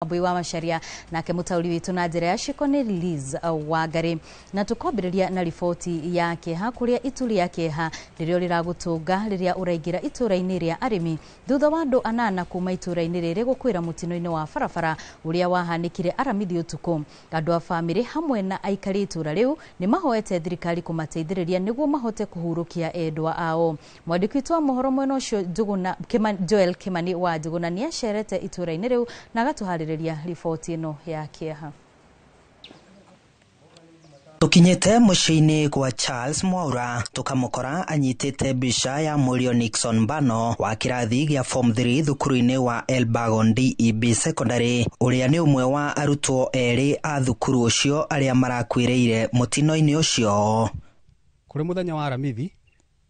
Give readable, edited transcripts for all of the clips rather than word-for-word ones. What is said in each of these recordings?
Wambui wa Macharia nake mutauri witu na njira ya ciko ni Liz Wangari na tukobiriria na riboti yake ha kuria ituri yake ha ririo riragutunga riria uraingira itura-ini ria arimi thutha wa andu anana kuma itura-ini riri gukwira mutino-ini wa barabara uria wahanikire aramithi utuku. Andu a family hamwe na aikari itura riu ni mahoete thirikari kumateithiriria niguo mahote kuhurukia endwa ao. Mwandiki witu wa mohoro mwena ucio Joel Kimani wa Njuguna ni acerete itura-ini riu na agatuhaririria riboti ino ya kieha. Tukinyete muciini kwa Charles Mwaura tukamukora anyitite bisha ya Mulio Nixon Bano wa kirathi gia form 3 thukuru-ini wa Elbagon DEB Secondary uria ni umwe wa arutwo eri a thukuru ucio aria marakwiriire mutino-ini ucio. Kuri muthenya wa aramithi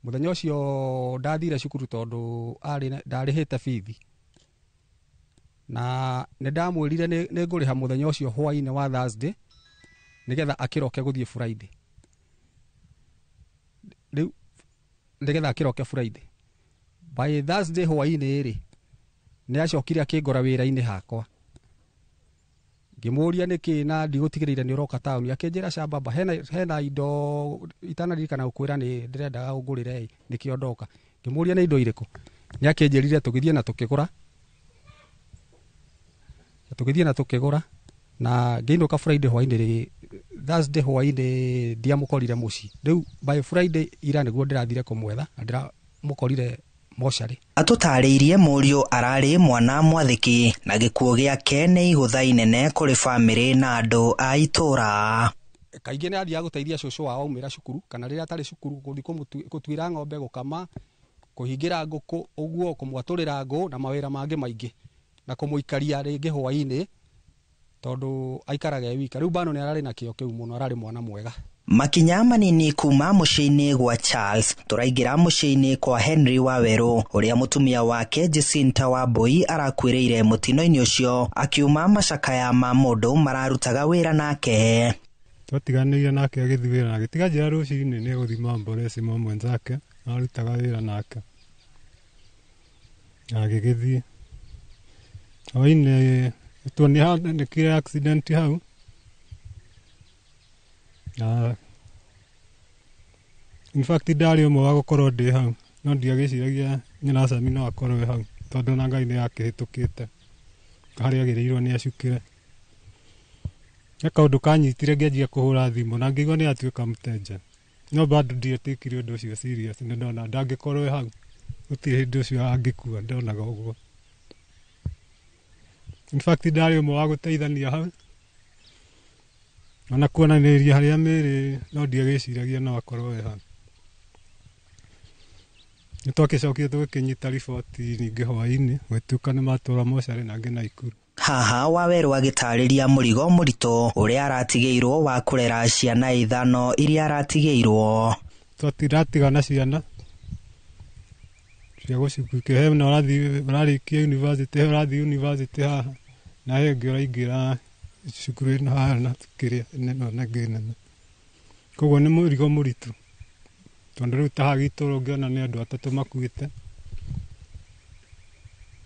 muthenya ucio ndathire cukuru tondu ndarihite bithi na ndamwirire ni nguriha muthenya ucio hwaine wa Thursday nigetha akiroke guthie Friday. Riu nigetha akiroke Friday by Thursday hwaine ri ni acokire akingora wira-ini hakwa ngimuria niki na ndigutigireire ni uroka town akinjira cambamba hena indo itanarikana gukwira ni ndirendaga ungurire niki ondoka ngimuria ni indo iriku ni akinjirire tugithie na tukigura na ngiinuka Friday hwaine ri Thursday hwaine ndiamukorire muci riu by Friday ira niguo ndirathire kumwetha ndiramukorire mochari. Atutariirie Mulio arari mwana mwathiki na gikuo giake ni igutha inene kuri family na andu a itura. Kaingi ni athia guteithia cucu wao umira cukuru kana riria atari cukuru guthi kutwira ng'ombe gukama kuhingira nguku uguo kumwaturira ngo na mawira mangi maingi na kumuikaria ringi hwaine tondu aikaraga wika. Riu Bano ni arari na kio kiu muno arari mwana mwega. Makinya manini kuma muciini gwa Charles turaingira muciini kwa Henry Waweru uria mutumia wake Jacinta Wambui arakwiriire mutino-ini ucio akiuma macakaya ma mundu mararutaga wira nake. Twatiganire nake agithii wira na gitiga njira rucini ni guthima mboreci mwenzake arutaga wira nake agigithii oine tuoni handa ni kire accident hau in fact ndari umwe wa gukorwo ndi hau no ndiagiciragia nyina Sami no akorwe hau tondu na Ngai ni yakihitukite haria agirirwo ni acukire akaundu kanyitire ngianjia kuhura thimu na ngigwa ni atuika muteja no bado ndietikire undu ucio serious ni ndona ndangikorwe hau gutire hindu ucio angikua ndonaga uguo. In fact ndari umwe wa guteithania hau ona kuonaniria haria miri no ndiagiciragia no akorwo hau. Nitwakicokia tugikinyita riboti ningi hwaini gwetuka ni matura mochari na ngi Naikuru. Haha Waweru agitariria murigo murito uria aratigeirwo wa kurera ciana ithano iria aratigeirwo. Twatiratigana ciana cia gucikuke he na urarikia university haha na hengi uraingira cukuru ino haha na tukiria neno na nginene koguo ni murigo muritu tondu riu taha gitu ungiona ni andu atatu makuite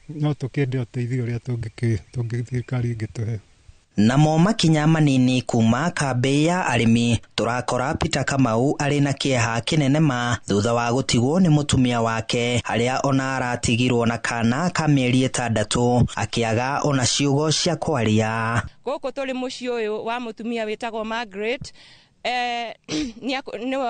no tukende uteithio uria thirikari ingituhe. Namo makinya manini kuma kambi ya arimi turakora Peter Kamau ari na kieha kinene ma thutha wa gutigwo ni mutumia wake haria ona aratigirwo na kana ka mieri 6 akiaga ona ciugo cia kwaria. Goko tuli muci uyu wa mutumia witagwo Margaret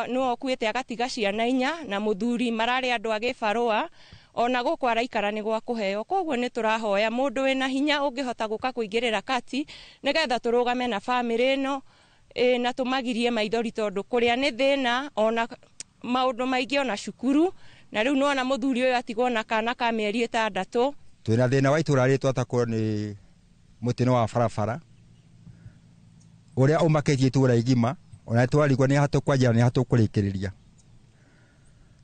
ni okuite agatiga ciana 4 na muthuri marari andu agibarua ona guko araikara ni gwa kuheo. Koguo ni turahoya mundu wina hinya ungihota guka kuingirira kati nigetha turugame na family ino na tumagirie maithori tondu kuria ni thina ona maundu maingi ona cukuru na riu nona muthuri uyu atigwo na kana ka mieri 6. Twina thina wa itura ritu atakwo ni mutino wa barabara uria umaketie itura igima ona twarigwo ni hatu kwajira ni hatu kurikiriria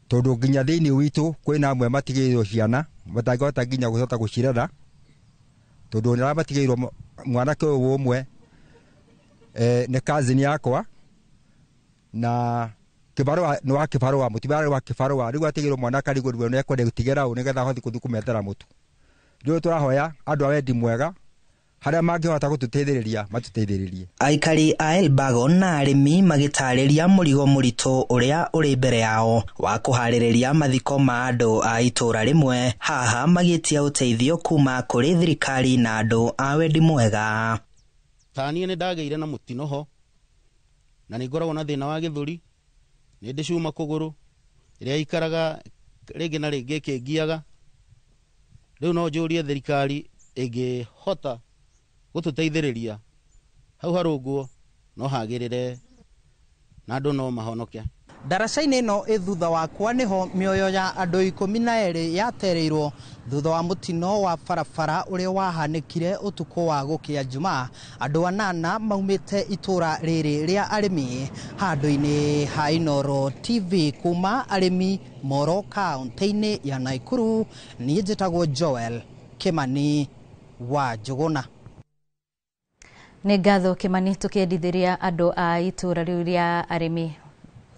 tondu nginya thiini witu kwina amwe matigiirwo ciana batangihota nginya gucota gucirera tondu ni matigiirwo mwanake uyu umwe ni cousin yakwa na kibarua no akibarua mutibara wa kibarua riu atigirwo mwanake rigurwo ni ekwende gutigera u nigetha hothi kuthu kumethera mutu riu turahoya andu a wendi mwega haria mangihota gututeithiriria matuteithiririe. Aikari a Elbagon na arimi magitariria murigo muritu uria uri mbere yao wa kuhaririria mathiko ma andu a itura rimwe, haha magitia uteithio kuma kuri thirikari na andu a wendi mwega. Tani ni ndageire na mutino ho na ni ngoragwo na thina wa githuri, ni ndicuma kuguru iria ikaraga ringi na ringi kingiaga. Riu no njurie thirikari ingihota gututeithiriria hau harunguo no hagirire na andu no mahonoke. Daraca-inĩ ĩno ĩthutha wakwa niho mioyo ya andũ 12 yatereirwo thutha wa mutino wa barabara uria wahanĩkire ũtukũ wa gũkĩa Jumaa. Andũ 8 maumĩte itura rĩrĩ rĩa arĩmi handũ-inĩ ha Inooro TV kuma arĩmi Moro kaunti-inĩ ya Naikuru. Niĩ njĩtagwo Joel Kimani wa Njuguna. Nĩ ngatho Kimani tukiendithiria andu a itura riu ria arimi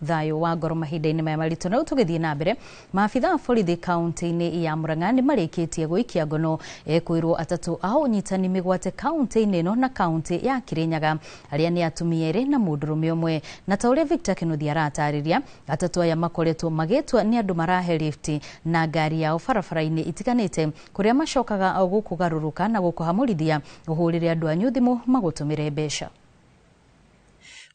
thayo wa ngoro mahinda-inĩ maya maritũ. Na tũgĩthiĩ na mbere, maabitha a borithi kaunti-inĩ ya Murang'a nĩ marĩkĩtie gũikia ngono kwĩrwo atatũ a ũnyitani mĩgwate kaunti-inĩ ĩno na kaunti ya Kirinyaga, arĩa nĩ atumia erĩ na mũndũrũme ũmwe. Na ta ũrĩa Victor Kinuthia aratarĩria, atatũ aya makoretwo magĩtwa nĩ andũ marahe lift na ngari yao barabara-inĩ itiganĩte, kũrĩa macokaga gũkũgarũrũka na gũkũhamũrithia ũhũrĩre andũ anyu thimũ magũtũmĩre mbeca.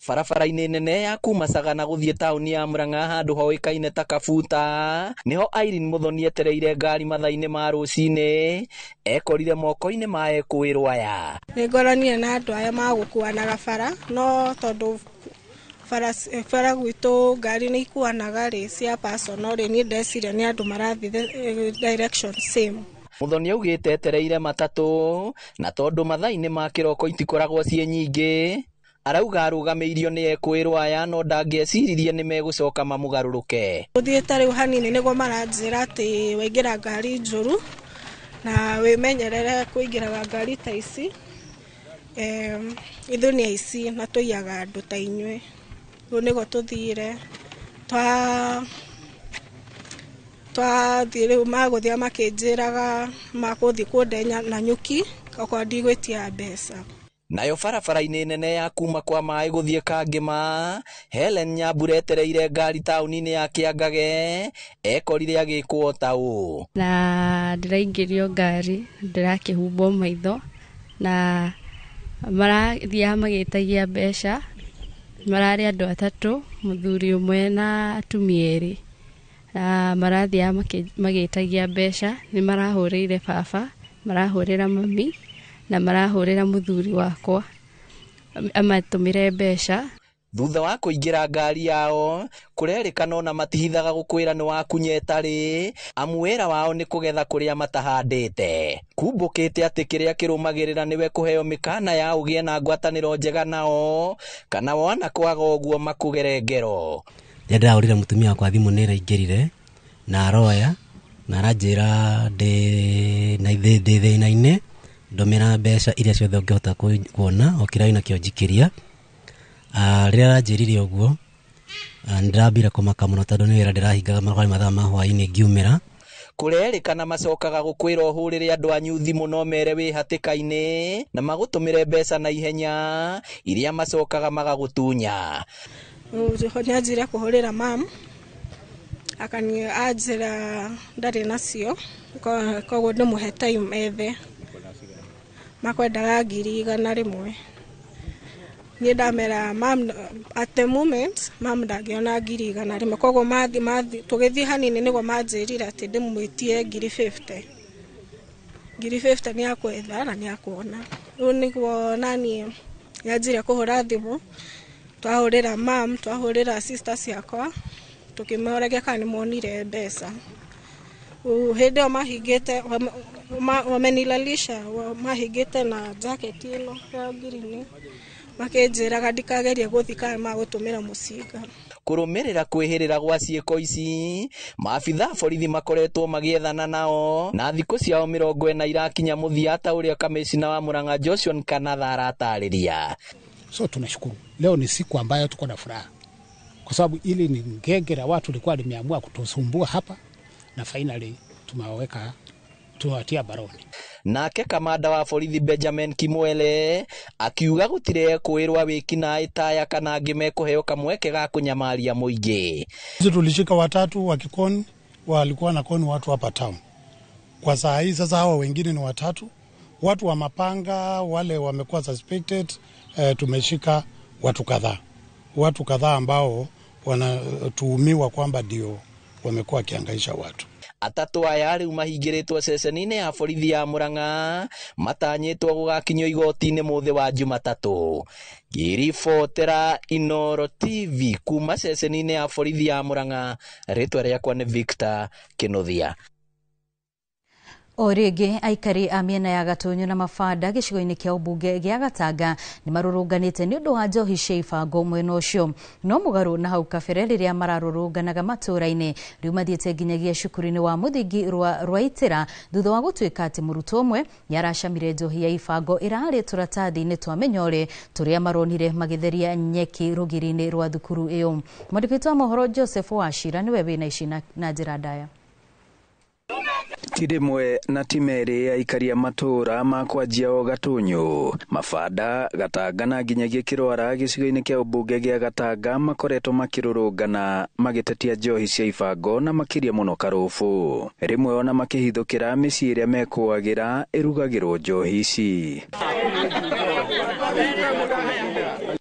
Barabara-inĩ nene ya kuma Sagana gũthiĩ tauni ya Murang'a handũ hoĩkaine ta Kabuta, niho Irene Muthoni etereire ngari mathaa-inĩ ma rũcinĩ, ekorire moko-inĩ ma ekũĩrwo aya. Nĩ ngoranire na andũ aya magũkuanaga bara, no tondũ bara gwitũ ngari nĩ ikuanaga rĩ cia personal, niĩ ndeciria nĩ andũ marathiĩ direction same. Muthoni augĩte etereire matatũ, na tondũ mathaa-inĩ ma kĩroko itikoragwo ciĩ nyingĩ, arauga arũgamĩirio nĩ ekwĩrwo aya no ndangĩeciririe nĩ megũcoka mamũgarũrũke. Ũthiĩte rĩu hanini nĩguo maranjĩra atĩ waingĩra ngari njũru na wĩmenyerere kũingĩraga ngari ta ici, ithuĩ nĩ aici na tũiyaga andũ ta inyuĩ. Rĩu nĩguo tũthire twathiĩ rĩu magũthiĩ makĩnjĩraga magũthiĩ kũndenya na nyuki okorwo ndigwĩtia mbeca. Nayo barabara-inĩ nene ya kuma kwa maĩ gũthiĩ Kangĩma, Helen Nyambura etereire ngari tauni-inĩ ya Kĩangage, ekorire agĩkwo ta ũũ. Na ndĩraingĩrio ngari, ndĩrakĩhumbwo maitho, na marathiaga magĩtagia mbeca, mararĩ andũ atatũ, mũthuri ũmwe na atumia erĩ. Na marathiaga magĩtagia mbeca, nĩ marahũrĩire baba, marahũrĩra mami, na marahũrĩra mũthuri wakwa amatũmĩre mbeca. Thutha wa kũingĩra ngari yao, kũrerĩkana ona matihithaga gũkwĩra nĩ wakunyeta rĩ, amu wĩra wao nĩ kũgetha kũrĩa matahandĩte. Kumbũkĩte atĩ kĩrĩa kĩrũmagĩrĩra nĩwe kũheo mĩkana ya ũgĩe na ngwatanĩro njega nao, kana wana kwaga ũguo makũgere ngero. Rĩrĩa ndĩrahũrĩra mũtumia wakwa thimũ nĩ araingĩrire na aroya na aranjĩra ndĩ thĩna-inĩ, ndomera mbeca iria ciothe ũngĩhota kuona o kĩraĩ nakĩo njikĩria. Rĩrĩa aranjĩrire ũguo nĩndĩrambire kũmaka mũno tondũ nĩ wĩra ndĩrahingaga marĩ mathaa ma hwaĩ-inĩ ngiumĩra. Kũrerĩkana macokaga gũkwĩra ũhũrĩre andũ anyu thimũ no mere wĩ hatĩka-inĩ na magũtũmĩre mbeca na ihenya iria macokaga magagũtunya. Nyanjire kũhũrĩra mam, anjĩra ndarĩ nacio, koguo ndĩmũhe time ethe, makwendaga 100,000. Niĩ ndamera mam at the moment mam ndangĩona 100,000, koguo tũgĩthiĩ hanini nĩguo manjĩrire atĩ ndĩmwĩtie 50,000. 50,000 nĩ akwetha na nĩ akwona. Rĩu nĩguo naniĩ nyanjire kũhũra thimũ, twahũrĩra mam, twahũrĩra sister ciakwa, tukĩmoragia kana nĩ monire mbeca. Hĩndĩ ĩyo mahingĩte, wamenilalisha mahingĩte na jacket ĩno ya ngirini, makĩnjĩraga ndikagerie gũthiĩ kana magũtũmĩra mũcinga. Kũrũmĩrĩra kwĩhĩrĩra gwa ciĩko ici, maabitha borithi makoretwo magĩethana nao na thikũ ciao 40 irakinya mũthia ta ũrĩa kamishna wa Murang'a Joshua Kanatha aratarĩria. So tunashukuru. Leo ni siku ambayo tuko na furaha, kwa sababu ili ni ngenge la watu likuwa limeamua kutusumbua hapa, na finally tumewaweka tuwatia baroni. Nake kamanda wa borithi Benjamin Kimwele akiuga gutire kwirwa wikina itaya kana ngime kuheo kamweke ga kunyamaria muingi. Sisi tulishika watatu wa Kikoni, walikuwa na koni watu hapa town. Kwa saa hii sasa hao wengine ni watatu. Watu wa mapanga wale wamekuwa suspected, tumeshika watu kadhaa ambao wanatuhumiwa kwamba ndio wamekuwa kiangaisha watu. Atatu aya riu mahingiritwo ceceni-ini ya borithi ya Murang'a matanyitwo gugakinyio igoti-ini muthi wa Jumatatu. Ngiribotera Inooro TV kuma ceceni-ini ya borithi ya Murang'a, ritwa riakwa ni Victor Kinuthia. Orege aikari a miena ya Gatunyu na Mafanda gicigo-ini kia ubunge gia Gatanga ni marurunganite ni undu wa njohi cia ibango mwena ucio. No mugaru na hau kabere riria mararurunganaga matura-ini riu mathiete nginyagia cukuru-ini wa muthingi rwa Itira thutha wa gutuika ati murutwo umwe yaracamire njohi ya ibango irari turatathi-ini twa menyore turia maronire magitheria nyeki rugiri-ini rwa thukuru iyo. Mwandiki wa mohoro Joseph Wachira niwe wina ici na njira ndaya. Tidimwe na timeri aikaria matura makwanjia o Gatunyu, Mafanda, Gatanga na nginyagia Kirwara gicigo-ini kia ubunge gia Gatanga makoretwo makirurungana magitetia njohi cia ibango na makiria muno karufu. Rimwe ona makihithukira micii iria mekuagira irugagirwo njohi ici.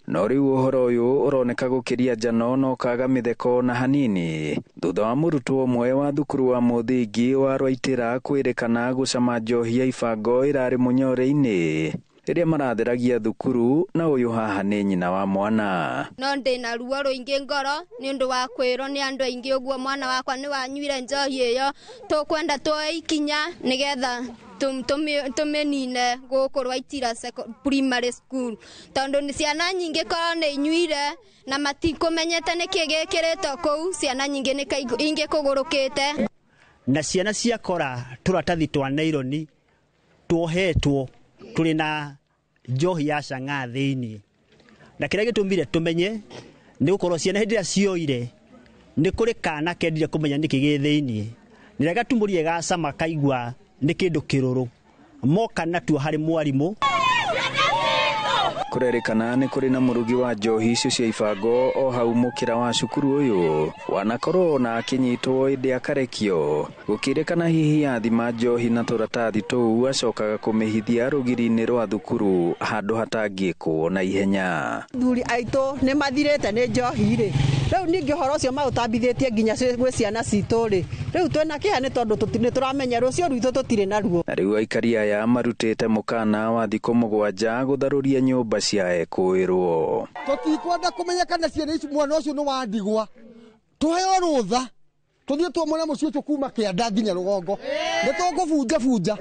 No riu uhoro uyu uroneka gukiria njano no kaga mitheko na hanini thutha wa murutwo umwe wa thukuru wa muthingi wa Rwaitira kwirikana gucama njohi ya ibango irari munyore-ini riria maratheragia thukuru na uyu haha ni nyina wa mwana. No ndina ruo ruingi ngoro ni undu wa kwirwo ni andu aingi uguo mwana wakwa ni wanyuire njohi iyo, tukwenda tuikinya nigetha tumenine guku Rwaitira primary school tondu ni ciana nyingi korwo ni inyuire na matikumenyete niki gikirito kuu, ciana nyingi ni ingi kugurukite na ciana ciakora turatathi twa naironi tuohetwo turi na njohi ya cang'a thiini, na kiria gitumire tumenye ni gukorwo ciana hindi cioire ni kuri kana kendire kumenya niki gi thiini, ni gatumurie gacama kaigua ni kindu kiruru moka natuo hari mwarimu. Kurerikana ni kuri na murugi wa njohi icio cia ibango o hau mukira wa cukuru uyu wanakorwo na akinyitwo indi akarekio gukirikana hihi athima njohi na turatathi tuu acokaga kumihithia rugiri-ini rwa thukuru handu hatangikwo na ihenya. Thuri aitu ni mathirite ni njohi ri riu ningi horo cio mautambithitie nginya gwi ciana citu ri riu twena kiha ni tondu turamenya rucio rwitu tutire na ruo. Riu aikari aya marutite mukana wa thikũ 7 gutharuria nyumba cia ekwirwo. Tutikwenda kumenyekana ciana ici mwana ucio ni wandigwa, tuheo rutha tuthie tuomone mucio ucio kuma Kianda nginya Rugongo nitugubunja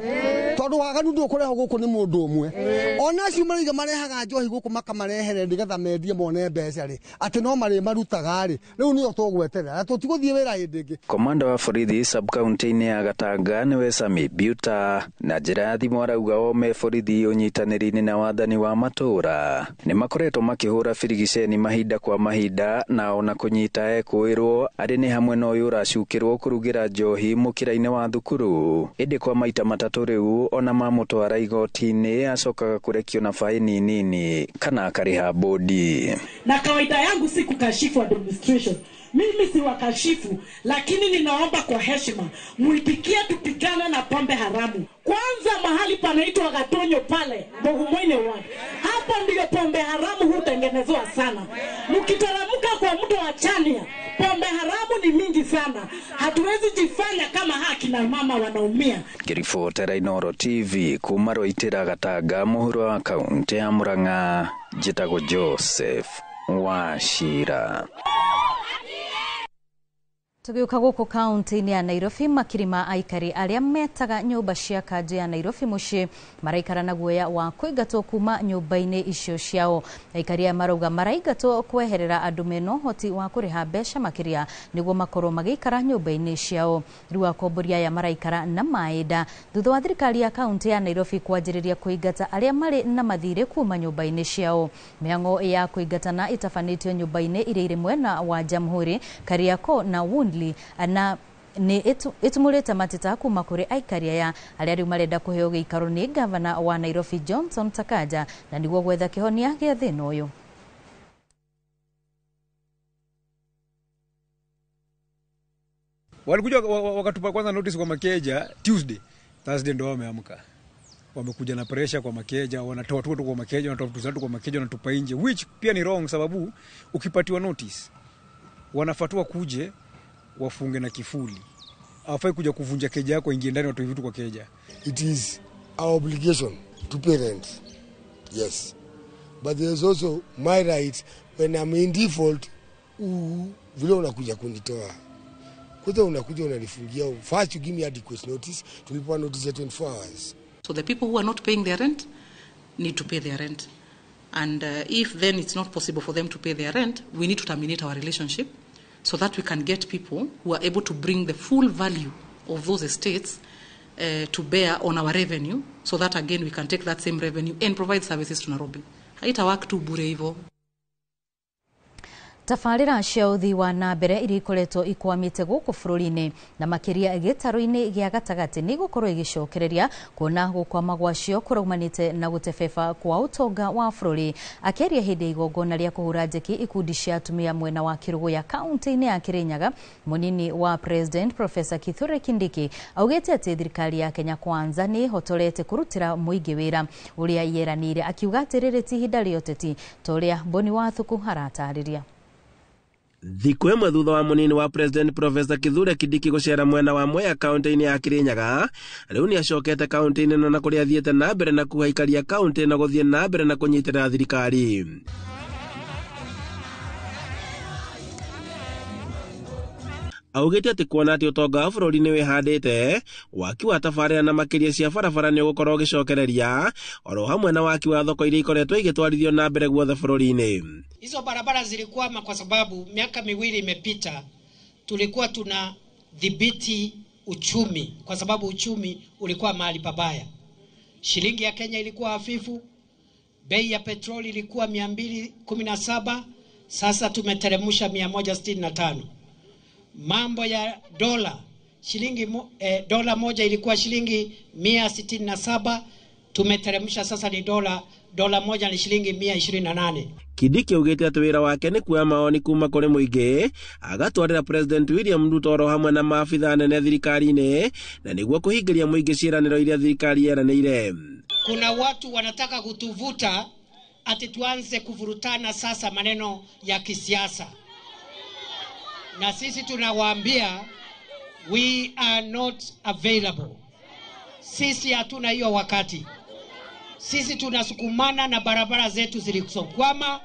tondu waganu ndukureho guku ni mundu umwe. Ona acio mariga marehaga njohi guku makamarehere ndigetha mendie mone mbeca ri ati no mari marutaga ri riu nio tugweterera tutiguthie wira hindi ingi. Komanda wa borithi sub county-ini ya Gatanga niwe Sami Biuta na njira ya thimu arauga ome borithi unyitaniri-ini na wathani wa matura ni makoretwo makihura birigiceni mahinda kwa mahinda na ona kunyita ekwirwo ari ni hamwe no uyu uracukirwo kurugira njohi mukira-ini wa thukuru. Indi kwa maita matatu riu ona mamutwara igoti-ini acokaga kurekio na faini nini kana akariha bodi. Na kawaida yangu si kukashifu administration, mimi si wakashifu, lakini ninaomba kwa heshima muitikie tupigane na pombe haramu. Kwanza mahali panaitwa Gatunyu pale Bogumwene ward, hapo ndio pombe haramu hutengenezwa sana. Mkitaramuka kwa mto wa Chania, pombe haramu ni mingi sana, hatuwezi jifanya kama haki na mama wanaumia. Ngiribotera Inooro TV kuma Rwaitira Gatanga muhuro wa kaunti ya Murang'a, njitagwo Joseph Wachira. Tugiuka guku kaunti-ini ya Nairobi, makirima aikari aria metaga nyumba cia kanji ya Nairobi mucii maraikara na guoya wa kuingatwo kuma nyumba-ini icio ciao. Aikari marauga maraingatwo kweherera andu meno hoti wa kuriha mbeca makiria niguo makorwo magikara nyumba-ini ciao. Riu akomboria aya maraikara na maida thutha wa thirikari ya kaunti ya Nairobi kwanjiriria kuingata aria mari na mathire kuma nyumba-ini ciao. Miango ya kuingatana itafanitio nyumba-ini iria iri mwena wa Jamhuri, Kariako na Woodley na ni itumurite mateta kuma kuri aikari aya aria riu marenda kuheo giikaro ni gavana wa Nairobi Johnson Sakaja na niguo gwetha kihonia gia thina uyu. Walikuja wakatupa kwanza notice kwa makeja Tuesday, Thursday ndo wameamka. Wamekuja na pressure kwa makeja, wanatoa tu kwa makeja, wanatoa vitu zetu kwa makeja, wanatupa nje, which pia ni wrong sababu ukipatiwa notice wanafatua kuje wafunge na kifuli. Hawafai kuja kuvunja keja yako ingie ndani watoe vitu kwa keja. It is our obligation to pay rent. Yes. But there is also my right when I'm in default vile unakuja kunitoa. Kwanza unakuja unanifungia. First you give me adequate notice, tulipa notice ya 24 hours. So the people who are not paying their rent need to pay their rent. And if then it's not possible for them to pay their rent, we need to terminate our relationship so that we can get people who are able to bring the full value of those estates to bear on our revenue, so that again we can take that same revenue and provide services to Nairobi. Haita work tu bure hivyo. Tafarira cia uthii wa na mbere iri ikoretwo ikwamite guku bururi-ini na makiria gitaro-ini gia gatagati ni gukorwo igicokereria kuona gukwama gwacio kuraumanite na gutebeba kwa utonga wa bururi. Akeria hindi igongona ria kuhura njeki ikundi cia atumia mwena wa Kirugu ya kaunti-ini ya Kirinyaga, munini wa President Professor Kithure Kindiki augite ati thirikari ya Kenya Kwanza ni hotorete kurutira muingi wira uria yeranire, akiuga atiriri ti hinda rioteti toria Boni wa Thuku haratariria. Thiku imwe thutha wa munini wa President Professor Kithure Kindiki gucera mwena wa Mwea kaunti-ini ya Kirinyaga, riu ni acokete kaunti-ini na kuria athiete na mbere na kuhaikaria kaunti na guthie na mbere na kunyitira thirikari. Augite ati kuona ati utonga wa bururi ni wihandite, waki wa tafarira na makiria cia barabara ni ugukorwo gicokereria, oro hamwe na waki wa thoko iria ikoretwo igitwarithio na mbere guothe bururi-ini. Hizo barabara zilikwama kwa sababu miaka miwili imepita tulikuwa tuna dhibiti uchumi, kwa sababu uchumi ulikuwa mahali pabaya. Shilingi ya Kenya ilikuwa hafifu, bei ya petroli ilikuwa 217, sasa tumeteremsha 165. Mambo ya dola, dola moja ilikuwa shilingi 167, tumeteremsha sasa ni dola moja ni shilingi 128. Kindiki augite ati wira wake ni kuoya maoni kuma kuri muingi, agatwarira President William Ruto oro hamwe na maafitha nene thirikari-ini na niguo kuhingiria muingi ciiraniro iria thirikari yeranire. Kuna watu wanataka kutuvuta ati tuanze kuvurutana sasa maneno ya kisiasa, na sisi tunawaambia we are not available. Sisi hatuna hiyo wakati. Sisi tunasukumana na barabara zetu zilizokwama.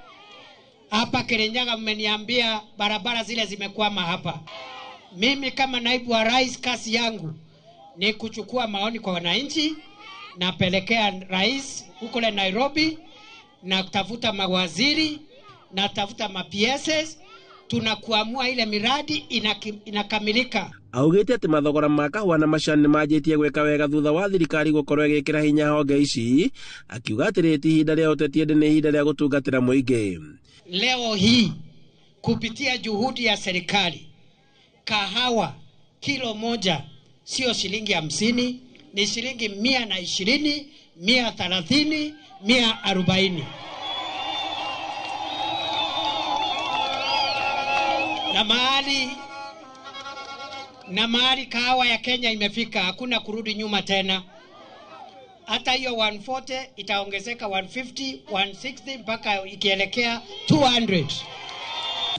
Hapa Kirinyaga mmeniambia barabara zile zimekwama hapa. Mimi kama naibu wa rais, kazi yangu ni kuchukua maoni kwa wananchi, napelekea rais huko Nairobi, na kutafuta mawaziri, na tafuta ma-PSs, tunakuamua ile miradi inakamilika. Augite ati mathogora ma kahua na macani majitie gweka wega thutha wa thirikari gukorwo igikira hinya honge ici, akiuga atiriti hinda ria uteti ende ni hinda ria gutungatira muingi. Leo hii kupitia juhudi ya serikali, kahawa kilo moja sio shilingi 50, ni shilingi 120, 130, 140. Na mahali kahawa ya Kenya imefika, hakuna kurudi nyuma tena. Hata hiyo 140 itaongezeka 150, 160 mpaka ikielekea 200.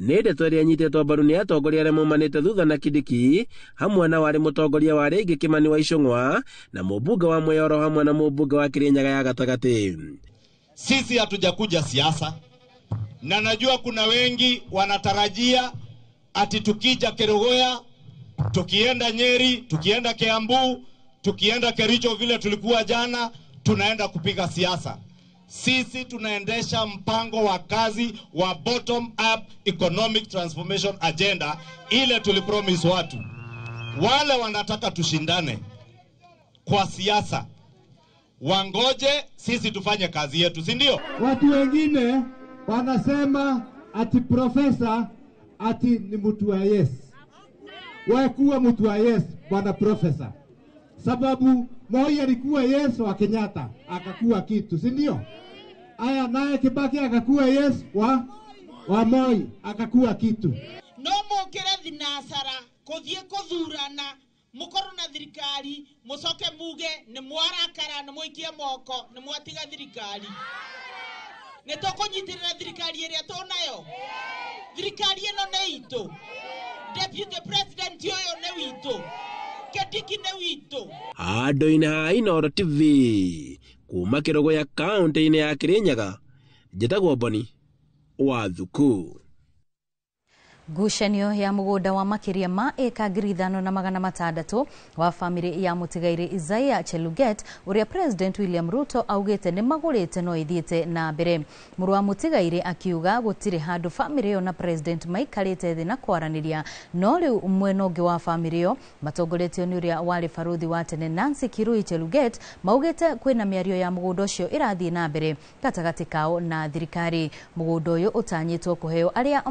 Nende twari anyitetwo mbaru ni atongoria aria maumanite thutha na Kindiki, hamwe na wari mutongoria wa Rĩngĩ Kimani wa Icũng'wa na mũmbunge wa Mwea oro hamwe na mũmbunge wa Kirinyaga ya gatagati. Sisi hatujakuja siasa, na najua kuna wengi wanatarajia ati tukija Kerugoya, tukienda Nyeri, tukienda Kiambu, tukienda Kericho vile tulikuwa jana, tunaenda kupiga siasa. Sisi tunaendesha mpango wa kazi wa bottom up economic transformation agenda ile tulipromise watu. Wale wanataka tushindane kwa siasa, wangoje sisi tufanye kazi yetu, si ndio? Watu wengine wanasema ati profesa ati ni mtu wa yes. wewe kuwa mtu wa yes, bwana profesa. Sababu Moi alikuwa yes wa Kenyatta, akakuwa kitu, si ndio? Aya, naye Kibaki akakuwa yes wa Moi, akakuwa kitu. No mukire thinasara kuthie kuthurana mukorwo na thirikari mucoke muge ni mwarakara ni muikie moko ni mwatiga thirikari. Ni tukunyitirira thirikari iria tunayo. Thirikari ino ni itu. Deputy President yoyo ni witu. Kindiki ni witu. Andu-ini ha Inooro TV kuma Kirogoya kaunti-ini ya Kirinyaga, njĩtagwo Boni Wathuku. Ngucanio ya mugunda wa makiria ma eka 5,600 wa family ya mutigaire Isaiah Cheluget uria President William Ruto augite ni magurite no ithiite na mbere. Muru wa mutigaire akiuga gutire handu family yo na President maikarite thi na kwaraniria, no riu mwena ungi wa family yo matongoretio ni uria wari baruthi wa tene Nancy Kirui Cheluget maugite kwina miario ya mugunda ucio irathie na mbere gatagati kao na thirikari. Mugunda uyu utanyitwo kuheo aria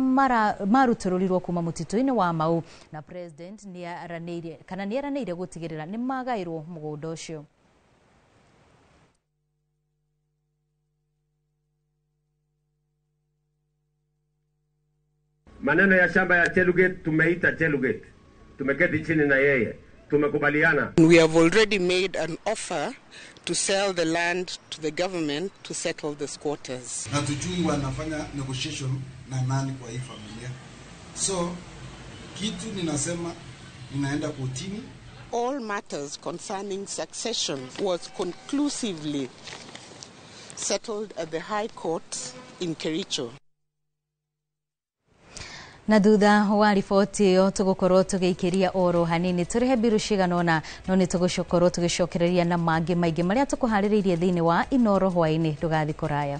maruturirwo kuma mutito-ini wa Mau, na President ni aranĩire gutigirira ni magairwo mugunda ucio. Maneno ya shamba ya Cheluget tumeita Cheluget, tumeketi chini na yeye, tumekubaliana. We have already made an offer to sell the land to the government to settle the squatters. Na tujui wanafanya negotiation na nani kwa hii familia. So kitu ninasema ninaenda kotini. All matters concerning succession was conclusively settled at the High Court in Kericho. Na thutha wa riboti iyo tugukorwo tugiikiria oro hanini turihe biru ciganona no ni tugucokorwo tugicokereria na mangi maingi maria tukuhaririirie thiini wa Inooro hwaini. Ndugathi kuraya.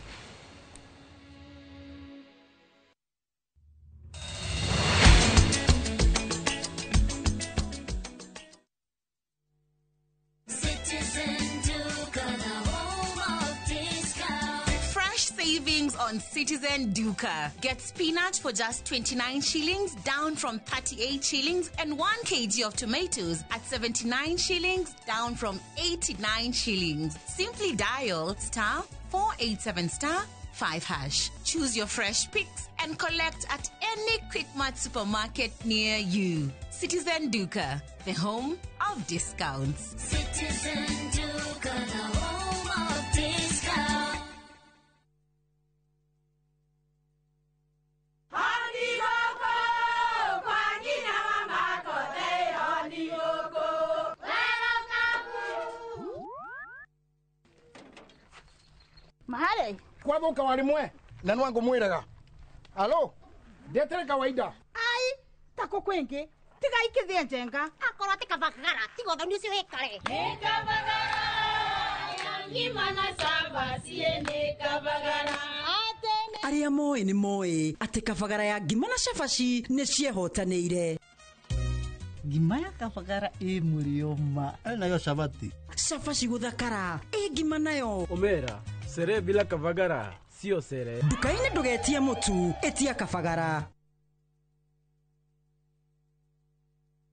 Savings on Citizen Duka. Get spinach for just 29 shillings, down from 38 shillings, and 1 kg of tomatoes at 79 shillings, down from 89 shillings. Simply dial *487*5#. Choose your fresh picks and collect at any Quickmart supermarket near you. Citizen Duka, the home of discounts. Citizen Duka, the home of discounts. Mahali kwa boka walimwe na nwangu mwiraga. Alo, detere kawaida. Ai, tako kwenge. Tiga ikithie njenga. Akora tika bakagara, tigo thoni cio hekare. Nika bagara. Yangi mana samba siende kabagara. Aria moe ni moe ati kabagara ya ngima na cabaci ni ciehotanĩire. Ngima ya kabagara mulioma. Nayo shabati. Cabaci guthakara ngima nayo. Omera, sere bila kabagara sio sere. Duka-inĩ ndũgetie mũtu, etia kabagara.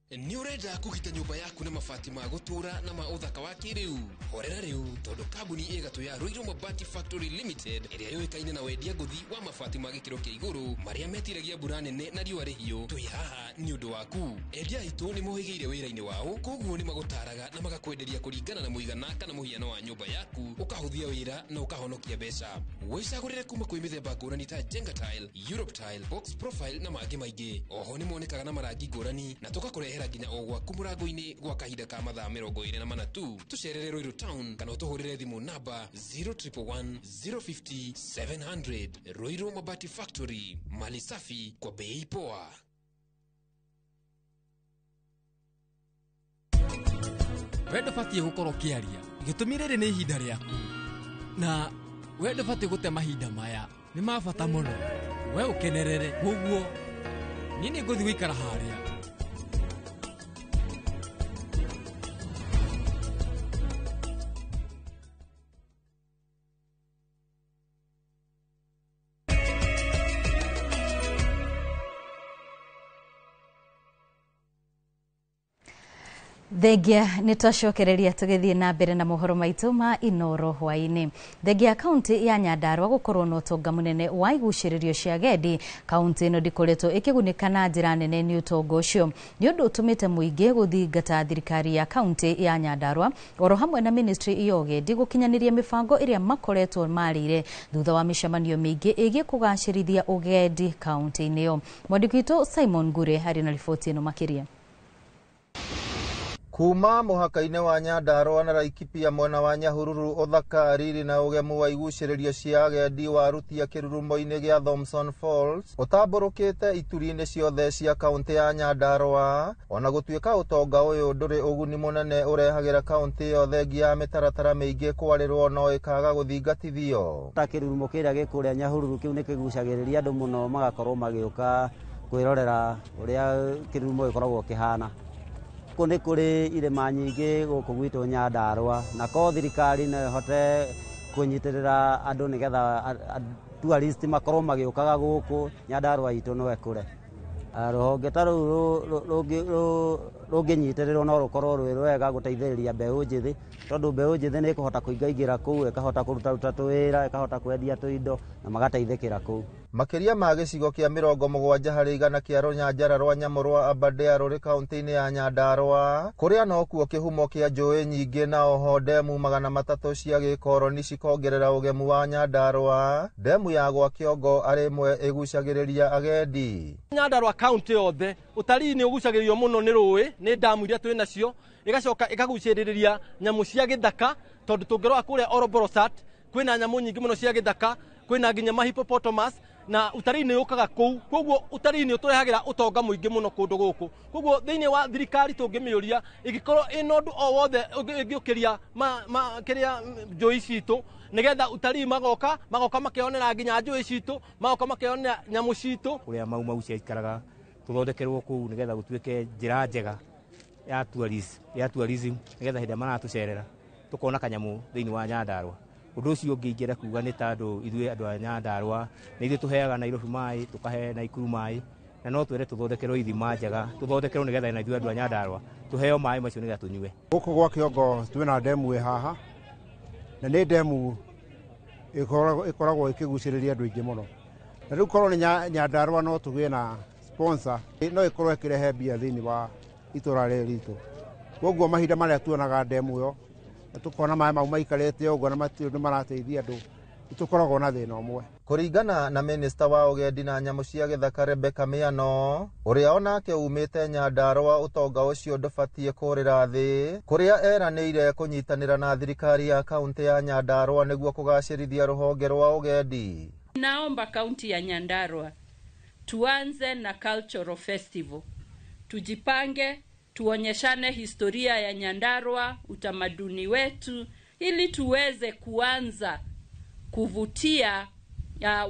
Ni urenda kugita nyumba yaku na mabati ma gutura na ma uthaka wa kiriu. Horera riu tondu kambuni igatu ya Ruiru Mabati Factory Limited iria yoikaine na wendia nguthi wa mabati ma gikiro kia iguru maria metiragia mbura nene na riũa rĩhiũ. Twi haha ni undu waku. Endia itu ni mohigeire wira-ini wao, koguo ni magutaraga na magakwenderia kuringana na muigana kana muhiano wa nyumba yaku, ukahuthia wira na ukahonokia mbeca. Wicagurire kuma kwi mithemba ngũrani ta Jenga Tile, Europe Tile, Box Profile na mangĩ maingĩ. Oho ni monekaga na marangi ngũrani na tukakurehera nginya o gwaku mũrango-inĩ gwa kahinda ka mathaa 24 tu. Tucerere Ruiru Town kana utuhurire thimu namba 0111 050 700. Ruiru Mabati Factory, mali safi kwa bei poa. Wendo batie gukorwo kiaria gitumi riri ni ihinda riaku na wendo batie gute mahinda maya ni mabata muno we ukenerere guguo nini nguthi guikara haria Thengia nĩ twacokereria tũgĩthiĩ na mbere na mohoro maitũ ma Inoro hwaĩ-inĩ. Thengia kaunti ya Nyandarua gũkorwo na ũtonga mũnene wa igucĩrĩrio cia agendi, kaunti ĩno ndĩkoretwo ĩkĩgunĩka na njĩra nene nĩ ũtonga ũcio, nĩ ũndũ ũtũmĩte mũingĩ gũthingata thirikari ya kaunti ya Nyandarua oro hamwe na ministry ya ũgendi gũkinyanĩria mĩbango ĩrĩa makoretwo marĩire thutha wa mĩcemanio mĩingĩ ĩgiĩ kũgacĩrithia ũgendi kaunti-inĩ ĩyo. Mwandĩki witũ Simon Ngure arĩ na riboti ĩno makĩria. Kuma mũhaka-inĩ wa Nyandarua na Laikipia mwena wa Nyahururu, ũthaka, riri na ũgemu wa igucĩrĩrio cia agendi wa rutia kĩrurumo-inĩ gĩa Thompson Falls ũtambũrũkĩte ituri-inĩ ciothe cia kaunti ya Nyandarua, ona gũtuĩka ũtonga ũyũ ndũrĩ ũguni mũnene ũrehagĩra kaunti yothe ngia mĩtaratara mĩingĩ kwarĩrwo no ĩkaga gũthingatithio. Ta kĩrurumo kĩrĩa gĩkũrĩa Nyahururu kĩu nĩ kĩgucagĩrĩria andũ mũno, magakorwo magĩũka kwĩrorera ũrĩa kĩrurumo gĩkoragwo kĩhana. Nĩ kũrĩ irĩma nyingĩ gũkũ gwitũ Nyandarua, na ko thirikari no ĩhote kũnyitĩrĩra andũ nĩgetha tourist makorwo magĩũkaga gũkũ Nyandarua itũ no ĩkũre. Rũhonge ta rũu rũngĩnyitĩrĩrwo no rũkorwo rwĩ rwega gũteithĩrĩria mbeũ njĩthĩ, tondũ mbeũ njĩthĩ nĩ ĩkũhota kũingaingĩra kũu, ĩkahota kũruta tũwĩra, ĩkahota kwendia tũindo na magateithĩkĩra kũu. Makĩria ma gĩcigo kĩa 70% kĩa rũnyanjara rwa nyamũ rwa Aberdare rũrĩ kaunti-inĩ ya Nyandarua, kũrĩa no kuo kĩhumo kĩa njũĩ nyingĩ na oho ndemu 300 cia gĩkoroni cikongerera ũgemu wa Nyandarua. Ndemu ya gwa Kĩongo arĩ ĩmwe ĩgucagĩrĩria agendi. Nyandarua kaunti yothe ũtarii nĩ ũgucagĩrĩrio mũno nĩ rũĩ, nĩ damu iria twĩ nacio, ĩgacoka ĩkagucĩrĩria nyamũ cia gĩthaka, tondũ tũngĩrora kũrĩa Oroborosat kwĩna nyamũ nyingĩ mũno cia gĩthaka, kwĩna nginya mahippopotamus, na ũtarii nĩ ũkaga kũu, koguo ũtarii nĩ ũtũrehagĩra ũtonga mũingĩ mũno kũndũ gũkũ. Koguo thĩinĩ wa thirikari tũngĩmĩũria ĩgĩkorwo ĩna ũndũ o wothe ũngĩũkĩria kĩrĩa njũĩ citũ, nĩgetha ũtarii magoka makĩonera nginya njũĩ citũ, magoka makĩonera nyamũ citũ. Kũrĩa mau ciaikaraga tũthondekerwo kũu nĩgetha gũtuĩke njĩra njega ya tourism, nĩgetha hĩndĩ maratũcerera tũkona kanyamũ thĩinĩ wa Nyandarua. Ũndũ ũcio ũngĩingĩra kuga nĩ tondũ ithuĩ andũ a Nyandarua nĩ ithuĩ tũheaga Nairobi maĩ, tũkahe Naikuru maĩ, na no twere tũthondekerwo ithima njega, tũthondekerwo nĩgetha na ithuĩ andũ a Nyandarua tũheo maĩ macio nĩgetha tũnyue. Gũkũ gwa Kĩongo twĩna ndemu ĩ haha, na nĩ ndemu ĩkoragwo ĩkĩgucĩrĩria andũ aingĩ mũno. Na rĩu korwo nĩ Nyandarua no tũgĩe na sponsor, no ĩkorwo ĩkĩrehe mbia thĩinĩ wa itũra rĩrĩ ritũ. Koguo mahinda marĩa tuonaga ndemu ĩyo tukona maĩ mau maikarĩte ũguo na matirĩ nĩ marateithia andũ, tukoragwo na thĩna ũmwe. Kũringana na minista wa ũgendi na nyamũ cia gĩthaka Rebecca Miano, ũrĩa onake umĩte Nyandarua, ũtonga ũcio ndũbatiĩ kũrĩra thĩ, kũrĩa eranĩire kũnyitanĩra na thirikari ya kaunti ya Nyandarua nĩguo kũgacĩrithia rũhonge rwa ũgendi. Naomba kaunti ya Nyandarua tuanze na cultural festival, tujipange, tuonyeshane historia ya Nyandarua, utamaduni wetu, ili tuweze kuanza kuvutia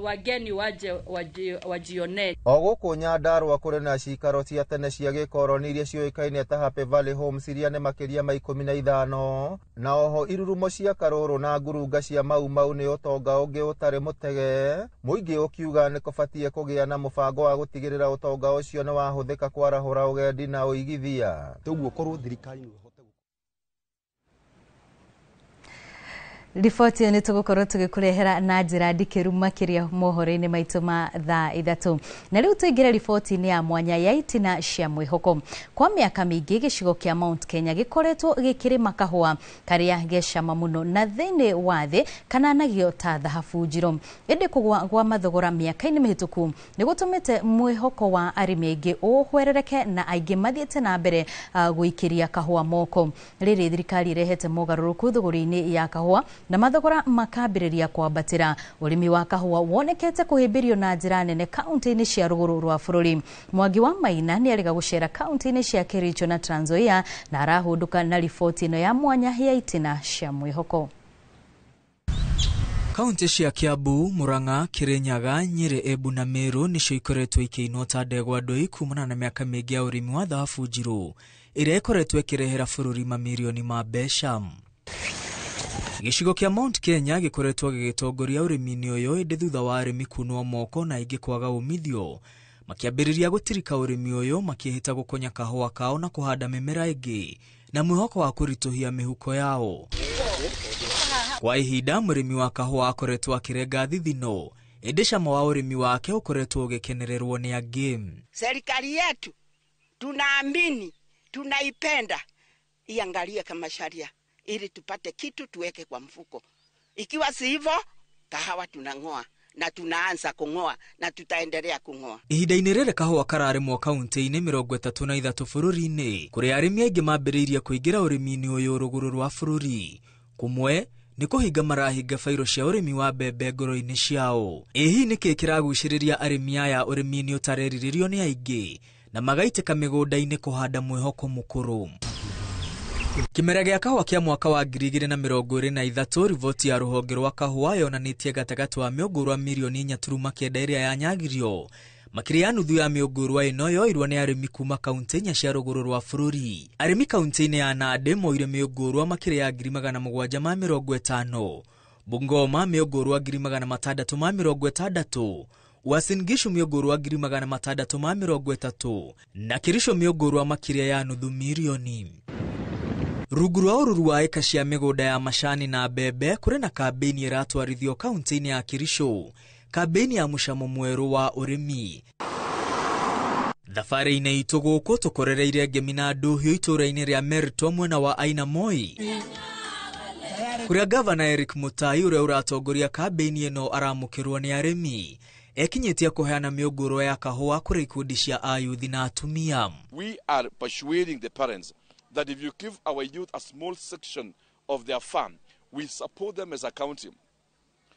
wageni wajione. O gũkũ Nyandarua kũrĩ na cikaro cia tene cia gĩkoroni iria ciũĩkaine ta Happy Valley Homes iria nĩ makĩria ma 15, na oho irurumo cia Karũrũ na ngurunga cia Mau Mau nĩ ũtonga ũngĩ ũtarĩ mũtege. Mũingĩ ũkiuga nĩ kũbatiĩ kũgĩa na mũbango wa gũtigĩrĩra ũtonga ũcio nĩ wahũthĩka kwarahũra ũgendi na ũigithia. Toguo korwo thirikari Riboti ĩyo nĩ tũgũkorwo tũgĩkũrehera na njĩra ndikĩru makĩria mohoro-inĩ maitũ ma thaa 3. Na rĩu tũingĩre riboti-inĩ ya mwanya ya itina cia mwĩhoko. Kwa mĩaka mĩingĩ gĩcigo kĩa Mount Kenya gĩkoretwo gĩkĩrĩma kahũa karĩa gecama mũno na thĩinĩ wa thĩ kananagio ta thahabu njirũ. Ĩndĩ kũgũa gwa mathogora mĩaka-inĩ mĩhĩtũku nĩ gũtũmĩte mwĩhoko wa arĩmi aingĩ ũhwerereke na aingĩ mathiĩte na mbere gũikĩria kahũa moko. Rĩrĩ thirikari ĩrehete mogarũrũku thogora-inĩ ya kahũa na mathogora makambĩrĩria kwambatĩra. Ũrĩmi wa kahũa wonekete kũhĩmbĩrio na njĩra nene kaunti-inĩ cia rũgũrũ rwa bũrũri. Mwangi wa Maina nĩ arĩga gũcera kaunti-inĩ cia Kericho na Trans Nzoia na arahũndũka na riboti ĩno ya mwanya ya itina cia mwĩhoko. Kaunti cia Kiambu, Murang'a, Kirinyaga, Nyeri, Embu na Meru nĩcio ikoretwo ikĩinwo ta ndegwa ndũi kumana na mĩaka mĩingĩ ya ũrĩmi wa thahabu njirũ ĩrĩa ĩkoretwo ĩkĩrehera bũrũri mamirioni ma mbeca. Gĩcigo kĩa Mount Kenya gĩkoretwo gĩgĩtongoria ũrĩmi-inĩ ũyũ ĩndĩ thutha wa arĩmi kunwo moko na aingĩ kwaga umithio, makĩambĩrĩria gũtirika ũrĩmi ũyũ makĩhĩta gũkonya kahũa kao na kũhanda mĩmera ĩngĩ na mwihoko wa kurituhia mihuko yao. Kwa ihinda murimi wa kahua akoretwo akirenga thithino, endesha wa urimi wake ukoretwo ugekenererwo ni angĩ. Serikali yetu tunaamini, tunaipenda, iangalie kama sharia ili tupate kitu tuweke kwa mfuko. Ikiwa si hivyo, kahawa tunang'oa na tunaanza kung'oa na tutaendelea kung'oa. Ihinda-inĩ rĩrĩ kahua kararĩmwo kaunti-inĩ 33 bũrũri-inĩ, kũrĩa arĩmi aingĩ mambĩrĩirie kũingĩra ũrĩmi-inĩ ũyũ rũgũrũ rwa bũrũri. Kumwe nĩ kũhinga marahinga bairo cia ũrĩmi wa mbembe ngoro-inĩ ciao. Hihi nĩkĩ kĩragucĩrĩria arĩmi aya ũrĩmi-inĩ ũtareririo nĩ aingĩ na magaitĩka mĩgũnda-inĩ kũhanda mwĩhoko mũkũrũ? Kimera gĩa kahua kĩa mwaka wa 2023, riboti ya rũhonge rwa kahua yonanĩtie gatagatĩ wa mĩũngũrwa mirioni 4.9 ĩrĩa yanyagirio. Makĩria ya nuthu ya mĩũngũrwa ĩno yoirwo nĩ arĩmi kuma kaunti 4 cia rũgũrũ rwa bũrũri. Arĩmi kaunti-inĩ ya Nandi moire mĩũngũrwa makĩria ya 750, Bungoma mĩũngũrwa 660, Uasin Gishu mĩũngũrwa 630 na Kericho mĩũngũrwa makĩria ya nuthu mirioni. Rungu rwa ũruru wa eka cia mĩgũnda ya macani na mbembe, kũrĩ na kambĩini ĩratwarithio kaunti-inĩ ya Kericho, kambĩini ya mũcamo mwerũ wa ũrĩmi. Thabarĩ-inĩ itũ gũkũ tũkorereire ngemi na ndũhiũ itũũra-inĩ rĩa Merito mwena wa Aina Moi, kũrĩa gavana Eric Mutai ũrĩa ũratongoria kambĩini ĩno aramũkĩrwo nĩ arĩmi, ekinyĩtie kũheana mĩũngũrwa ya kahũa kũrĩ ikundi cia ayuthi na atumia. We are persuading the parents that if you give our youth a small section of their farm, we support them as a county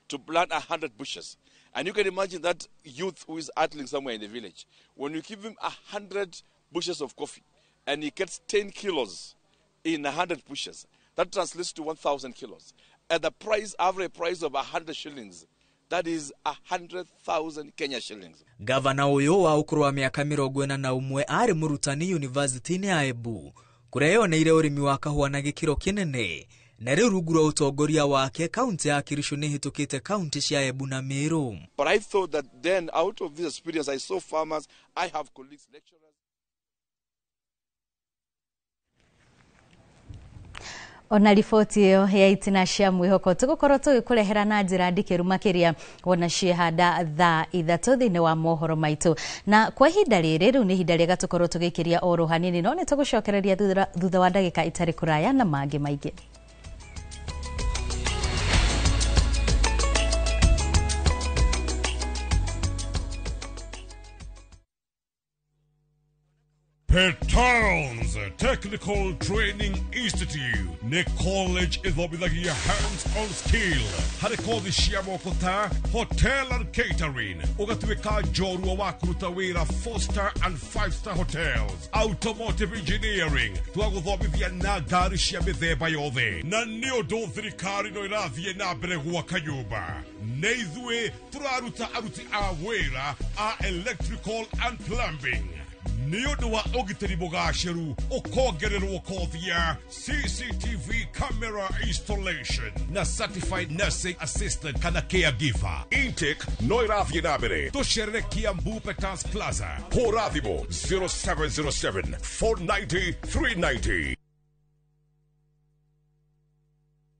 to plant 100 bushes. And you can imagine that youth who is idling somewhere in the village, when you give him 100 bushes of coffee and he gets 10 kilos in 100 bushes, that translates to 1,000 kilos. At the price, average price of 100 shillings, that is 100,000 Kenya shillings. Gavana uyo wa ukuru wa miaka 41 ari murutani university-inĩ ya Embu, kũrĩa yoneire ũrĩmi wa kahua na gĩkĩro kĩnene, na rĩu rungu rwa ũtongoria wake kaunti ya Kericho nĩ hĩtũkĩte kaunti cia Embu na Meru. But I thought that then out of this experience I saw farmers, I have colleagues, lecturers. Ona riboti ĩyo ya itina cia mwĩhoko tũgũkorwo tũgĩkũrehera na njĩra ndikĩru makĩria wona ciehanda thaa 3 thĩinĩ wa mohoro maitũ. Na kwa ihinda rĩrĩ rĩu nĩ ihinda rĩega tũkorwo tũgĩkĩria oro hanini, no nĩ tũgũcokereria thutha wa ndagĩka itarĩ kũraya na mangĩ maingĩ. Petowns Technical Training Institute ne college ithomithagia hands-on skill harĩ kothi cia moko ta hotel and catering, ũgatuĩka njorua wa kũruta wĩra 4-star and 5-star hotels, automotive engineering, twagũthomithia na ngari cia mĩthemba yothe, na nĩ ũndũ thirikari no ĩrathiĩ na mbere gwaka nyũmba, na ithuĩ tũraruta aruti a wĩra a electrical and plumbing. Nĩũndũ wa ũgitĩri mũgacĩru ũkongererwo kothi ya CCTV camera installation na certified nursing assistant kana caregiver. Intake no ĩrathiĩ na mbere. Tũcerere Kiambu Petans Plaza, hũra thimũ 0707 490 390.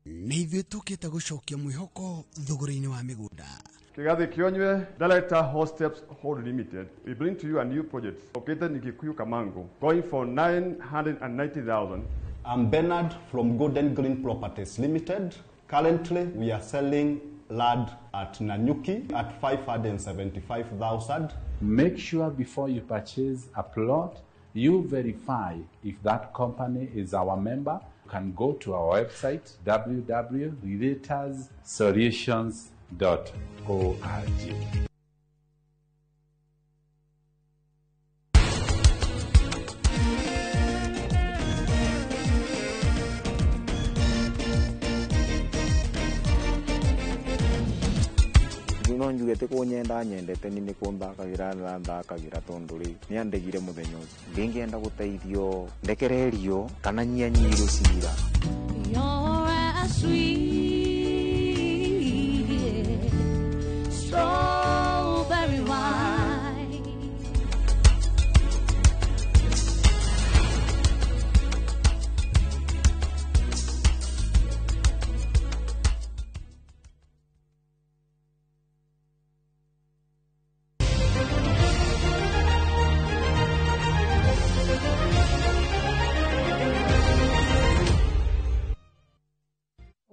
Nĩ ithuĩ tũkĩte gũcokia mwĩhoko thũgũrĩ-inĩ wa mĩgũnda. Kigathi Kionywe, Director Hosteps Hold Limited, we bring to you a new project located in Kikuyu, Kamango, going for 990,000. I'm Bernard from Golden Green Properties Limited. Currently, we are selling land at Nanyuki at 575,000. Make sure before you purchase a plot, you verify if that company is our member. You can go to our website, www.realtorssolutions.org. no njugete ko nyenda nyendete ni nikumbakagira na ndakagira tondu ri ni andegire muthenya ucio ndingenda guteithio ndekererio kana nyanyiru cira. You're as sweet, strawberry wine.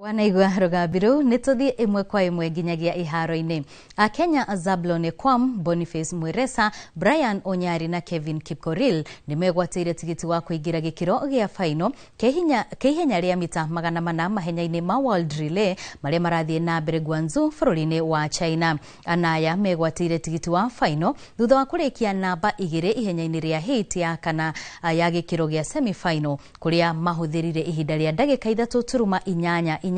Wanaigua Rogabiru nituthie imwe kwa imwe nginyagia iharo-ini. Akenya Zablon Kwam, Boniface Mwiresa, Brian Onyari na Kevin Kipkoril nimegwatĩire tigiti wa kuingira gikiro gia final kihenya ria mita 400 mahenya-ini ma World Relay maria marathie na mbere Guangzhou bũrũri-inĩ wa China. Anaya megwatĩire tigiti wa final thutha wa kurikia namba 2 ihenya-ini ria hit ya kana ya gikiro gia semi final kuria mahuthirire ihinda ria ndagika 3.8.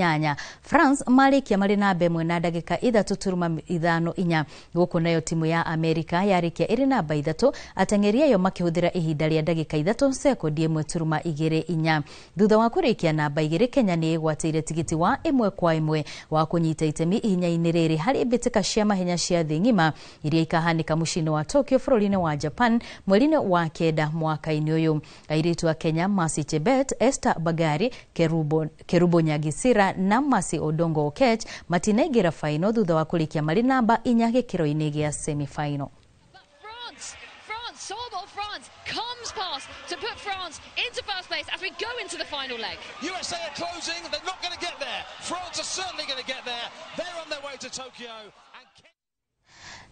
France marikia mari na mbemwe na ndagika 3.54 guku nayo timu ya Amerika yarikia iri namba 3 ateng'eri ayo makihuthira ihinda ria ndagika 3 sekondi 1.24. Thutha wa kurikia namba 2 Kenya ni igwatĩire tigiti wa imwe kwa imwe wa kunyita itemi ihinya-ini riri hari mbitika cia mahenya cia thĩ ng'ima iria ikahanika mucini wa Tokyo bũrũri-inĩ wa Japan mweri-inĩ wa 9 mwaka-inĩ uyu. Airitu a Kenya Mercy Chebet, Esther Bagari, Kerubo Nyagisira na Mercy Odongo Okech matinaingira final thutha wa kurikia mari namba 4 gikiro-ini gia semi final. France comes past to put France into first place as we go into the final leg. USA are closing, they're not going to get there. France are certainly going to get there. They're on their way to Tokyo.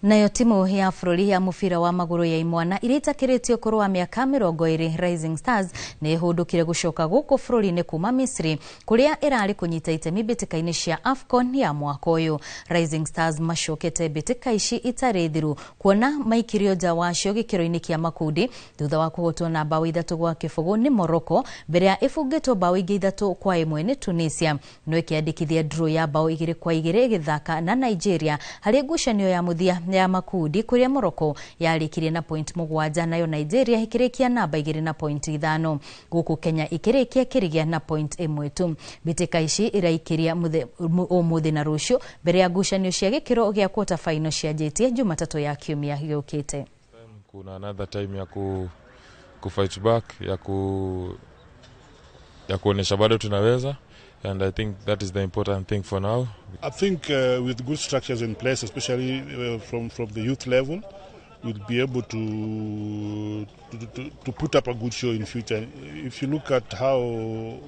Nayo timu ya bũrũri ya mubira wa maguru ya imwana iritakĩrĩtio kũrũ wa miaka 20 Rising Stars nĩ ihũndũkire gucoka gũkũ bũrũri-inĩ kuma Misri kuria irarĩ kunyita itemi mbĩtĩka-inĩ cia AFCON ya mwaka ũyũ. Rising Stars macokete mbĩtĩka ici itarĩ thiru kuona maikirio nja wacio gĩkĩro-inĩ kĩa makundi thutha wa kũhotwo na bao 3-0 nĩ Morocco mbere ya ĩbungĩtwo bao 3-1 nĩ Tunisia no ĩkĩandĩkithia draw ya bao 2-2 ĩgĩthaka na Nigeria harĩ ngucanio ya mũthia ya makundi kuria Morocco yarikirie na point 7 nayo Nigeria ikirikia namba 2 na point 5 guku Kenya ikirikia kirigia na point 1 tu. Bitika ici iraikiria umuthi na rucio mbere ya ngucanio cia gikiro gia quarter final cia JT Jumatatu ya kiumia giukite. Kuna another time ya ku fight back ya kuonesha bado tunaweza. And I think that is the important thing for now. I think with good structures in place, especially from the youth level, we'll be able to put up a good show in future. If you look at how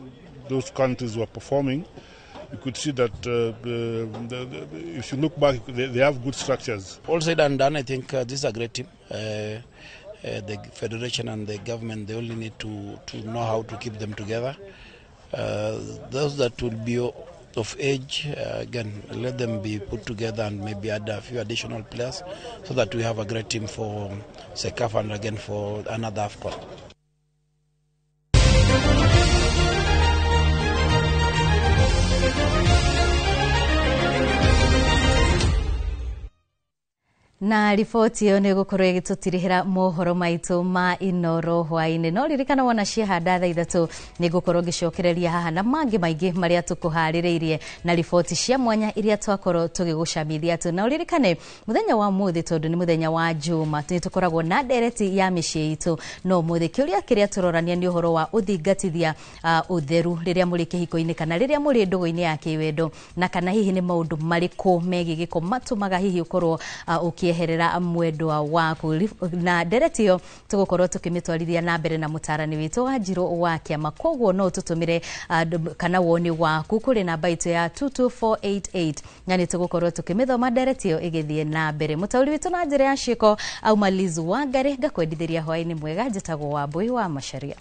those countries were performing, you could see that if you look back, they have good structures. All said and done, I think this is a great team. The federation and the government, they only need to know how to keep them together. Those that will be of age, again, let them be put together and maybe add a few additional players so that we have a great team for CECAFA and again for another AFCON. Na riboti iyo nĩ gũkorwo igĩtũtirihĩra mohoro maitũ ma Inoro hwaĩ-inĩ no ririkana wona ciahanda thaa 3 nĩ gũkorwo ngĩcokereria haha na mangĩ maingĩ marĩa tũkũharĩrĩirie na riboti cia mwanya iria twakorwo tũgĩgũcamithia tu. Na ririkane mũthenya wa mũthĩ tondũ nĩ mũthenya wa Juma nĩ tũkoragwo na ndereti ya mĩciĩ itũ no mũthĩ kĩũria kĩrĩa tũrorania nĩ ũhoro wa ũthingatithia ũtheru rĩrĩa mũrĩ kĩhiko-inĩ kana rĩrĩa mũrĩ ndũgũ-inĩ ya kĩwendo na kana hihi nĩ maũndũ marĩkũ megiĩ gĩko matũmaga hihi ũkorwo ukieherera mwendwa waku. Na ndereti iyo tugukorwo tukĩmĩtwarithia na mbere na mũtarani witũ wa Njirũ wa Kĩama, koguo no tũtũmĩre kana woni waku kũrĩ namba itũ ya 22488 na nĩ tũgukorwo tukĩmĩthoma ndereti iyo ĩgĩthiĩ na mbere. Mũtaũri witũ na njĩra ya ciĩko auma Lizu Wangari ngakwendithĩria hwaĩ-inĩ mwega njĩtagwo Wambui wa Macharia.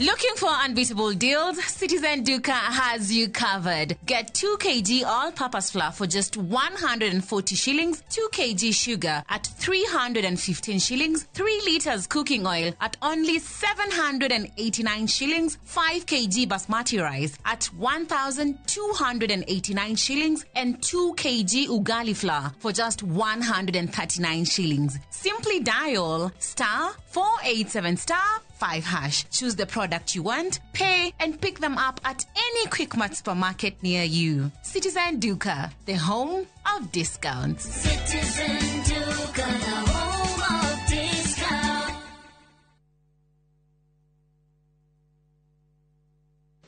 Looking for unbeatable deals? Citizen Duka has you covered. Get 2 kg all-purpose flour for just 140 shillings, 2 kg sugar at 315 shillings, 3 liters cooking oil at only 789 shillings, 5 kg basmati rice at 1,289 shillings, and 2 kg ugali flour for just 139 shillings. Simply dial *487*5#. Choose the product you want, pay, and pick them up at any Quickmart supermarket near you. Citizen Duka, the home of discounts. Citizen Duka, the home of discounts.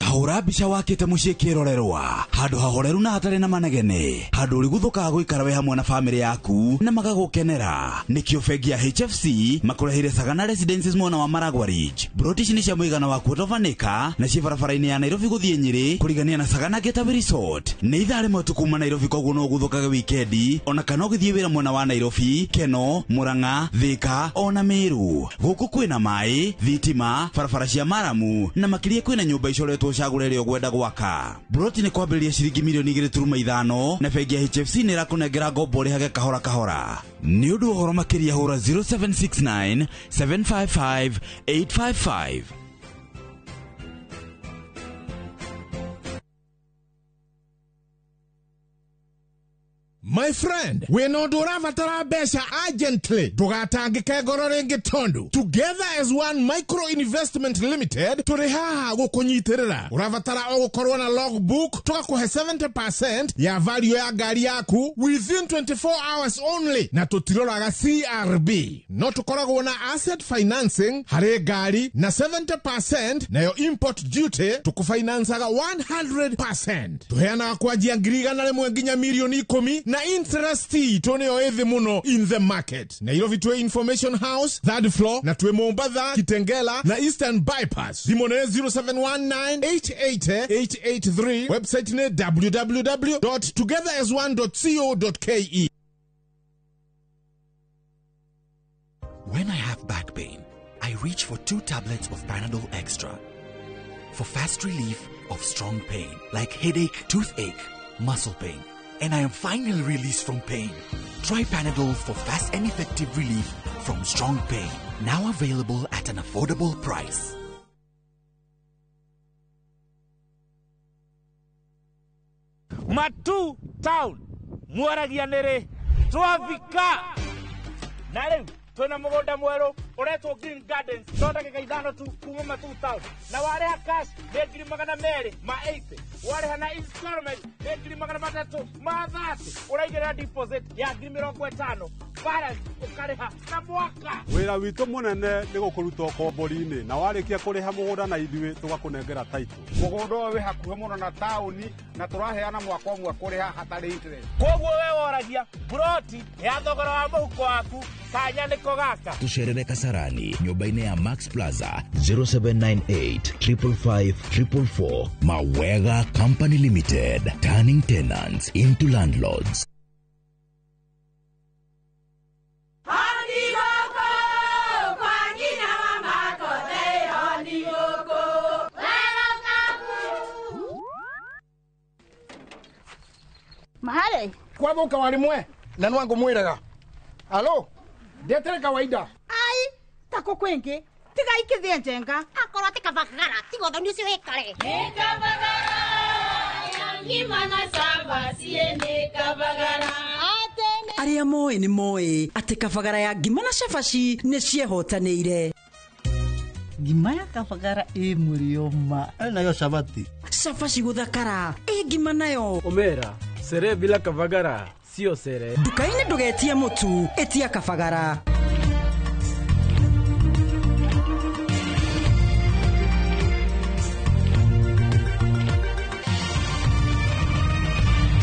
Hahura bica wakite muciĩ kĩrorerwa handũ hahoreru na hatarĩ na manegene, handũ ũrĩ gũthũkaga gũikara we hamwe na famĩlĩ yaku na magagũkenera. Nĩkĩo bengi ya HFC makũrehire Sagana Residences mwena wa Maragwa Ridge. Broti ici nĩ cia mũigana wa quarter of an acre na ciĩ barabara-inĩ ya Nairobi gũthiĩ Nyĩrĩ kũrigania na Sagana Getaway Resort. Nĩ ithaa rĩmwe tu kuma Nairobi, koguo no gũthũkaga wikendi ona kana ũgĩthiĩ wĩra mwena wa Nairobi, Keno, Murang'a, Thika ona Meru. Gũkũ kwĩna maĩ, thitima, barabara cia maramu na makĩria kwĩna nyũmba icoretwo cagũrĩre ogwenda gwaka. Broti nĩ kwambĩrĩria ciringi mirioni 2.5 na bengi ya HFC nĩ ĩrakũnengera ngombo rĩhage kahora kahora. Nĩ ũndũ ũhoro makĩria hũra 0769 755 855. My friend, we no duravatara besha urgently. Tugatangike ngoro ringi tondu. Together as one micro investment limited, turihaha gukunyitirira. Uravatara ogukorwo na logbook, tugakuhe 70% ya value ya gari yaku within 24 hours only. Na tutiroraga CRB. No tukoragwo na asset financing, hare gari na 70% na yo import duty tukufinansaga 100%. Tuheana kwajia ngiriga rimwe nginya milioni 10 na interest toneo ethi muno in the market. Nairobi Twe Information House, third floor, na Twe Mombasa, Kitengela, na Eastern Bypass. Dimone 0719-880-883. Website ne www.togetheras1.co.ke. When I have back pain, I reach for 2 tablets of Panadol Extra for fast relief of strong pain like headache, toothache, muscle pain, and I am finally released from pain. Try Panadol for fast and effective relief from strong pain. Now available at an affordable price. Matu Town, Muaragianere, Tuavika. Nare, Tuna Mogoda Muero, Oreto Green Gardens, Tota Gaidano to Kuma Matu Town. Now I have cash, they give Magana Mary, my 8. Warehana installment, they give Magana Matato, Mavati, or I get a deposit, ya give me Roquetano, Parents, Okareha, Nabuaka. Wĩra witũ mũnene nĩ gũkũruta ũkombo-inĩ na warĩkia kũrĩha mũgũnda na ithuĩ tũgakũnengera title. Mũgũnda ũyũ wĩ hakuhĩ mũno na taũni na tũraheana mwaka ũmwe kũrĩha hatarĩ interest. Koguo we woragia broti ya thogora wa mũhuko waku kanya nĩko gaka. Tucerere Kasarani, nyũmba-inĩ ya Max Plaza 0798 555 444. Mawega Company Limited, turning tenants into landlords. Mahale, kwa boka walimwe, na nwangu mwiraga. Alo, detere kawaida. Ai, tako kwenke, tiga ikithia njenga. Akora tika bakara, tigo thoni cio ikare. Nika bagara, ngima na saba siene kabagara. Aria moe ni moe, ate kabagara ya ngima na cabaci nĩ ciehotanĩire. Ngima ya kabagara mũrioma, nayo cabati. Cabaci gũthakara, ngima nayo. Omera, sere bila kabagara, sio sere. Nduka-inĩ ndũgetie mũtu, etia kabagara.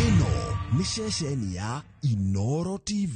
Ĩno nĩ ceceni ya Inoro TV.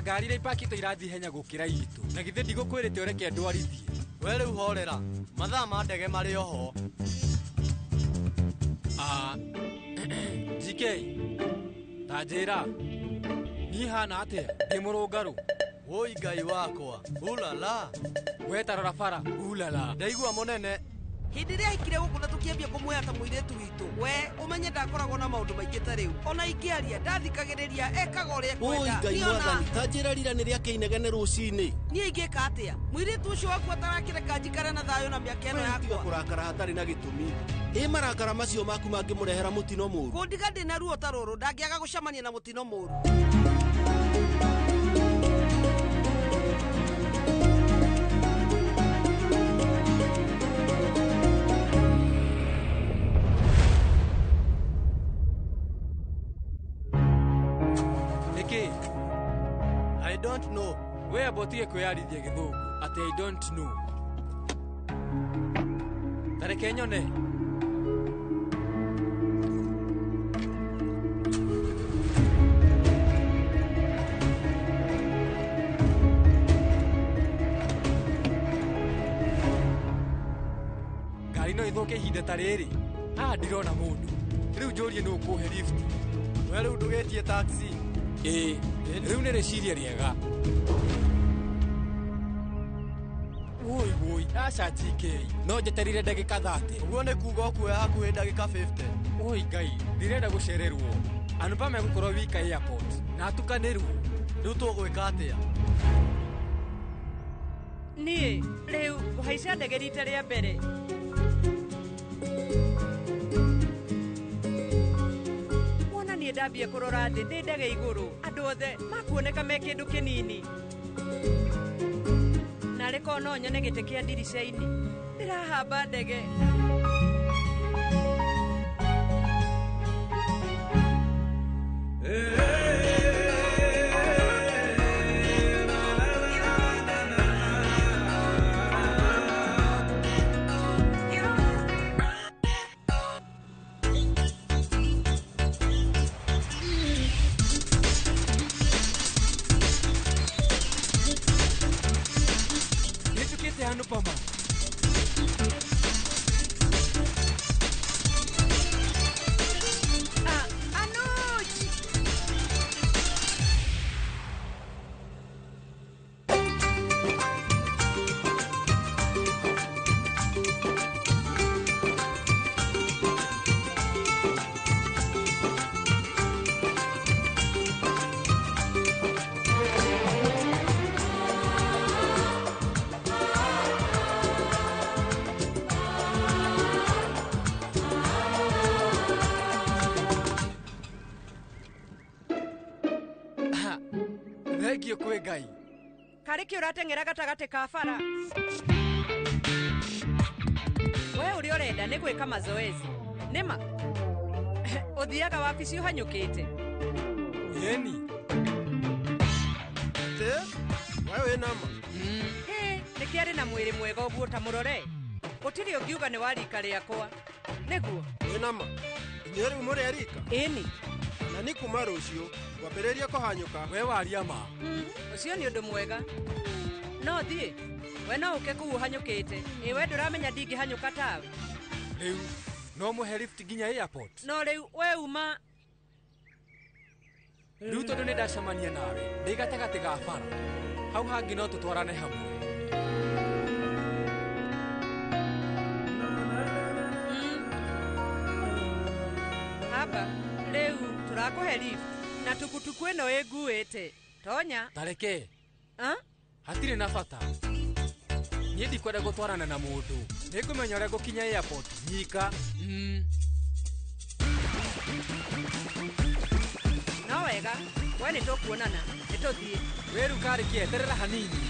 ngari iria ipakĩtwo irathi henya gũkĩra itũ na githĩ ndigũkwĩrĩte ũreke ndwarithie we rĩu horera mathaa ma ndege marĩ oho GK ta njĩra niĩ hana atĩa ndĩ mũrũngarũ woi ngai wakwa ulala we tarora bara ulala ndaigua mũnene hindi ria ikire gũkũ na tũkĩambia kũmwoya ta mũirĩtu witũ we ũmenye ndakoragwo na maũndũ maingĩ ta rĩu ona ingĩaria ndathikagĩrĩria ekaga ũrĩa kwenda oi ngai mwathani ta njĩra rira nĩ rĩa kĩinegene rũcinĩ niĩ ingĩka atĩa mũirĩtu ũcio waku atarakĩreka njikare na thayũ na mĩaka ĩno yakwa kũrakara hatarĩ na gĩtũmi ĩ marakara macio maku mangĩmũrehera mũtino mũru kũndiga ndĩna ruo ta rũrũ ndangĩaga gũcemania na mũtino mũru I don't know. We abotige kwĩyarithia gĩthũngũ ati I don't know. Tareke nyone. Ngari no ithũke ihinda ta rĩrĩ. Haha ndirona mũndũ. Rĩu njũrie nũ ũkũhe lift. We rĩu ndũgetie taxi. Rĩu nĩ rĩciria rĩega. Woi aca GK no njeterire ndagĩka 30 ũguo nĩ kuuga ũkuoya hakuhĩ ndagĩka 50 woi ngai ndirenda gũcererwo anũpa megũkorwo wika airport na atukanĩrwo rĩu tũgwĩka atĩa niĩ rĩu kũhaica ndege rita rĩa mbere wona niĩ ndambia kũrora thĩ ndĩ ndege igũrũ andũ othe makuoneka me kĩndũ kĩnini narĩko no nyone gĩtĩ kĩa ndirica-inĩ ndĩrahamba ndege Anupama. Anuj! Thengio kwĩ Ngai. Karĩ kĩ ũrateng'era gatagatĩ ka bara. We ũrĩa ũrenda nĩ gwĩka mazoezi. Nĩma? Ũthiaga wabici ũhanyũkĩte. Yeni. Te? Wewe wĩ nama. Nĩkĩ arĩ na mwĩrĩ mwega ũguo ta mũrore. Gũtirĩ ũngiuga nĩ wa rika rĩakwa. Nĩguo. Wĩ nama. Inyuĩ rĩu mũrĩ a rika. Ĩni. Na nĩ kuma rũciũ ngwambĩrĩria kũhanyũka we waria ma ũcio nĩ ũndũ mwega no thiĩ we no ũke kũu ũhanyũkĩte we ndũramenya ndingĩhanyũka tawe rĩu no mũhe lift nginya airport no rĩu we uma rĩu tondũ nĩ ndacemania nawe ndĩ gatagatĩ ga bara hau hangĩ no tũtwarane hamwe hapa rĩu tũrakũhe lift na tukutuku ĩno ĩnguĩte tonya tareke hatirĩ na bata niĩ ndikwenda gũtwarana na mũndũ nĩngũmenya ũrĩa ngũkinya airport nyika no wega we nĩ tũkuonana nĩ tũthiĩ wĩru karĩ kĩeterera hanini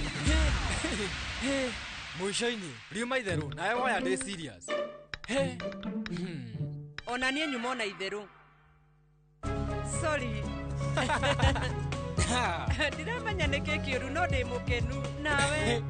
mũico-inĩ riuma itherũ nawe woya ndĩ serious ona niĩ nyuma ona itherũ sorry ndiramenya nĩkĩ kĩũru no ndĩ mũkenu nawe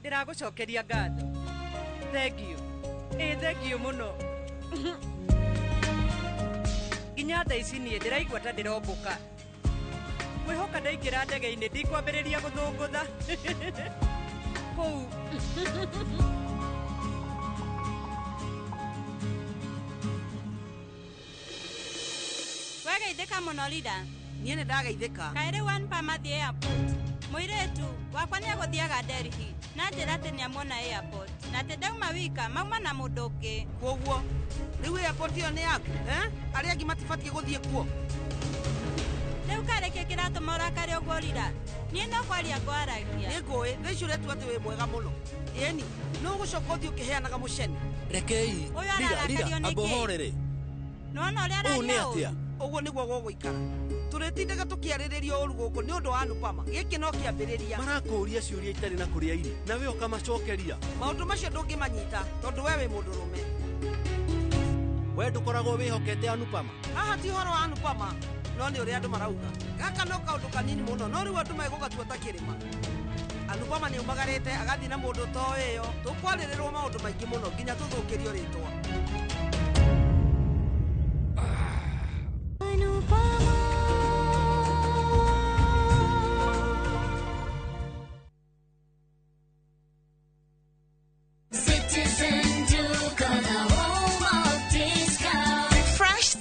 ndiragucokeria ngatho. Thank you muno. Nginya tha ici niĩ ndĩraigua ta ndĩrombũka. Mwĩhoka ndaingĩra ndege-inĩ ndikwambĩrĩria gũthũngũtha. Kũu. Wegeithĩka mũno Rida. Niĩ nĩ ndageithĩka. Kaĩ rĩu Anpa mathiĩ airport. Mũirĩtu wakwa nĩ agũthiaga Delhi. Na njĩra atĩ nĩamuona airport. Na atĩ ndauma wika mauma na mũndũ ũngĩ. Kwoguo rĩu airport ĩyo nĩ yaku, arĩa angĩ matibatiĩ gũthiĩ kuo. Rĩu kareke kĩratũma ũrakare ũguo Rida. Niĩ no kwaria ngwaragia. Nĩngũĩ, thaa icio ũretua atĩ wĩ mwega mũno. Ĩni, no gũcoka ũthiĩ ũkĩheanaga mũcene. Rekei, Rida, ambohorere. Nona ũrĩa aragia ũũ. Ũguo nĩguo gũgũikara. Tũrĩtindaga tũkĩarĩrĩria ũru gũkũ nĩ ũndũ wa Anupama. Gĩkĩ no kĩambĩrĩria. Marakũria ciũria itarĩ na kũrĩa irĩ. Nawe ũkamacokeria. Maũndũ macio ndũngĩmanyita tondũ we wĩ mũndũrũme. We ndũkoragwo wĩhokete Anupama. Haha ti ũhoro wa Anupama, no nĩ ũrĩa andũ marauga. Gaka no kaũndũ kanini mũno, no rĩu andũ megũgatua ta kĩrĩma. Anupama nĩ umagarĩte agathiĩ na mũndũ to ĩyo. Tũkwarĩrĩrwo maũndũ maingĩ mũno nginya tũthũkĩrio rĩtwa.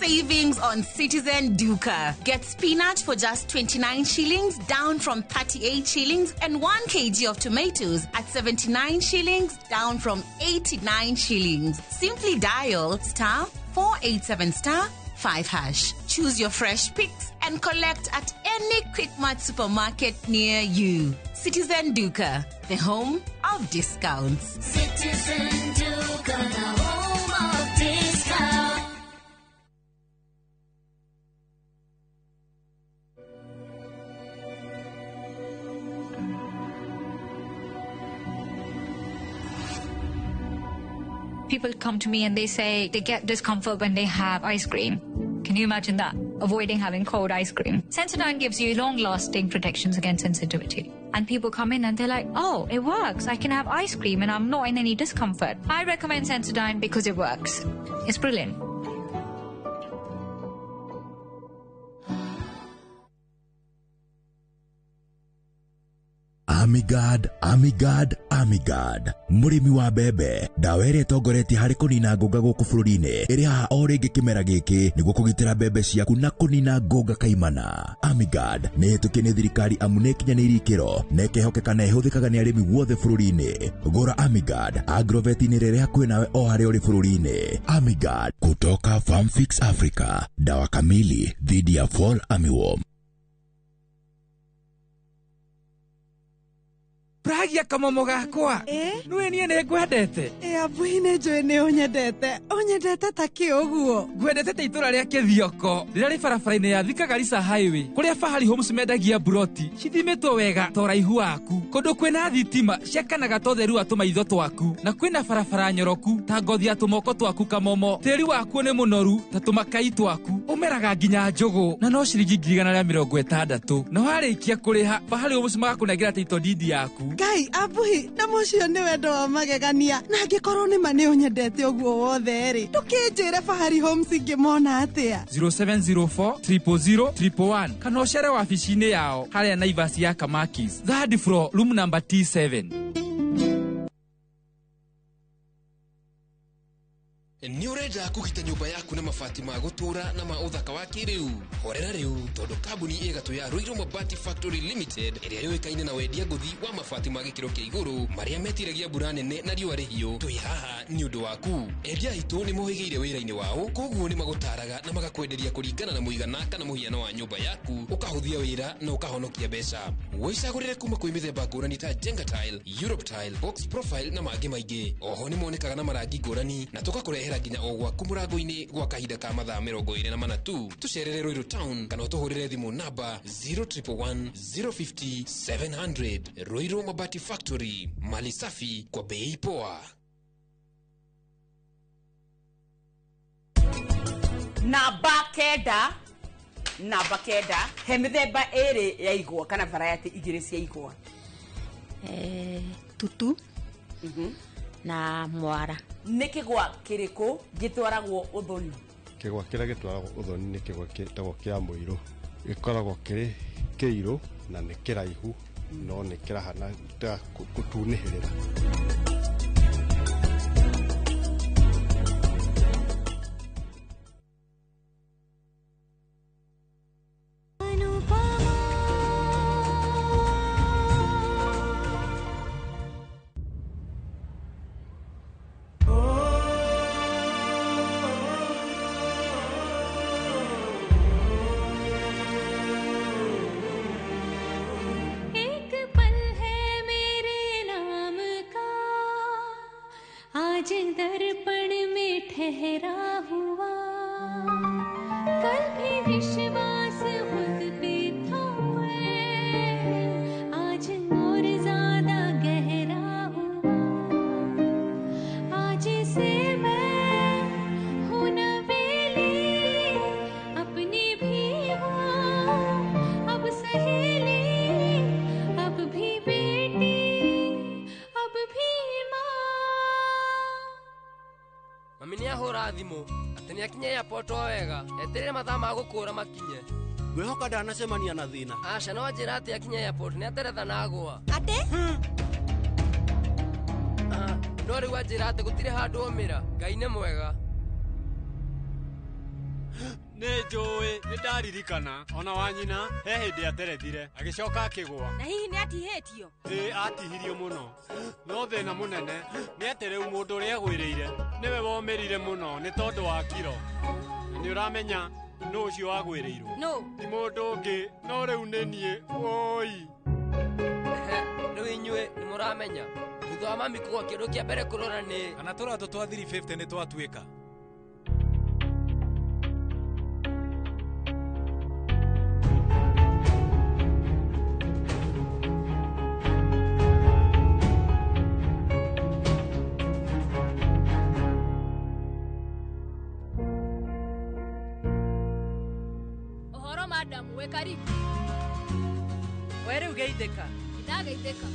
Savings on Citizen Duka. Get spinach for just 29 shillings, down from 38 shillings, and 1 kg of tomatoes at 79 shillings, down from 89 shillings. Simply dial *487*5#. Choose your fresh picks and collect at any Quickmart supermarket near you. Citizen Duka, the home of discounts. Citizen Duka, the home of discounts. People come to me and they say they get discomfort when they have ice cream. Can you imagine that? Avoiding having cold ice cream. Sensodyne gives you long-lasting protections against sensitivity. And people come in and they're like, oh, it works. I can have ice cream and I'm not in any discomfort. I recommend Sensodyne because it works. It's brilliant. Amigad. Murimi wa mbembe, ndawa ĩrĩa ĩtongoretie harĩ kũnina ngũnga gũkũ bũrũri-inĩ ĩrĩ haha o rĩngĩ kĩmera gĩkĩ nĩguo kũgitĩra mbembe ciaku na kũnina ngũnga kaimana. Amigad nĩ ĩhĩtũkie nĩ thirikari amu nĩ ĩkinyanĩirie ikĩro na ĩkehokeka na ĩhũthĩkaga nĩ arĩmi wothe bũrũri-inĩ. Gũra Amigad agrovet-inĩ ĩrĩa hakuhĩ nawe o harĩa ũrĩ bũrũri-inĩ. Amigad kutoka Farm Fix Africa, dawa kamili dhidi ya fall armyworm. Pragia kamomo gakwa. Nwe niĩ nĩ ngwendete. Abuhi nĩ njũĩ nĩ ũnyendete. Ũnyendete ta kĩ ũguo. Ngwendete ta itũra rĩa Kĩthioko rĩrĩa rĩ barabara-inĩ ya Thika Garissa Highway kũrĩa Fahari Homes mendagia buroti cithimĩtwo wega ta ũraihu waku. Kũndũ kwĩna thitima ciakanaga ta ũtheru wa tũmaitho twaku na kwĩna barabara nyoroku ta ngothi ya tũmoko twaku kamomo. Tĩri waku nĩ mũnoru ta tũmakai twaku. Ũmeraga nginya njũgũ na no ciringi 160. Na warĩkia kũrĩha Fahari Homes magakũnengera title deed yaku. Ngai abuhi na mũcio nĩ wendo wa magegania na angĩkorwo nĩ ma nĩ ũnyendete ũguo wothe rĩ ndũkĩnjĩre Fahari Homes ingĩmona atĩa. 0704 000 111 kana ũcere wabici-inĩ yao harĩa Naivas ya Kamakis, third floor, room number T7. Nĩ ũrenda kũgita nyũmba yaku na mabati ma gũtũra na ma ũthaka wa kĩrĩu. Horera rĩu tondũ kambuni ĩgatũ ya Ruiru Mabati Factory Limited ĩrĩa yũĩkaine na wendia ngũthi wa mabati ma gĩkĩro kĩa igũrũ marĩa metiragia mbura nene na riũa rĩhiũ. Twĩ haha nĩ ũndũ waku. Endia aitũ nĩ mohĩgĩire wĩra-inĩ wao, koguo nĩ magũtaraga na magakwenderia kũringana na mũigana kana mũhiano wa nyũmba yaku, ũkahũthia wĩra na ũkahonokia mbeca. Wĩcagũrĩre kuma kwĩ mĩthemba ngũrani ta Jenga Tile, Europe Tile, Box Profile na mangĩ maingĩ. Oho nĩ monekaga na marangi ngũrani na tũgakũrehera nginya o gwaku mũrango-inĩ gwa kahinda ka mathaa 24 tu. Tũcerere Ruiru Town kana ũtũhũrĩre thimũ namba 0111 050 700. Ruiru Mabati Factory, mali safi kwa bei poa. Namba kenda he mĩthemba ĩrĩ ya igwa kana variety igĩrĩ cia igwa. Tutu na mwara. Nĩ kĩgwa kĩrĩkũ gĩtwaragwo ũthoni? Kĩgwa kĩrĩa gĩtwaragwo ũthoni nĩ kĩgwa gĩtagwo kĩa mũirũ. Gĩkoragwo kĩrĩ kĩirũ na nĩ kĩraihu no nĩ kĩrahana ta gũtunĩhĩrĩra. दर्पण में ठहरा हुआ कल भी विश्वास खुद पे था आज और ज्यादा गहरा हुआ आज से मैं हूँ नवेली अपनी भी हूँ अब सहेली अब भी बेटी अब भी Mami nĩ ahũra thimũ atĩ nĩ akinye airport o wega eterere mathaa ma gũkũra makinye. Ngwĩhoka ndanacemania na thĩna. Aca no njĩra atĩ akinye airport nĩ ateretha na agũa. Atĩ? No rĩu anjĩra atĩ gũtirĩ handũ omĩra. Ngai nĩ mwega. Nĩ njũĩ nĩ ndaririkana ona wanyina he hĩndĩ aterethire agĩcoka akĩgũa. Na hihi nĩ atihĩtio? Atihirio mũno no thĩna mũnene nĩ atĩ rĩu mũndũ ũrĩa agwĩrĩire nĩwe womĩrire mũno nĩ tondũ wa kiro. Nĩ ũramenya nũ ũcio wagwĩrĩirwo? No. Ti mũndũ ũngĩ no rĩu nĩ niĩ woi. Rĩu inyuĩ nĩ mũramenya thutha wa mami kũgũa kĩndũ kĩa mbere kũrora nĩ kana tũratũ twa 350 nĩ twatuĩka. Madam, we karibu. Wewe ugeitheka? Ndageitheka.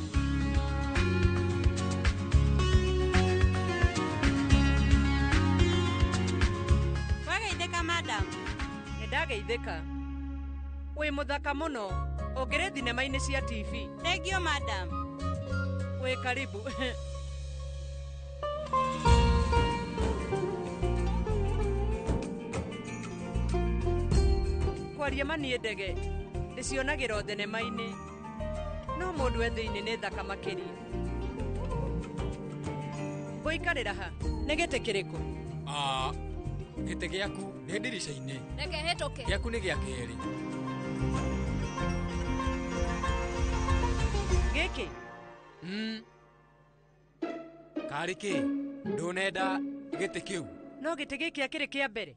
Wageitheka madam. Ndageitheka. We muthaka muno. Ongere thinema-inĩ cia TV. Thengio madam. We karibu. Kwaria manie ndege ndicionagĩra thenema-inĩ no mũndũ ethĩ-inĩ nĩ thaka makĩria. Ngũikarĩra ha nĩ gĩtĩ kĩrĩkũ? Gĩtĩ gĩaku nĩ ndirica-inĩ. Reke hĩtũke. Gĩaku nĩ gĩa kerĩ. Gĩkĩ? Karĩ kĩ? Ndũnenda gĩtĩ kĩu? No gĩtĩ gĩkĩ akĩrĩ kĩa mbere?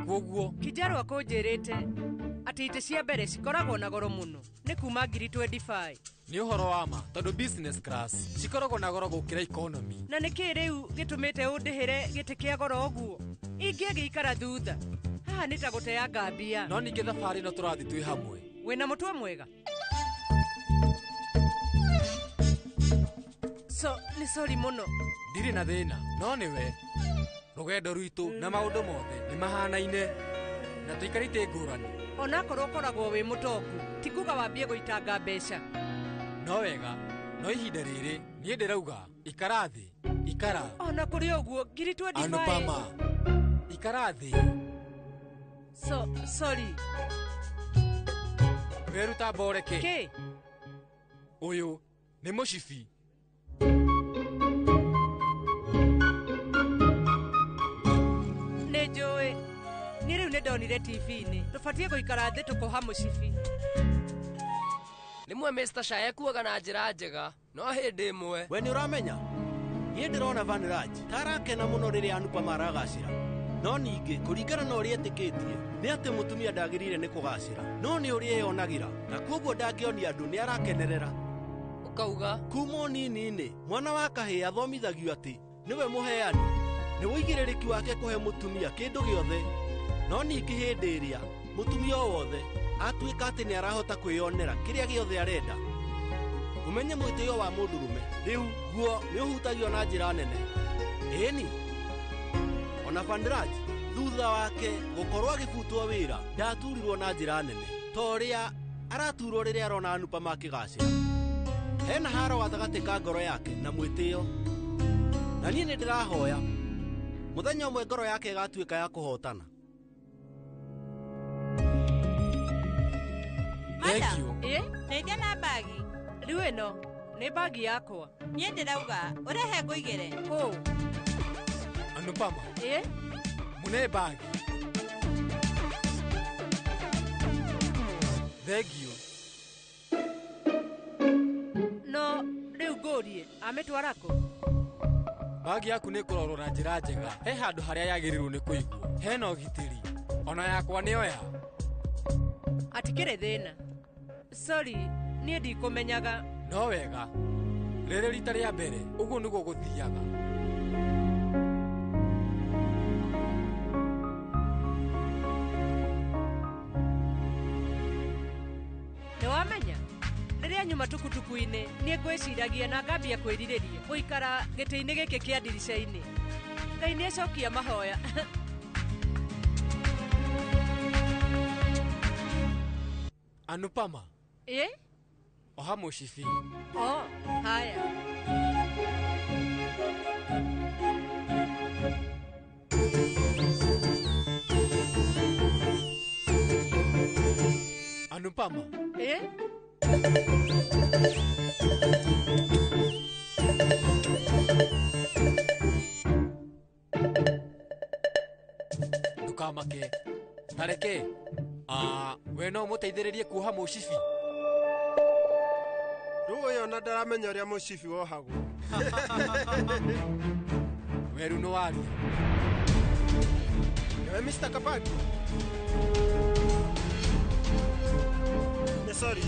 Kwoguo Kijarwa kũnjĩrĩte atĩ itĩ cia mbere cikoragwo na goro mũno nĩ kuma ngiri 25. Nĩ ũhoro wa ma tondũ business class cikoragwo na goro gũkĩra economy. Na nĩkĩ rĩu gĩtũmĩte ũndĩhĩre gĩtĩ kĩa goro ũguo? Ingĩgĩikara thutha haha nĩ ta gũteanga mbia. No ningĩ thabarĩ ĩno tũrathiĩ twĩ hamwe. Wĩna mũtwe mwega? Nĩ sorry mũno. Ndirĩ na thĩna no nĩwe. Rũgendo rwitũ na maũndũ mothe nĩ mahanaine na tũikarĩte ngũrani. Onakorwo ũkoragwo wĩ mũtongu ti kuga wambie gũitanga mbeca. No wega no ihinda rĩrĩ niĩ ndĩrauga ikara thĩ ikara. Ona kũrĩ ũguo ngiri 25. Anupama ikara thĩ. Sorry. Weruta mboreke. Kĩ? Ũyũ nĩ mũcibi. Nĩnjũĩ niĩ rĩu nĩ ndonire TV-inĩ tũbatiĩ gũikara thĩ tũkoha mũcibi. Rĩmwe Mr. Shah ekuaga na njĩra njega no hĩndĩ ĩmwe. We nĩ ũramenya niĩ ndĩrona Vanraj ta arakena mũno rĩrĩa Anupama aragacĩra no ningĩ kũringana na ũrĩa etĩkĩtie nĩ atĩ mũtumia ndagĩrĩire nĩ kũgacĩra no nĩ ũrĩa eyonagĩra na kwoguo ndangĩonia andũ nĩ arakenerera. Ũkauga kuma ũnini-inĩ mwana wa kahĩĩ athomithagio atĩ nĩwe mũheani nĩ wĩigĩrĩrĩki wake kũhe mũtumia kĩndũ gĩothe no ningĩ hĩndĩ ĩrĩa mũtumia o wothe atuĩka atĩ nĩ arahota kwĩyonera kĩrĩa gĩothe arenda umenye mwitio wa mundurume riu guo ni uhutagio na njira nene eni ona Fandraj thutha wake gukorwo agibutwo wira ndaturirwo na njira nene toria araturwo riria arona Anupama akigacira hena haro gatagati ka ngoro yake na mwitio na niĩ nĩndĩrahoya muthenya ũmwe ngoro yake ĩgatuĩka ya kũhotana. Madam, ndeithia na bagi. Rĩu ĩno nĩ bagi yakwa. Niĩ ndĩrauga ũrehe ngũigĩre. Kũ? Anupama. Mune bagi. Thegio. No, rĩu ngũrie ametwara kũ? Bagi yaku nĩ kũrorwo na njĩra njega. He handũ harĩa yagĩrĩirwo nĩ kũigwo. Hena ũgitĩri. Ona yakwa nĩoya. Atikĩrĩ thĩna. Sorry, niĩ ndikũmenyaga. No wega. Rĩrĩ rita rĩa mbere. Ũguo nĩguo gũthiaga. Nĩwamenya? Rĩrĩa nyuma tukutuku-inĩ niĩ ngwĩciragia na ngambia kwĩrirĩria gũikara gĩtĩ-inĩ gĩkĩ kĩa ndirica-inĩ. Ngai nĩacokia mahoya. Anupama. Oha mũcibi. Haya. Anupama. Ndukamake. Nareke. We no mũteithĩrĩrie kuoha mũcibi. Rũĩ ona ndaramenya ũrĩa mũcibi wohagwo. Weru no waria. Ewe Mr. Kabadi. Sorry.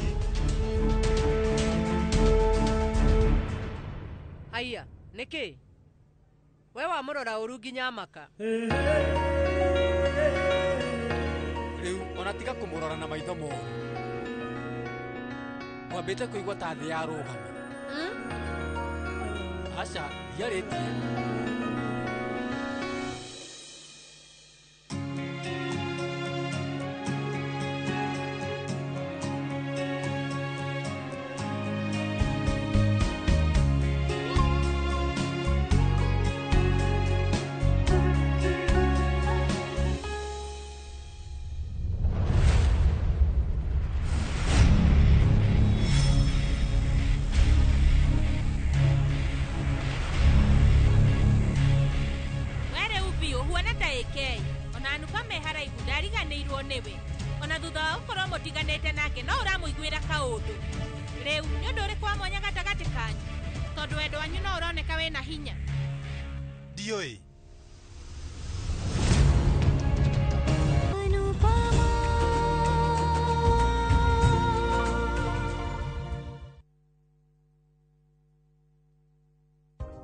Haya, nĩkĩ? We wa mũrora ũru nginya maka. Rĩu ona tiga kũmũrora na maitho moru. Mwambĩte kũigua ta thĩ ya rũgama. Aca, ndiarĩtie.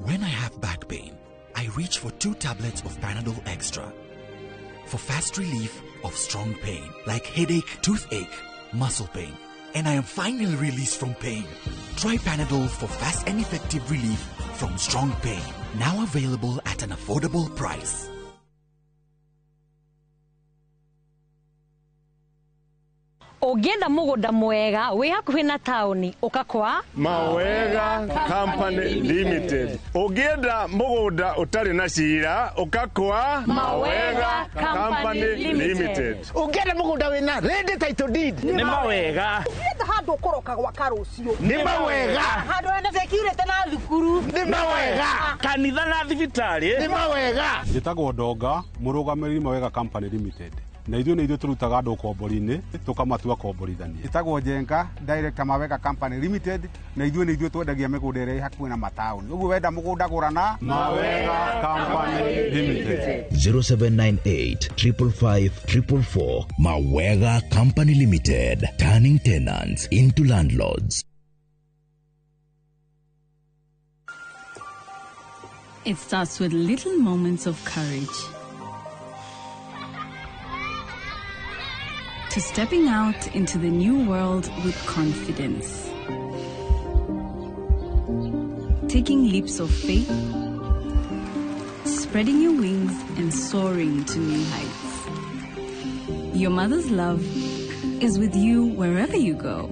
When I have back pain, I reach for 2 tablets of Panadol Extra for fast relief of strong pain like headache, toothache, muscle pain. And I am finally released from pain. Try Panadol for fast and effective relief from strong pain. Now available at an affordable price. Ũngĩenda mũgũnda mwega wĩ hakuhĩ na taũni ũkakwa Mawega Company Limited. Ũngĩenda mũgũnda ũtarĩ na cira ũkakwa Mawega Company Limited. Ũngĩenda mũgũnda wĩna ready title deed nĩ Mawega. Ũngĩenda handũ ũkoroka gwaka rũciũ nĩ Mawega. handũ hena security na thukuru nĩ Mawega. Kanitha na thibitarĩ nĩ Mawega. Njĩtagwo Ndonga, mũrũgamĩrĩri Mawega Company Limited. Na ithuĩ nĩ ithuĩ tũrutaga andũ kombori-inĩ tũkamatua komborithania. Njĩtagwo Njenga, director Mawega Company Limited, na ithuĩ nĩ ithuĩ twendagia mĩgũnda ĩrĩa hakuhĩ na mataũni. Ũguo wenda mũgũnda gũrana Mawega Company Limited. 0798 555 444. Mawega Company Limited, turning tenants into landlords. It starts with little moments of courage. To stepping out into the new world with confidence. taking leaps of faith, spreading your wings and soaring to new heights. Your mother's love is with you wherever you go.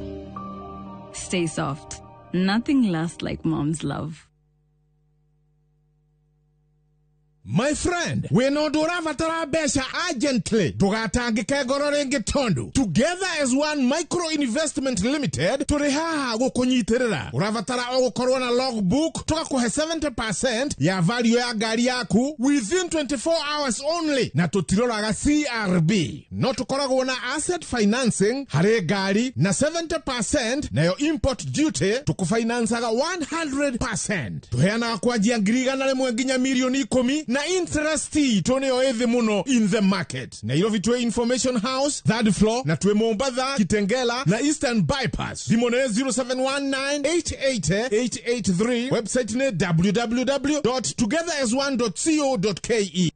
Stay soft. Nothing lasts like mom's love. My friend, we no duravatara besha urgently. Dugatangike gororengi tondu. Together as one micro investment limited, turihaha gukonyiterera. Uravatara ogo korona logbook, toka kuhe 70% ya value ya gari yaku within 24 hours only. Na tutiroraga CRB. No tukorago na asset financing, hare gari, na 70% na yo import duty, tukufinansaga 100%. Tuhena kwa jiangiriga na lemwenginya milioni 10, na interesti tone oedhe muno in the market. Na ilo vitue Information House, third floor, na tuwe Mombasa, Kitengela, na Eastern Bypass. Dimone 0719-880-883. Website ne www.togetheras1.co.ke.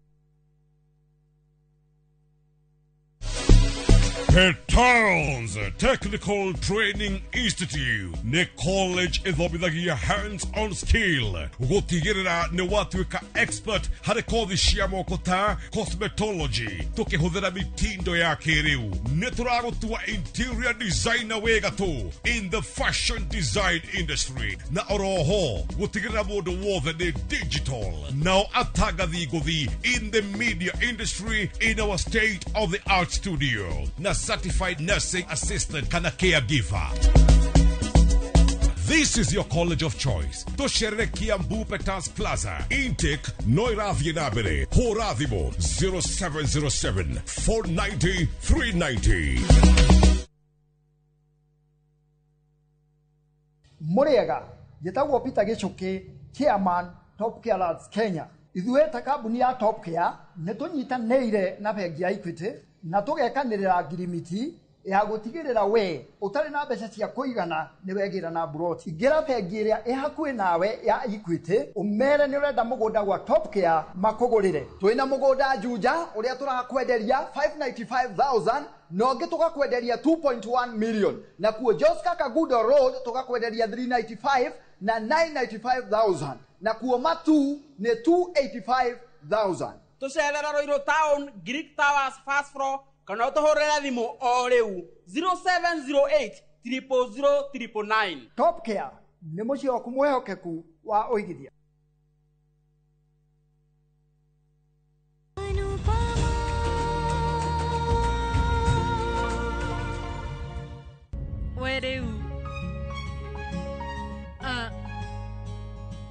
Petals Technical Training Institute ne college ithobithagia hands-on skill gutigirira ne watuika expert hari kothi cia moko ta cosmetology tukihuthira mitindo ya kiriu ne turagutua interior designer wega tu in the fashion design industry na oroho gutigirira mundu wothe ni digital now atagathi guthi in the media industry in our state of the art studio na certified nursing assistant kana caregiver. This is your college of choice. Toshere Kiambu Petals Plaza. Intake Noirathi Nabere. Horathimo 0707 490 390. Muriega, Yetago Peter Gichoke, Chairman, Top Care Lads Kenya. Ithueta kabuni ya Top Care, netunyita neire na bengi ya Equity, na tugekanirira girimiti ya gutigirira we utari na mbeca cia kuigana ni wegira na brot igira bengi iria ihakui nawe ya Equity umere ni urenda mugunda gwa Top Care makugurire twina mugunda Juja uria turakwenderia 595,000 no ngi tugakwenderia 2.1 million na kuo Joska Kagudo Road tugakwenderia 395 na 995,000 na kuo Matu ni 285,000 tucerera Roiro Town Greek Towers fast floor kana utohorera thimu o riu 0708 000 Top Care ni mucio kumwehokeku wa uigithia weriu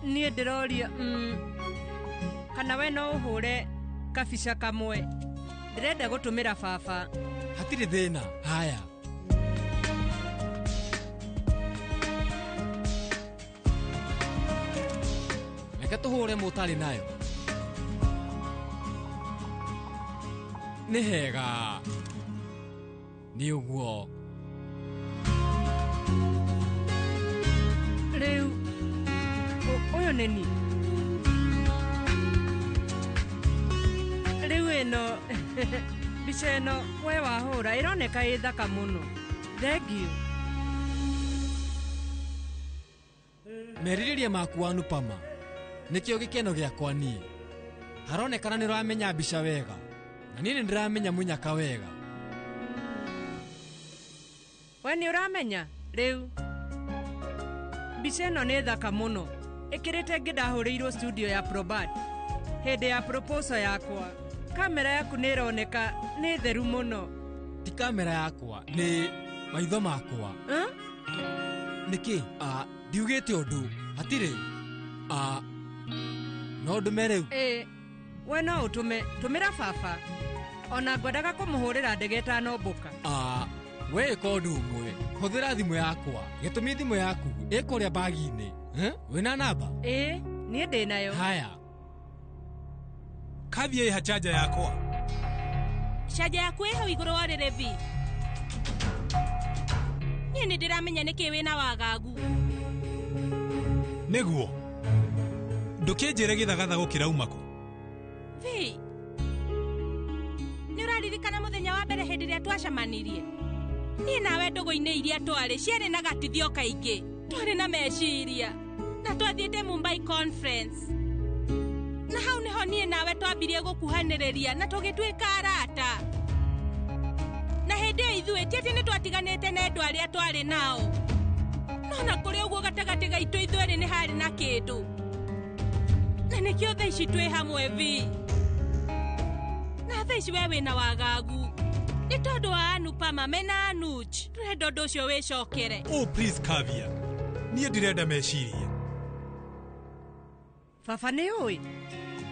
nie ndiroria kana we no uhure kabica kamwe ndirenda gutumira baba hatiri thina haya reke tuhure mutari nayo ni hega ni uguo riu uyu nini riu ino bica ino we wahura ironeka i thaka muno thengio meririria maku wa Nupama nikio gikeno giakwa nie haronekana ni ramenya bica wega na nini ndiramenya munyaka wega we ni uramenya riu bica ino ni thaka muno ikirite ngidahuriirwo studio ya Probat hede ya proposal yakwa kamera yaku ni ironeka ni theru muno ti kamera yakwa ni maitho makwa niki ndiugite undu hatire no ndume we no utume tumira baba ona ngwendaga kumuhurira ndege tanombuka we kondu umwe huthira thimu yakwa gitumi thimu yaku ikuria bagi-ini wina namba nie ndi nayo haya kathie ha chaja yakwa chaja yaku iho iguru wa rerevi nie ni ndiramenya niki wina wagagu niguo ndukinjire githagatha gukira umako vi ni uraririkana muthenya wa mbere hindi ria twacamanirie nie nawe ndugu-ini iria twari ciari na gatithio kaingi twari na meciria na twathiĩte Mumbai conference na hau nĩho niĩ nawe twambirie gũkuhanĩrĩria na tũgĩtuĩka arata na hĩndĩ ĩyo ithuĩ ti atĩ nĩ twatiganĩte na andũ arĩa twarĩ nao no na kũrĩ ũguo gatagatĩ gaitũ ithuĩ erĩ nĩ harĩ na kĩndũ na nĩkĩo thaa ici twĩ hamwe vi na thaa ici we wĩna wagagu nĩ tondũ wa Anupama mena Anuj tũrenda ũndũ ũcio wĩcokere. Oh please Kavia, niĩ ndirenda meciria. Baba nĩ ũĩ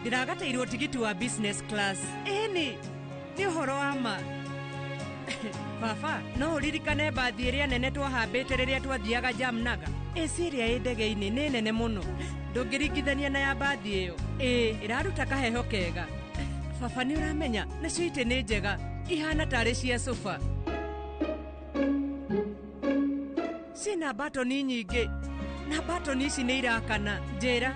ndiragatairwo tigiti wa business class. Nĩ ũhoro wa ma. Baba, no ũririkane mbathi ĩrĩa nene twahambĩte rĩrĩa twathiaga Jamnaga? Ĩciria ĩ ndege-inĩ nĩ nene mũno. Ndũngĩringithania na ya mbathi ĩyo. Ĩraruta kaheho kega. Baba nĩ ũramenya na citi nĩ njega. Ihana tarĩ cia sofa. Sina batoni nyingĩ. Na batoni ici nĩ irakana. Njĩra.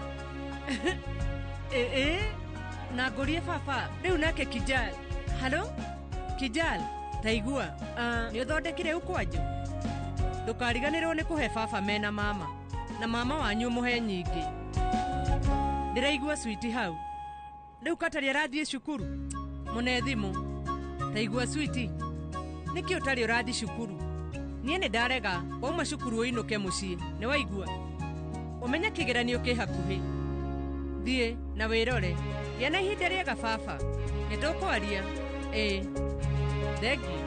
Na ngũrie baba. Rĩu nake Kijal. Halo? Kijal. Taigua. Nĩ ũthondekire ũkwanjũ? Ndũkariganĩrwo nĩ kũhe baba mena mama. Na mama wanyu mũhe nyingĩ. Ndĩraigua switi hau. Rĩu Katari arathiĩ cukuru. Mũne thimũ. Taigua switi. Nĩkĩ ũtarĩ ũrathi cukuru? Niĩ nĩ ndarega wauma cukuru ũinũke mũciĩ. Nĩ waigua? Ũmenya kĩgeranio kĩ hakuhĩ. Thiĩ na wĩrore. Gĩa na ihinda rĩega baba. Nĩ tũkwaria. Thegi.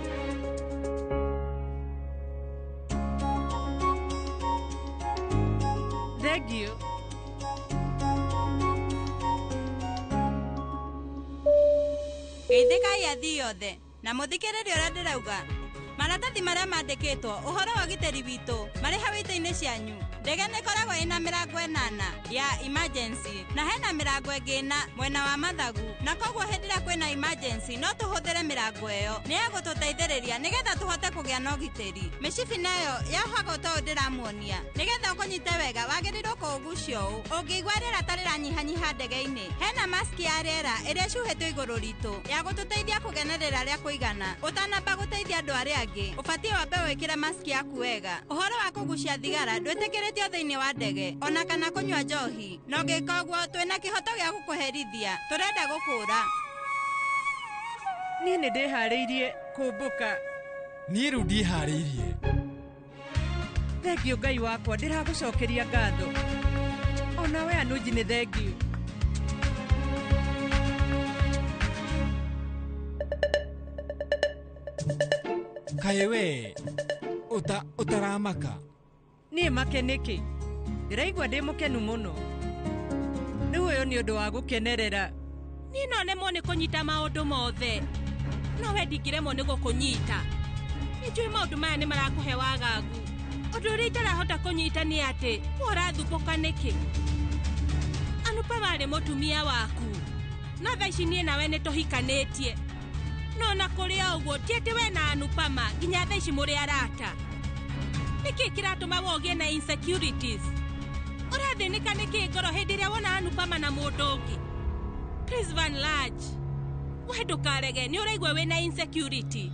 Thegi. Geithĩkai athii othe na mũthikĩrĩrie ũrĩa ndĩrauga. Maratathi marĩa mandĩkĩtwo ũhoro wa gĩteri witũ marĩ hau itĩ-inĩ cianyu. Ndege nĩ ĩkoragwo ĩna mĩrango 8 ya emergency na hena mĩrango ĩngĩ na mwena wa mathagu, na koguo hĩndĩ ĩrĩa kwĩna emergency no tũhũthĩre mĩrango ĩyo nĩ ya gũtũteithĩrĩria nĩgetha tũhote kũgĩa na ũgitĩri. Mĩcibi nayo yaohagwo ta ũũ ndĩramuonia nĩgetha ũkũnyite wega wagĩrĩirwo kũũgucia ũũ. Ũngĩigua rĩera ta rĩranyihanyiha ndege-inĩ, hena mask ya rĩera ĩrĩa ciuhĩtwo igũrũ ritũ ya gũtũteithia kũgĩa rĩera rĩa kũigana. Ũtanamba gũteithia andũ arĩa angĩ ũbatiĩ wambe wĩkĩre mask yaku wega. Ũhoro wa kũgucia thigara ndwĩtĩkĩrĩtio thĩinĩ wa ndege ona kana kũnyua njohi, no ngĩka ũguo twĩna kĩhoto gĩa gũkũherithia. Tũrenda gũkũũra. Niĩ nĩ ndĩharĩirie kũmbũka. Niĩ rĩu ndiharĩirie. Thengio Ngai wakwa, ndĩragũcokeria ngatho. Ona we Anuji nĩ thengio. Kaĩ we ũtaramaka? Niĩ make nĩkĩ? Ndĩraigua ndĩ mũkenu mũno. Rĩu ũyũ nĩ ũndũ wa gũkenerera. Niĩ no nemwo nĩ kũnyita maũndũ mothe. No we ndingĩremwo nĩ gũkũnyita. Nĩ njũĩ maũndũ maya nĩ marakũhe wagagu. Ũndũ ũrĩa itarahota kũnyita nĩ atĩ ũrathumbũka nĩkĩ? Anupama arĩ mũtumia waku. Na thaa ici niĩ nawe nĩ tũhikanĩtie. No na kũrĩ ũguo ti atĩ we na Anupama nginya thaa ici mũrĩ arata. Nĩkĩ kĩratũma wogĩe na insecurities? Ũrathĩnĩka nĩkĩ ngoro hĩndĩ ĩrĩa wona Anupama na mũndũ ũngĩ? Chris Van Large, we ndũkarege, nĩ ũraigua wĩna insecurity.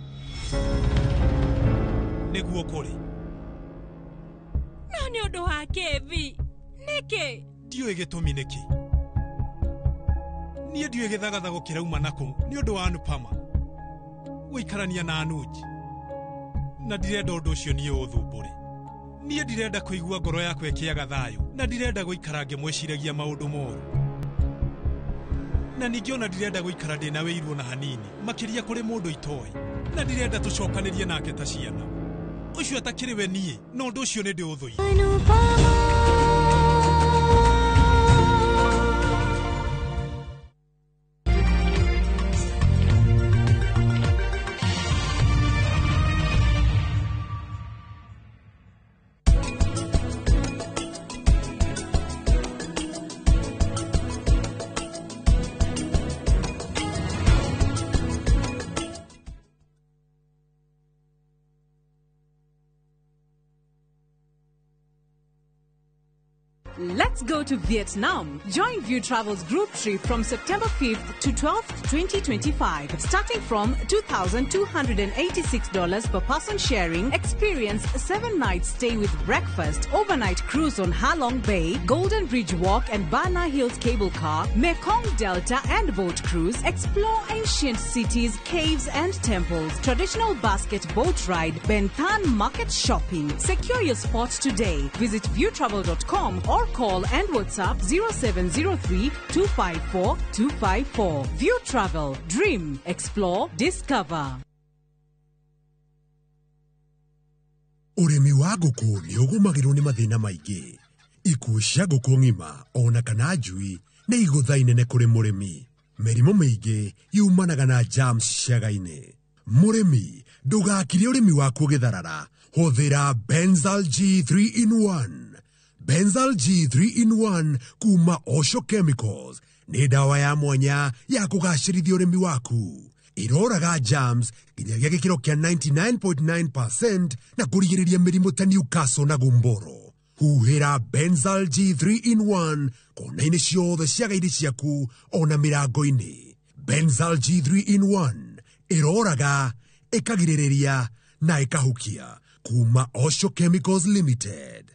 Nĩguo kũrĩ. No nĩ ũndũ wa kĩvi. Nĩkĩ? Ndiũĩ gĩtũmi nĩkĩ. Niĩ ndiũĩ gĩthagathago kĩrauma nakũ nĩ ũndũ wa Anupama gũikarania na Anuj. Na ndirenda ũndũ ũcio niĩ ũthumbũre. Niĩ ndirenda kũigua ngoro yakwa ĩkĩaga thayũ, na ndirenda gũikara ngĩmwĩciragia maũndũ moru. Na ningĩ ona ndirenda gũikara ndĩna wĩiru na hanini makĩria kũrĩ mũndũ itoĩ. Na ndirenda tũcokanĩrie nake ta ciana. Ũcio atakĩrĩ we niĩ, no ũndũ ũcio nĩ ndĩũthũire. Let's go to Vietnam. Join View Travel's group trip from September 5th to 12th, 2025. Starting from $2,286 per person sharing, experience a 7-night stay with breakfast, overnight cruise on Ha Long Bay, Golden Bridge Walk and Bana Hills cable car, Mekong Delta and boat cruise, explore ancient cities, caves and temples, traditional basket boat ride, Benthan market shopping. Secure your spot today. Visit viewtravel.com or call and WhatsApp 0703 254 254. View Travel. Dream. Explore. Discover. Uremi wa ngũkũ nĩ ũgũmagĩrwo nĩ mathĩna maingĩ. Ikuũ cia ngũkũ ng'ima ona kana njui nĩ igũtha inene kũrĩ mũrĩmi. Mĩrimũ mĩingĩ yumanaga na germs ciaga-inĩ. Mũrĩmi ndũgakire ũrĩmi waku ũgĩtharara. Hũthĩra Benzal G3 in 1. Benzal G3 in 1 kuma Osho Chemicals nĩ dawa ya mwanya ya kũgacĩrithia ũrĩmi waku. Iroraga germs nginyagia gĩkĩro kĩa 99.9% na kũrigĩrĩria mĩrimũ ta Newcastle na gumboro. Huhĩra Benzal G3 in 1 kona-inĩ ciothe ciaga-inĩ ciaku ona mĩrango-inĩ. Benzal G3 in 1 iroraga, ĩkagirĩrĩria na ĩkahukia. Kuma Osho Chemicals Limited.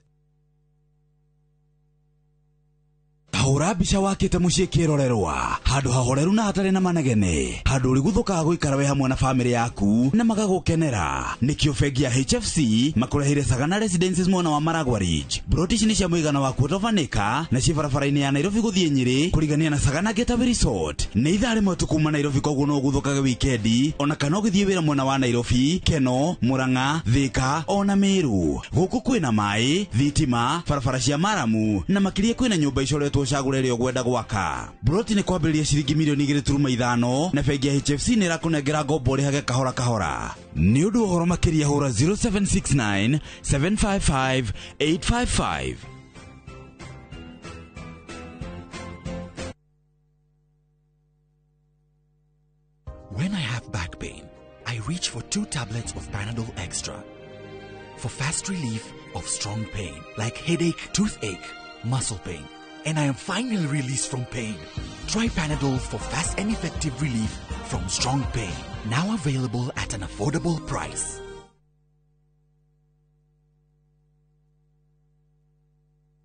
Hora bica wakite muciĩ kĩrorerwa handũ hahoreru na hatarĩ na manegene, handũ ũrĩ gũthũkaga gũikara we hamwe na family yaku na magagũkenera. Nĩkĩo bengi ya HFC makũreheire Sagana Residences mwena wa Maragwa Ridge. Broti ici nĩ cia mũigana wa kuotobanĩka na ci barabara-inĩ ya Nairobi gũthiĩ Nyĩrĩ kũrigania na Sagana Getaway Resort. Nĩ ithaa rĩmwe tu kuma Nairobi, koguo no gũthũkaga wikendi ona kana ũgĩthiĩ wĩra mwena wa Nairobi, Keno, Murang'a, Thika ona Meru. Gũkũ kwĩna maĩ, thitima, barabara cia maramu na makĩria kwĩna nyũmba icoretwo cagũrĩre ũgwenda gwaka. Broti nĩ kwambĩrĩria ciringi mirioni 2.5 na bengi ya HFC nĩ ĩrakũnengera ngombo rĩhage kahora kahora. Nĩ ũndũ ũhoro makĩria hũra 0769 755 855. When I have back pain, I reach for 2 tablets of Panadol Extra. For fast relief of strong pain, like headache, toothache, muscle pain, and I am finally released from pain. Try Panadol for fast and effective relief from strong pain. Now available at an affordable price.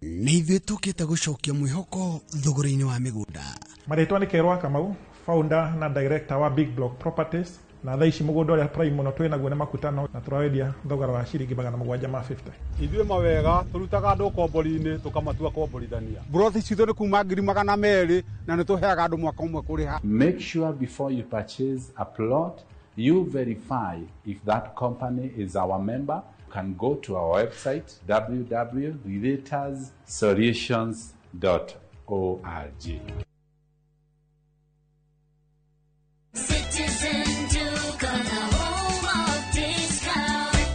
Nĩ ithuĩ tũkĩte gũcokia mwĩhoko thũgũrĩ-inĩ wa mĩgũnda. Marĩtwa nĩ Kerwa Kamau, founder na director wa Big Block Properties. Na thaa ici mũgũnda ũrĩa prime mũno twĩ naguo nĩ makutano na tũrawendia thogora wa ciringi 750. Ithuĩ mawega tũrutaga andũ kombori-inĩ tũkamatua komborithania. Brothi citũ nĩ kuma 200,000 na nĩ tũheaga andũ mwaka ũmwe kũrĩha. Make sure before you purchase a plot, you verify if that company is our member. You can go to our website www.realtorsolutions.org.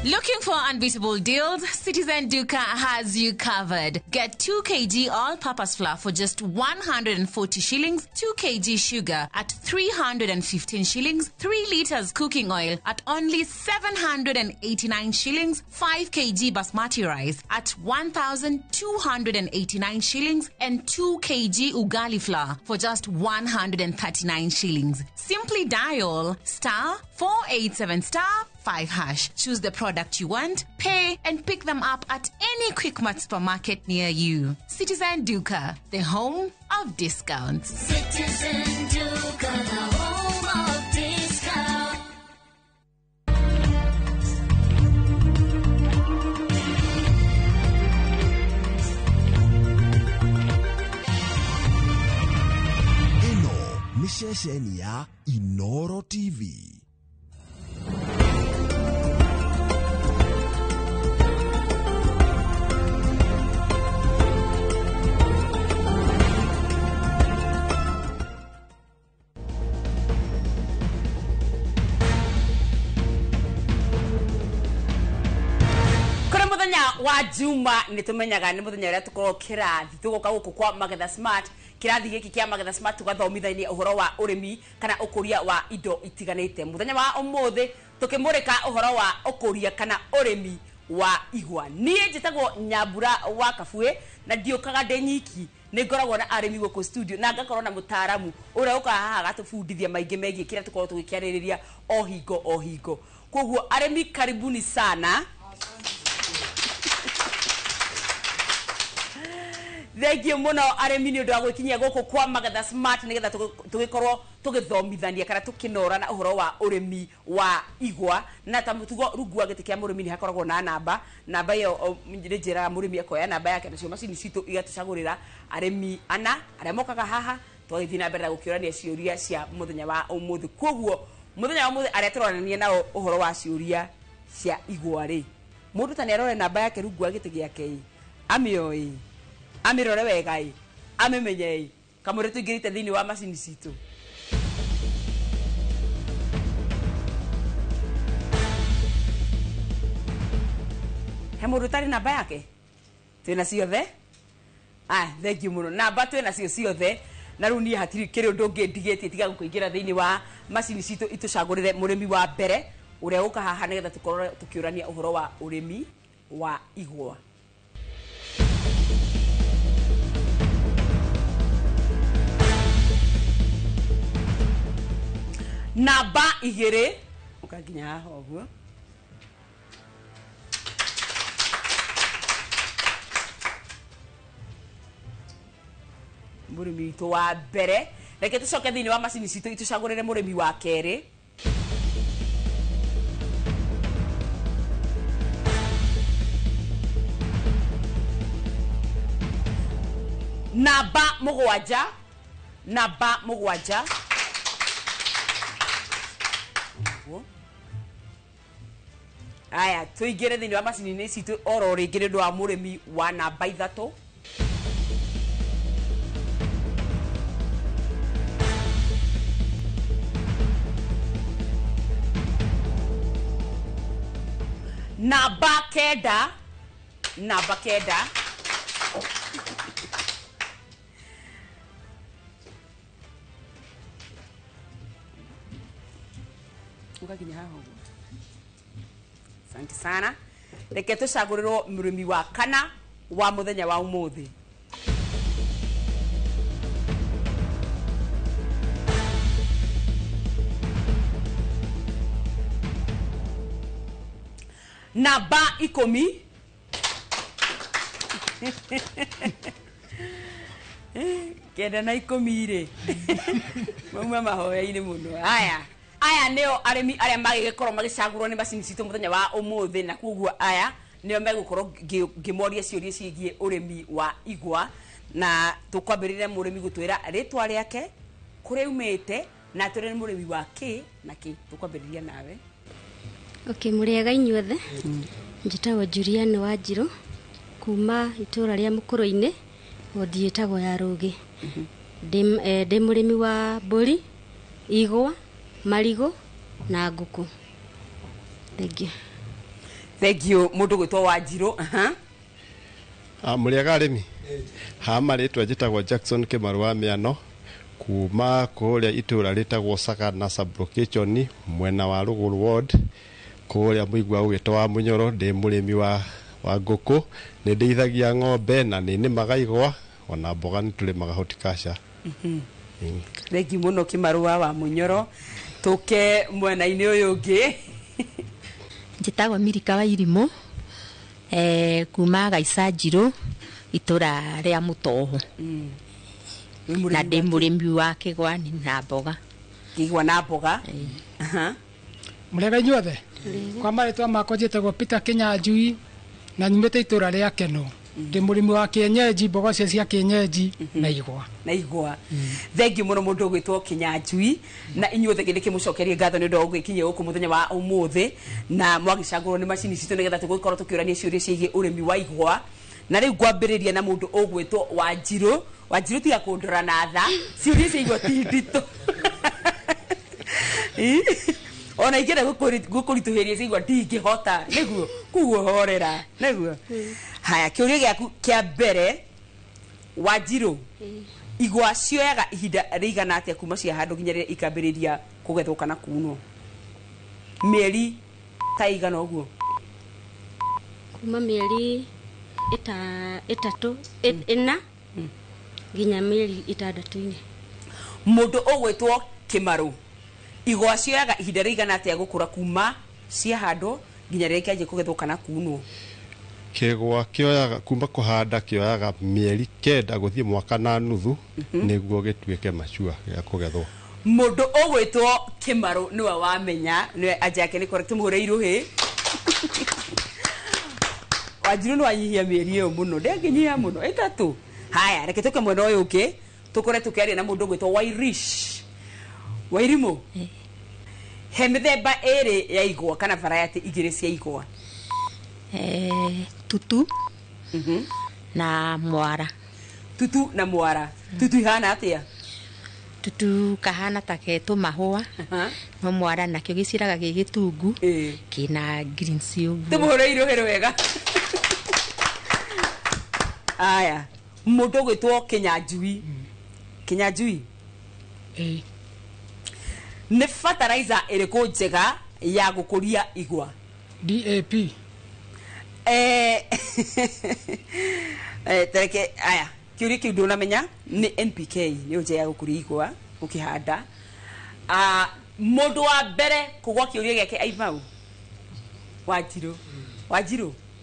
Looking for unbeatable deals? Citizen Duka has you covered. Get 2 kg all-purpose flour for just 140 shillings, 2 kg sugar at 315 shillings, 3 liters cooking oil at only 789 shillings, 5 kg basmati rice at 1,289 shillings, and 2 kg ugali flour for just 139 shillings. Simply dial *487*5#. Choose the product you want, pay, and pick them up at any Quickmart supermarket near you. Citizen Duka, the home of discounts. Citizen Duka, the home of discounts. Ino ni ceceni ya Inoro TV. Wa Juma nĩ tũmenyaga nĩ mũthenya ũrĩa tũkorwo kĩrathi tũgoka gũkũ kwa Magetha Smart. Kĩrathi gĩkĩ kĩa Magetha Smart tũgathomithania ũhoro wa ũrĩmi kana ũkũria wa indo itiganĩte. Mũthenya wa ũmũthĩ tũkĩmũrĩka ũhoro wa ũkũria kana ũrĩmi wa igwa niĩ njĩtagwo Nyambura wa Kabue na ndiokaga ndĩ nyiki nĩ ngoragwo na arĩmi gũkũ studio na ngakorwo na mũtaaramu ũrĩa ũkaga haha agatũbundithia maingĩ megiĩ kĩrĩa tũkorwo tũgĩkĩarĩrĩria o hingo koguo arĩmi karibuni sana Thengio muno arĩmi nĩ ũndũ wa gwĩkinyia gũkũ kwa Magetha Smart nĩgetha tũgĩkorwo tũgĩthomithania kana tũkĩnora na ũhoro wa ũrĩmi wa igwa na ta mũtugo rungu wa gĩtĩ kĩa mũrĩmi nĩ hakoragwo na namba ĩyo nĩ njĩraga mũrĩmi akoya namba yake nacio macini citũ igatũcagũrĩra arĩmi ana arĩa mokaga haha twagĩthiĩ na mbere na gũkĩũrania ciũria cia mũthenya wa ũmũthĩ koguo mũthenya wa ũmũthĩ arĩa tũronania nao ũhoro wa ciũria cia igwa rĩ mũndũ ta nĩ arore namba yake rungu wa gĩtĩ gĩake amĩoĩ amirore wega amimenye kamũrĩ tũingĩrĩte thĩinĩ wa macini citũ he mũndũ tarĩ namba yake twĩna ciothe thengiũ mũno namba twĩna cio ciothe na rĩu niĩ hatirĩ kĩrĩ ũndũ ũngĩ ndigĩtie tiga gũkũingĩra thĩinĩ wa macini citũ itũcagũrĩre mũrĩmi wa mbere ũrĩa ũka haha nĩgetha tũkorwo tũkĩũrania ũhoro wa ũrĩmi wa igwa namba 2 ukaginya haha ũguo mũrĩmi witũ wa mbere reke tũcoke thĩinĩ wa macini citũ itũcagũrĩre mũrĩmi wa kerĩ namba 7 aya tuingĩre thĩinĩ wa macini-inĩ citũ oro rĩngĩ nĩ ũndũ wa mũrĩmi wa namba 3 namba 9 ukaginya haha ũguo asante sana reke tũcagũrĩrwo mũrĩmi wa 4 wa mũthenya wa ũmũthĩ namba 10 kenda na 10 rĩ mauma mahoya-inĩ mũno aya nĩo arĩmi arĩa magĩgĩkorwo magĩcagũrwo nĩ macini citũ mũthenya wa ũmũthĩ na koguo aya nĩo megũkorwo ngĩmoria ciũria ciĩgiĩ ũrĩmi wa igwa na tũkwambĩrĩria mũrĩmi gũtwĩra rĩtwa rĩake kũrĩa umĩte na atwĩre nĩ mũrĩmi wa kĩ na kĩ tũkwambĩrĩria nawe mũrĩega inyuothe njĩtagwo Juliana Wanjirũ kuma itũra rĩa Mũkũrũ-inĩ wodi ĩtagwo ya Rũgĩ ndĩ mũrĩmi wa mbũri igwa marigũ na ngũkũ thengio mũndũ gwĩtwo Wanjirũ mũrĩega arĩmi marĩtwa njĩtagwo Jackson Kĩmaru wa Mĩano kuma kũrĩa itũra rĩtagwo Sagana sub-location mwena wa Rũgũrũ ward kũrĩa mũigua ũgĩtwo wa Mũnyoro ndĩ mũrĩmi wa ngũkũ nĩ ndĩithagia ng'ombe na nĩ nĩmaga igwa ona mboga nĩ tũrĩmaga horticulture thengio mũno Kĩmaru wa Mũnyoro tũke mwena-inĩ ũyũ ũngĩ njĩtagwo Mirika wa Irimũ kuma Gaicanjirũ itũra rĩa Mũtoho na ndĩ mũrĩmi wa kĩgwa na mboga mũrega inyuothe kwa marĩtwa makwa njĩtagwo Peter Kĩnyanjui na nyumĩte itũra rĩa Keno ndĩ mũrĩmi wa kĩenyenji mboga cia kĩenyenji na igwa thengio mũno mũndũ gwĩtwo Kĩnyanjui na inyuothe gĩkĩ mũcokerie ngatho nĩ ũndũ wa gũgĩkinyia gũkũ mũthenya wa ũmũthĩ na mwagĩcagũrwo nĩ macini citũ nĩgetha tũgũkorwo tũkĩũrania ciũria ciĩgiĩ ũrĩmi wa igwa na rĩu ngwambĩrĩria na mũndũ ũgwĩtwo Wanjirũ tiga kũndora na tha ciũria cia igwa ti nditũ ona ingĩenda gũkũritũhĩria ciigua ndingĩhota nĩguo kuguo horera nĩguo haya kĩũria gĩaku kĩa mbere Wanjirũ igwa cioyaga ihinda rĩigana atĩa kuma cia handũ nginya rĩrĩa ikambĩrĩria kũgethwo kana kunwo mĩeri ta igana ũguo kuma mĩeri ĩtatũ ĩna nginya mĩeri ĩtandatũ-inĩ. Mũndũ ũgwĩtwo Kĩmarũ, igwa cioyaga ihinda rĩigana atĩa gũkũra kuma ciahandwo nginya rĩrĩa kĩanjia kũgethwo kana kunwo? Kĩgwa kĩoyaga kuma kũhanda kĩoyaga mĩeri 9 gũthiĩ mwaka na nuthu nĩguo gĩtuĩke macua gĩa kũgethwo. Mũndũ ũgwĩtwo Kĩmarũ nĩwe wamenya, nĩwe anja yake nĩ correct, mũhũre iruhĩ. Wanjiru nĩ wanyihia mĩeri ĩyo mũno, ndĩngĩnyihia mũno, ĩtatũ. Haya, reke tũke mwena ũyũ ũngĩ, tũkore tũkĩaria na mũndũ ũgwĩtwo Wairish. Wairimũ? He mĩthemba ĩrĩ ya igwa kana variety igĩrĩ cia igwa? Tutu na mwara. Tutu na mwara. Tutu ihana atĩa? Tutu kahana ta ketũ mahũa, no mwara nakĩo gĩciraga gĩgĩtungu kĩna greens ũguo. Tũmũhũre iruhĩ wega. Aya, mũndũ ũgwĩtwo Kĩnyanjui. Kĩnyanjui? Nĩ fertilizer ĩrĩkũ njega ya gũkũria igwa? DAP. Tereke, aya, kĩũria kĩu ndũnamenya nĩ NPK nĩ njega ya gũkũria igwa ũkĩhanda. Mũndũ wa mbere kũgwa kĩũria gĩake aimau Wanjiru,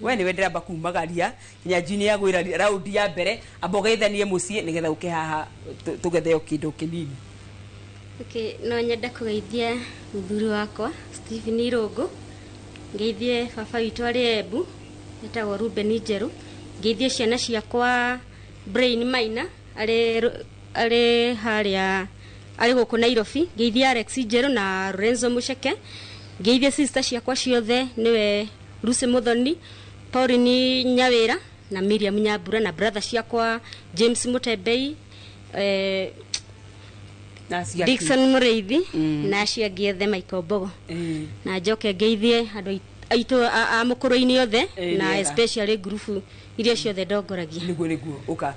we nĩwe ndĩramba kumagaria. Kĩnyanjui nĩ yagwĩra raundi ya mbere, amba ũgeithanie mũciĩ nĩgetha ũke haha tũgethe o kĩndũ kĩnini. Okay, no nyenda kũgeithia mũthuri wakwa Stephen Irũngũ, ngeithie baba witũ arĩ Embu etagwo Ruben Njeru, ngeithie ciana ciakwa Brain Maina arĩ harĩa arĩ gũkũ Nairobi, ngeithie Alex Njeru na Lorenzo Musheke, ngeithie sister ciakwa ciothe nĩwe Lucy Muthoni, Pauline Nyawĩra na Miriam Nyambura, na brother ciakwa James Mutembei, Dixon Mureithi na acio angĩ othe Michael Bogo, na njoke ngeithie andũ aitũ a mũkũrũ-inĩ othe na especially group iria ciothe ndongoragia. Nĩguo ũka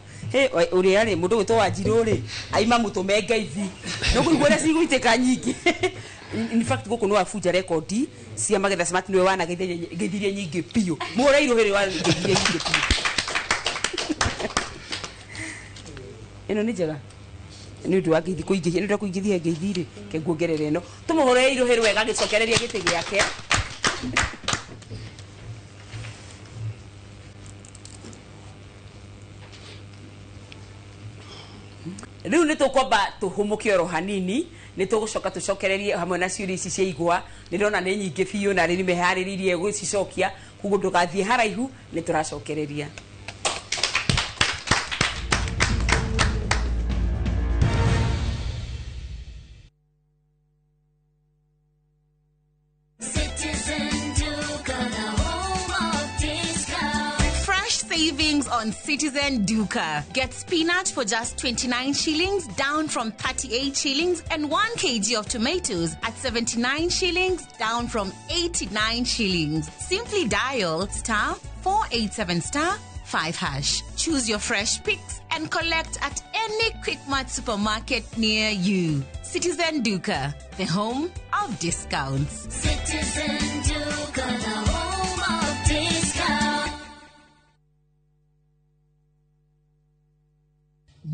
ũrĩa rĩ mũndũ gwĩtwo Wanjiru rĩ aima mũtũme ngeithi no kũigua ũrĩa cigũitĩka nyingĩ. In fact gũkũ nĩ wabuja rekondi cia Magetha Smart, nĩwe wanageithirie nyingĩ piũ. Mũhũre iruhĩ rĩ wanageithirie nyingĩ piũ. Ĩno nĩ njega nĩ ũndũ wa ngeithi kũingĩhia, nĩ ũndũ wa kũingĩhia ngeithi rĩ ke nguongerera ĩno. Tũmũhũre iruhĩ wega agĩcokereria gĩtĩ gĩake. Riu nĩ tũkwamba tũhũmũke oro hanini, nĩ tũgũcoka tũcokererie hamwe na ciũria ici cia igwa. Nĩ ndĩrona nĩ nyingĩ biũ na nĩ meharĩrĩirie gũcicokia, koguo ndũgathiĩ haraihu, nĩ tũracokereria. Savings on Citizen Duka. Get spinach for just 29 shillings, down from 38 shillings, and 1 kg of tomatoes at 79 shillings, down from 89 shillings. Simply dial *487*5#. Choose your fresh picks and collect at any Quickmart supermarket near you. Citizen Duka, the home of discounts. Citizen Duka, the home of discounts.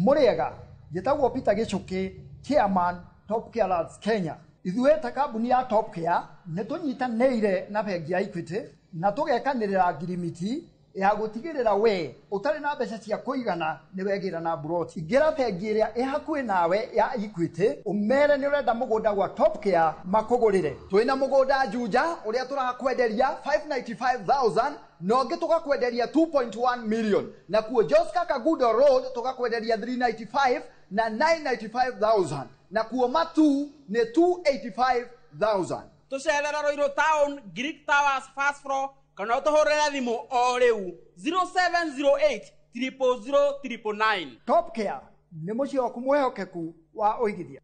Muriega, Gitagwo Peter Gichuki, Chairman, Top Care Lads Kenya. Ithuĩ ta kambuni ya Top Care nĩ tũnyitanĩire na bengi ya Equity na tũgekanĩrĩra ngirimiti ya gũtigĩrĩra we ũtarĩ na mbeca cia kũigana nĩ wegĩra na broti. Ingĩra bengi ĩrĩa ĩ hakuhĩ nawe ya Equity ũmere nĩ ũrenda mũgũnda gwa Top Care makũgũrĩre. Twĩna mũgũnda Juja ũrĩa tũrakwenderia 595,000 na ũngĩ tũgakwenderia 2.1 million, na kuo Joska Kagudo Road tũgakwenderia 395 na 995,000, na kuo Matu nĩ 285,000. Tucerera Roiro Town, Greek Towers, Fast Floor, kana ũtũhũrĩre thimũ o rĩu 0708 000 999. Top Care nĩ mũciĩ waku mwĩhokeku wa ũigithia.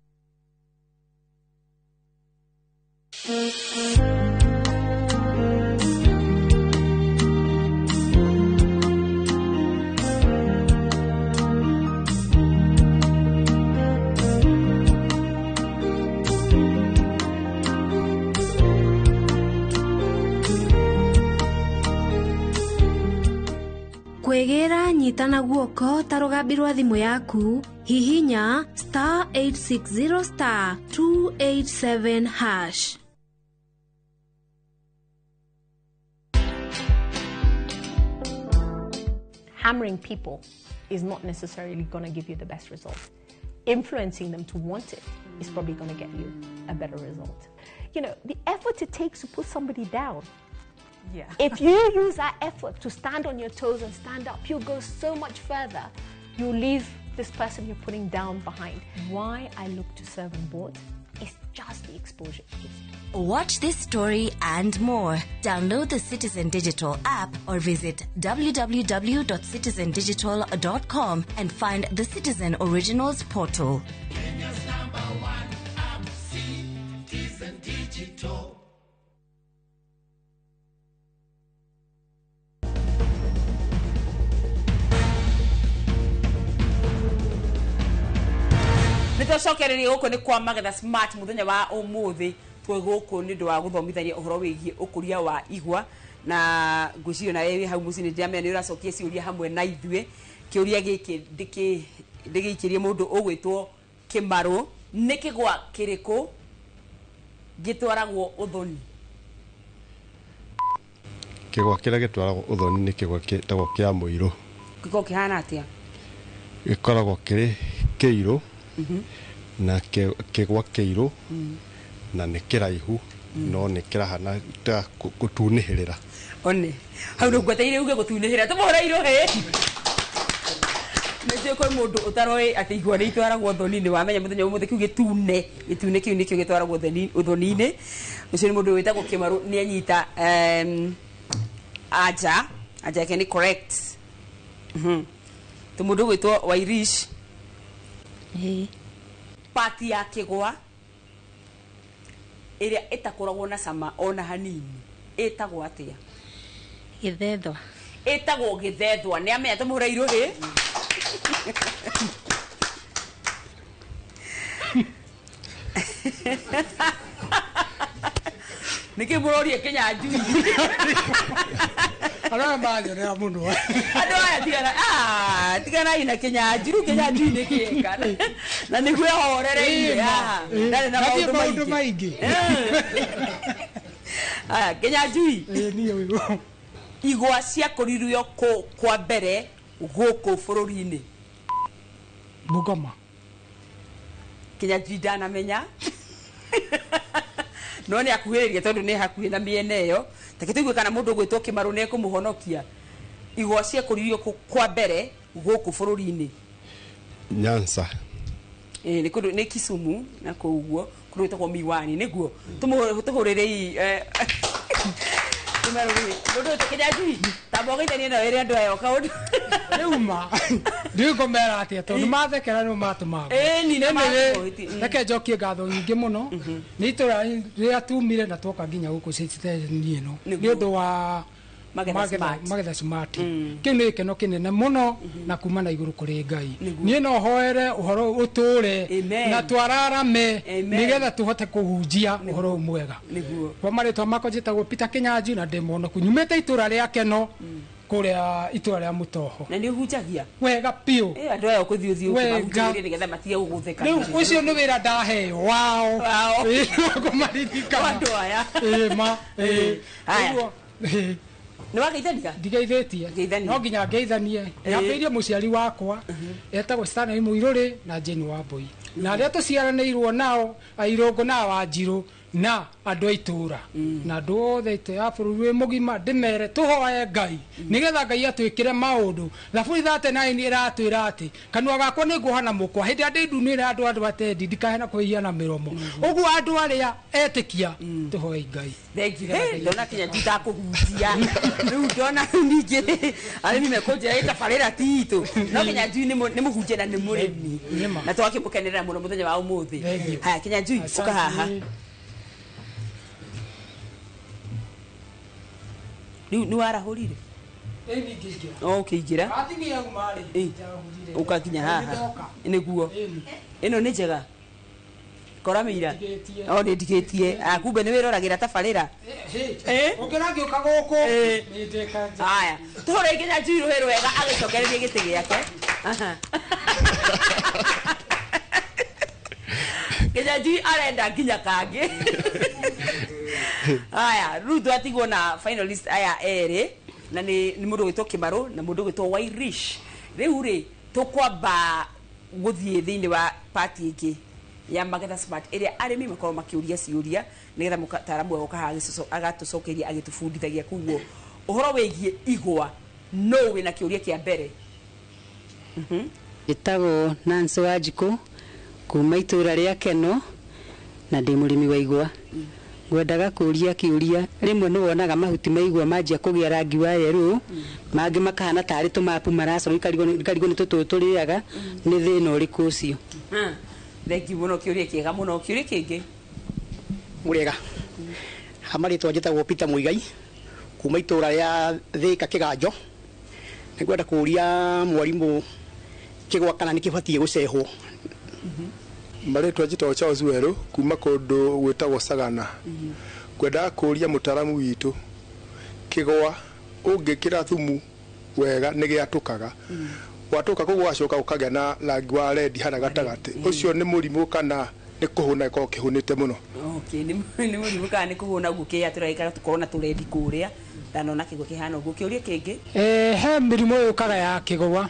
kũnyitana guoko ta rũgambi rwa thimũ yaku hihinya *860*287#. Hammering people is not necessarily going to give you the best result. Influencing them to want it is probably going to get you a better result. You know, the effort it takes to put somebody down. Yeah. If you use that effort to stand on your toes and stand up, you'll go so much further. You'll leave this person you're putting down behind. Why I look to serve on board is just the exposure it gives me. Watch this story and more. Download the Citizen Digital app or visit www.citizendigital.com and find the Citizen Originals portal. Kenya's #1 app, Citizen Digital. Nitwacokereria guku ni kwa Magetha Smart muthenya wa umuthi twe guku ni ndu wa guthomithania uhoro wigie ukuria wa igwa na ngucio na wewe hau mucini ndiamenya ni uracokia ciuria hamwe na ithuĩ kiuria giki ndigiikirie mundu ugwitwo Kimaru ni kigwa kiriku gitwaragwo uthoni. Kigwa kira gitwaragwo uthoni ni kigwa kitagwo kia muiru. Kigwa kihana atia? Gikoragwo kiri kiiru na kigwa kiiru na nĩ kĩraihu no nĩ kĩrahana ta gũtunĩhĩrĩra. One hau nĩ ngweteire uge gũtunĩhĩrĩra tũmũhũra irohĩ nĩcio kwĩ mũndũ ũtaroĩ atĩ igwa nĩ itwaragwo ũthoni-inĩ wamenya mũthenya ũmũthĩ kiu gĩtune kĩu nĩkĩo gĩtwaragwo ũthoni-inĩ. Ũcio nĩ mũndũ wĩtagwo Kĩmaru nĩ anyita anja yake nĩ correct. Tũmũndũ gwĩtwo Wairish pati ya kigwa iria itakoragwo na cama ona hanini itagwo atia? Githethwa. Itagwo githethwa. Ni amenya tumuhura iruhi niki murorie Kenya njui Ara mbaje na mundu wa ando aya tigana ina Kenya njui ni kieka na ni gwe horere ndari na maundu maingi Kenya njui ni uyu igwa cia kuririo kwa mbere guku bururi-ini Bungoma. Kenya njui ndanamenya no ni akuhiririe tondu ni hakuhi na miene iyo takituigwe kana mundu gwitwo Kimaru ne kumuhonokia igwa cia kuririo kwa mbere guku bururi-ini Nyanza. Ni Kisumu na kuguo kurwitwo Miwani niguo tumuhurire Kimaru ndu Kenya njui tabogeithania na were andu ayo kaundu Reuma ndiko mera atia tondu mathekera no matuma ni ne reke njokie ngatho nyingi muno ni itura ria tumire na twoka nginya guku citeni ino ni undu wa Magetha Smart kiu ni keno kinene muno na kuma na iguru kuri Ngai ni no hoere uhoro uture na twararame nigetha tuhote kuhunjia uhoro mwega kwa maritwa mako jitagwo Peter Kinyanjui na ndimono kunyumite itura ria keno kuria itura ria Mutoho na ni hunjagia wega piu andu aya kuthio mahunjire nigetha matige gugutheka riu ucio ni wira ndaheo wao kumaririka andu aya ma aya ni wageithania ndigeithĩtie no nginya ngeithanie nyambĩirie mũciari wakwa etagwo Stanley Muiruri na Jane Wambui na arĩa tũciaranĩirwo nao Airũngũ na Wanjirũ na andũ a itũra na andũ othe itũ ya bũrũri mũgima ndĩmere tũhoe Ngai nigetha Ngai atwĩkĩre maũndũ Thaburi 39 ĩratwĩra atĩ kanua gakwa nĩ nguohana mũkwa hĩndĩ ya ndĩndunĩre andũ batendi ndikahe na kwĩhia na mĩromo ũguo andũ arĩa etĩkia tũhoe Ngai ndona Kenya nditakuhunjia riu ndona ningĩ arĩmi mekunjĩra ĩtabarĩra titũ no Kenya njui nĩ mũhunjia na nĩ mũrĩmi na twakĩmũkenerera mũno mũthenya wa ũmũthĩ haya Kenya njui ũka haha ni warahurire ukĩingĩra ũkakinya haha nĩguo ĩno nĩ njega kora mira o ni ndigetie kumbe ni wirораgira tabarira ungirangi ukagoko haya tore nginya njiru heru wega agicokereria giti giake nginya nji arenda nginya kangi haya rudu atigwo na finalist aya ere na ni mundu gwitwo Kimaru na mundu gwitwo Wairish riu ri tukwamba guthie thiini wa party ingi ya Magetha Smart area arimi makorwo makiuria ciuria nigetha mutaramu wao agatucokeria agitubundithagia kuguo uhoro wigie igwa no we na kiuria kia mbere gitago Nancy Wanjiku kuma itura ria Keno na ndi murimi wa igwa ngwendaga kuria kiuria rimwe no wonaga mahuti maigwa manjia kugia rangi wa yeru mangi makahana tari tumapu maracoro ikarigo ni tuturiaga ni thina uriku ucio thengi muno kiuria kiega muno kiuria kingi murega hamaritwa njitagwo Peter Muigai kuma itura ria Thika Kiganjo ngwenda kuria mwarimu kigwa kana nikibatie gucehwo maritwa njitagwo Charles Weru kuma kundu gwitagwo Sagana ngwenda kuria mutaramu witu kigwa ungikira thumu wega nigiatukaga watuka kugwacoka ukagya na rangi wa red hana gatagati ucio ni murimu kana ni kuhuna ko kihunite muno okay ni murimu kana ni kuhuna guke atiraikara tukorona turedi kuria ndanona kigwa kihana guke uria kingi he mirimu yukaga ya kigwa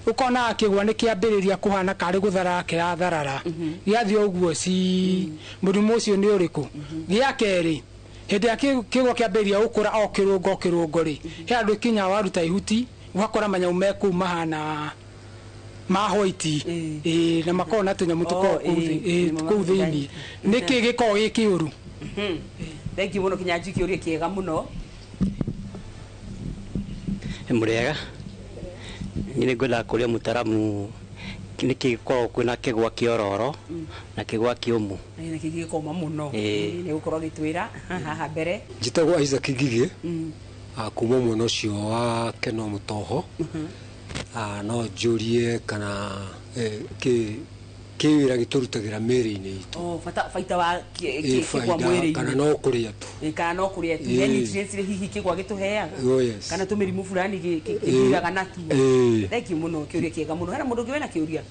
ukona kigwa ni kiambiriria kuhana kari guthara kiratharara giathi uguo si murimu ucio ni uriku gia keri hindi ya kigwa kiambiriria ukura o kirungo ri he andu kinya waruta ihuti wakora manyau meku mahana mahoiti na makona tunyamu tuko kuthini niki giko gikiuru thank you muno kinyanji kiuria kiega muno murega nyine ngola kuria mutaramu niki giko kwina kigwa kiororo na kigwa kiumu na kigi koma muno ni ukorwo gitwira haha mbere njitagwo Isaac Ngigi kuma mwena ucio wa Keno Mutoho no njurie kana kiwira giturutagira miri-ini itu faita wa kigwa mwiri kana no kuria tu kana no kuria tu yani tirire hihi kigwa gituheaga kana tumirimu fulani githiraga natu thank you muno kiuria kiega muno hena mundu ngiwena kiuria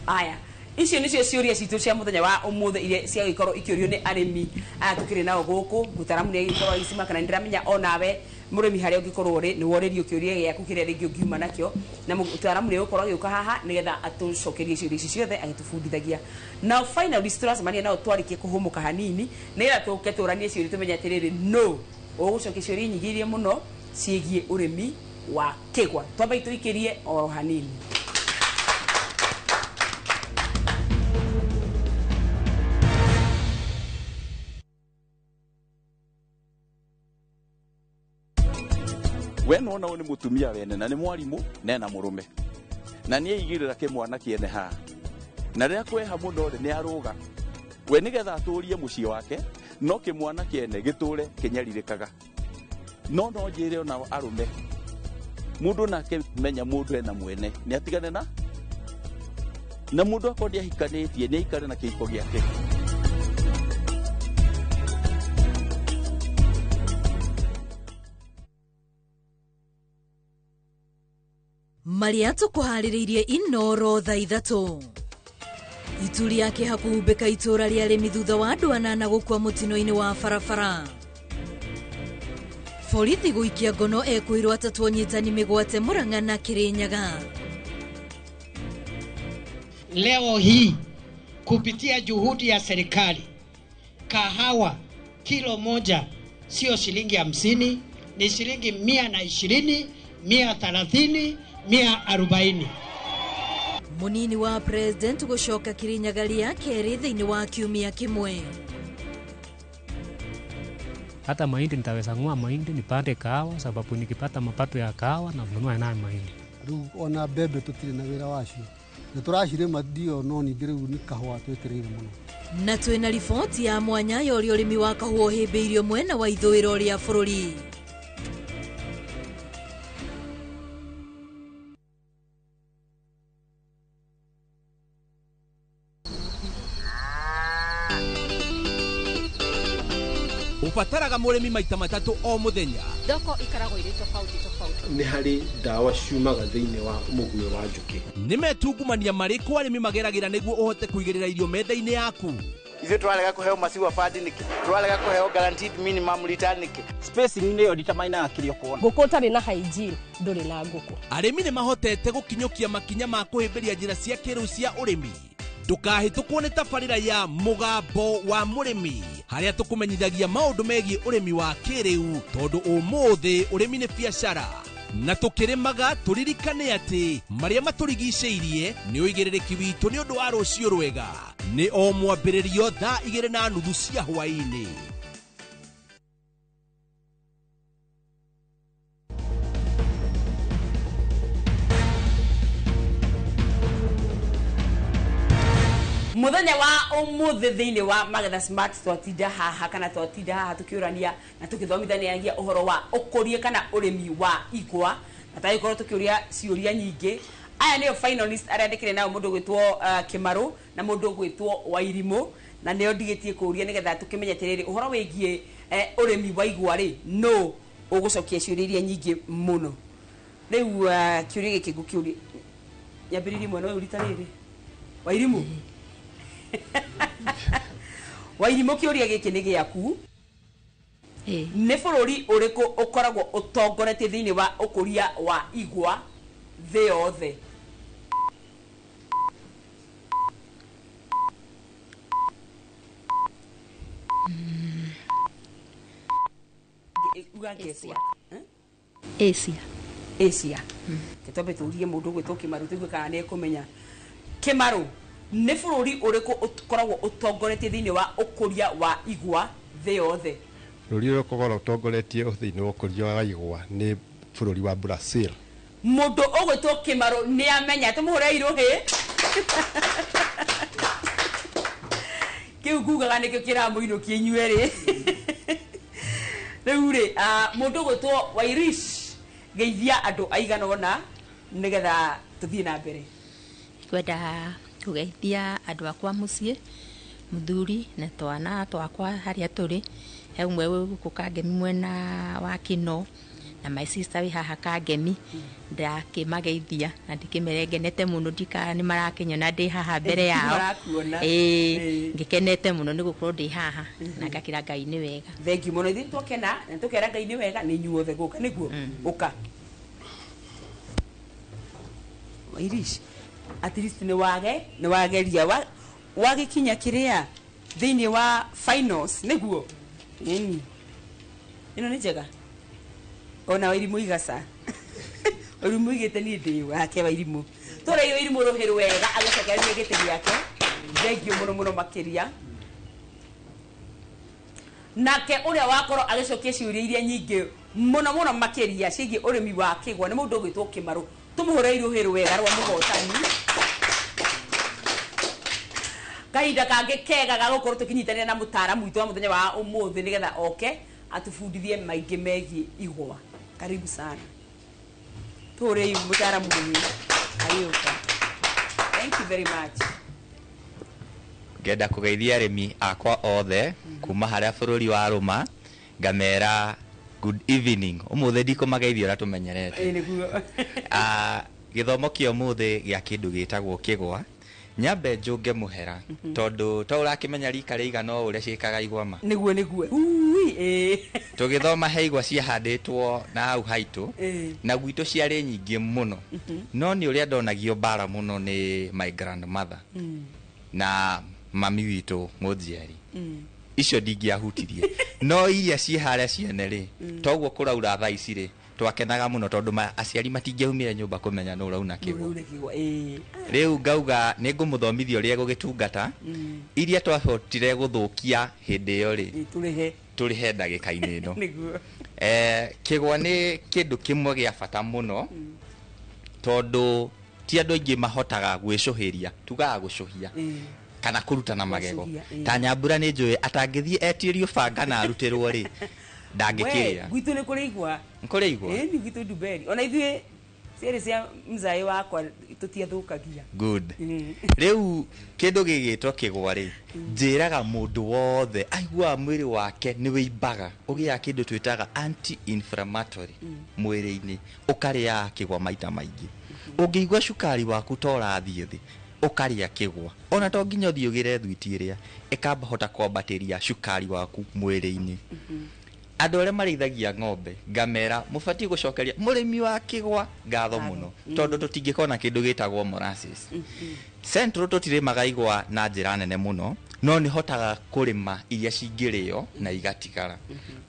aya icio nicio ciuria citu cia muthenya wa umuthe iria cia gikorwo ikiurio ni arimi aya tukiri nao guku mutaramu ni gikorwo icima kana ndiramenya onawe murimi hari ungikorwo ri ni woririo kiuria giaku kiria ringi ungiuma nakio na mutaramu ni gukorwo agiuka haha nigetha atucokerie ciuria ici ciothe agitubundithagia now finally turazimania nao twarikie kuhumuka hanini nigetha tuke turanie ciuria tumenya atiriri no ugucokia ciuria nyigirie muno ciegie urimi wa kigwa twamba ituikirie o hanini we nona ni mutumia wene na ni mwarimu nena murume na ni igirira kimwana kiene ha na ria kweha muno ri ni aruga we nigetha aturie mucii wake no kimwana kiene giture kinyaririkaga no njire ona arume mundu nake menya mundu ena mwene ni atigane na mundu akondia hikanitie ni ikare na kiiko giake Maria tukuhaririirie inoro tha ithatu ituri yake hakuhumbika itura ria rimi thutha wa andu anana gukua mutino-ini wa barabara borithi guikia ngono ekwirwo atatu anyitani migwate Murang'a na Kirinyaga. Leo hii kupitia juhudi ya serikali kahawa kilo moja sio shilingi 50 ni shilingi 120 130 140. Munini wa president gushoka Kirinyaga ria keri thiini wa kiumia kimwe. Hata mahindi nitaweza ng'oa mahindi nipate kahawa sababu nikipata mapato ya kahawa na kununua nayo mahindi. Ona bebe tutire na wira wacio. Niturashirima dio no ni ndiru ni kahwa twetereire muno. Na twina riboti ya mwanya ya urimi wa kahua himbiirio mwena wa ithwiro ria bururi. ũbataraga mũrĩmi maita matatũ o mũthenya. Thoko ikaragwo irĩ tofauti tofauti. Nĩ harĩ ndawa ciumaga thĩinĩ wa mũguĩ wa njũkĩ. Nĩ metungumania marĩkũ arĩmi mageragĩra nĩguo ũhote kũigĩrĩra irio menda-inĩ yaku? Ithuĩ tũralega kũheo massive fund nĩkĩ? Tũralega kũheo guaranteed minimum return nĩkĩ? Spacing nĩyo determine kĩrĩa ũkuona. Ngũkũ ũtarĩ na hygiene ndũrĩ na ngũkũ. Arĩmi nĩ mahotete gũkinyũkia makinya ma kũhĩmbĩria njĩra cia kĩrĩu cia ũrĩmi. Ndũkahĩtũkwo nĩ tabarĩra ya mũgambo wa mũrĩmi, harĩa tũkũmenyithagia maũndũ megiĩ ũrĩmi wa kĩrĩu, tondũ ũmũthĩ ũrĩmi nĩ biacara. Na tũkĩrĩmaga tũririkane atĩ marĩa matũrigicĩirie nĩ ũigĩrĩrĩki witũ nĩ ũndũ wa rũciũ rwega. Nĩ o mwambĩrĩrio thaa 2:30 cia hwaĩ-inĩ. Muthenya wa umuthi thiini wa Magetha Smart twatinda haha kana twatinda haha tukiurania na tukithomithania uhoro wa ukorie kana urimi wa igwa na taikorwo tukiuria ciuria nyingi. Aya nio finalist aria ndikire nao mundu gwitwo Kimaru na mundu gwitwo Wairimu na nio ndigitie kuuria nigetha tukimenye tiriri uhoro wigie urimi wa igwa ri no ugucokia ciuria nyingi muno. Riu kiuria giki ngukiuria nyambiririe mwena uyu rita riri Wairimu Wairimu kiuria giki ni giaku ni bururi uriku ukoragwo utongoretie thiini wa ukuria wa igwa thi yothe? Asia. Kitobe tuurie mundu gwitwo Kimaru tugue kana ne kumenya Kimaru ni bururi uriku ukoragwo utongoretie thiini wa ukuria wa igwa thi yothe? Bururi uriku ukoragwo utongoretie thiini wa ukuria wa igwa ni bururi wa Brazil. Mundu ugwitwo Kimaru ni amenya tumuhure iruhi kiu kugaga nikio kiramuinukia inyueri riu ri mundu ugwitwo Wairish geithia andu aigana ona nigetha tuthie na mbere. Kwenda kugeithia andu akwa mucii muthuri na twana twakwa haria turi heumwe guku Kangemi mwena wa Kino na my sister wi haha Kangemi ndakimageithia na ndikimerengenete muno ndika ni marakinyona ndi haha mbere yao ngikenete muno ni gukorwo ndi haha na ngakira Ngai ni wega. Thank you muno ithi twakena na tukera Ngai ni wega ni nyuothe guka niguo uka Wairish at least ni wageria wagikinya kiria thiini wa finals niguo ino ni njega ona Wairimu igasa Wairimu igite ni ndi wake Wairimu tora iyo Wairimu roheru wega agacokereria gitiri yake. Thank you muno makiria nake uria wakoro agicokia ciuria iria nyingi muno makiria ciigi urimi wa kigwa ni mundu gwitwo Kimaru tumuhure iruhiru wega rwa mugotani kahinda kange kega gagukorwo tukinyitanira na mutaramu witu wa muthenya wa umuthi nigetha oke atufundithie maingi megie igwa. Karibu sana tore mutaramu mwenye ayuka. Thank you very much. Ngenda kugeithia arimi akwa othe kuma haria bururi wa Roma ngamera good evening. Umuthi ndiko mageithio ra tumenyerete niguo githomo kio muthi gia kindu gitagwo kigwa nyambe njunge muhera tondu to urakimenya rika riga no uria ciikaga igwa ma niguo tugithoma he igwa ciahanditwo na hau haitu na gwitu ciari nyingi muno no ni uria ndonagio bara muno ni my grandmother na mami witu mujiari icio ndingiahutirie no iria ciharia ciene ri toguo kuraura thaa ici ri twakenaga muno tondu aciari matingehumire nyumba kumenya no urauna kigwa riu ngauga ningumuthomithia uria gugitungata iria twahotire guthukia hindi iyo ri turihe ndagika-ini ino kigwa ni kindu kimwe gia bata muno tondu ti andu aingi mahotaga gwicuhiria tugaga gucuhia kana kurutana magego ta Nyambura ni njui atangithie etirio banga na arutirwo ri ndangikiria gwitu ni kuri igwa nkuri igwa ni gwitu Duberi ona ithuĩ ciarĩ cia mzai wakwa tũtiathũkagia. Good. Rĩu kĩndũ gĩgĩtwo kĩgwa rĩ, njĩraga mũndũ wothe aigua mwĩrĩ wake nĩ wĩimbaga ũgĩa kĩndũ twĩtaga anti-inflammatory mwĩrĩ-inĩ, ũkarĩa kĩgwa maita maingĩ. Ũngĩigua cukari waku ta ũrathiĩ thĩ, ũkarĩa kĩgwa, ona to nginya ũthiĩ ũgĩre thwiti ĩrĩa ĩkambahota kwambatĩria cukari waku mwĩrĩ-inĩ. Andũ arĩa marĩithagia ng'ombe ngamera mũbatiĩ gũcokeria mũrĩmi wa kĩgwa ngatho mũno, tondũ tũtingĩkorwo na kĩndũ gĩtagwo molasses. Central tũtirĩmaga igwa na njĩra nene mũno, no nĩ hotaga kũrĩma iria cingĩrĩo na igatigara.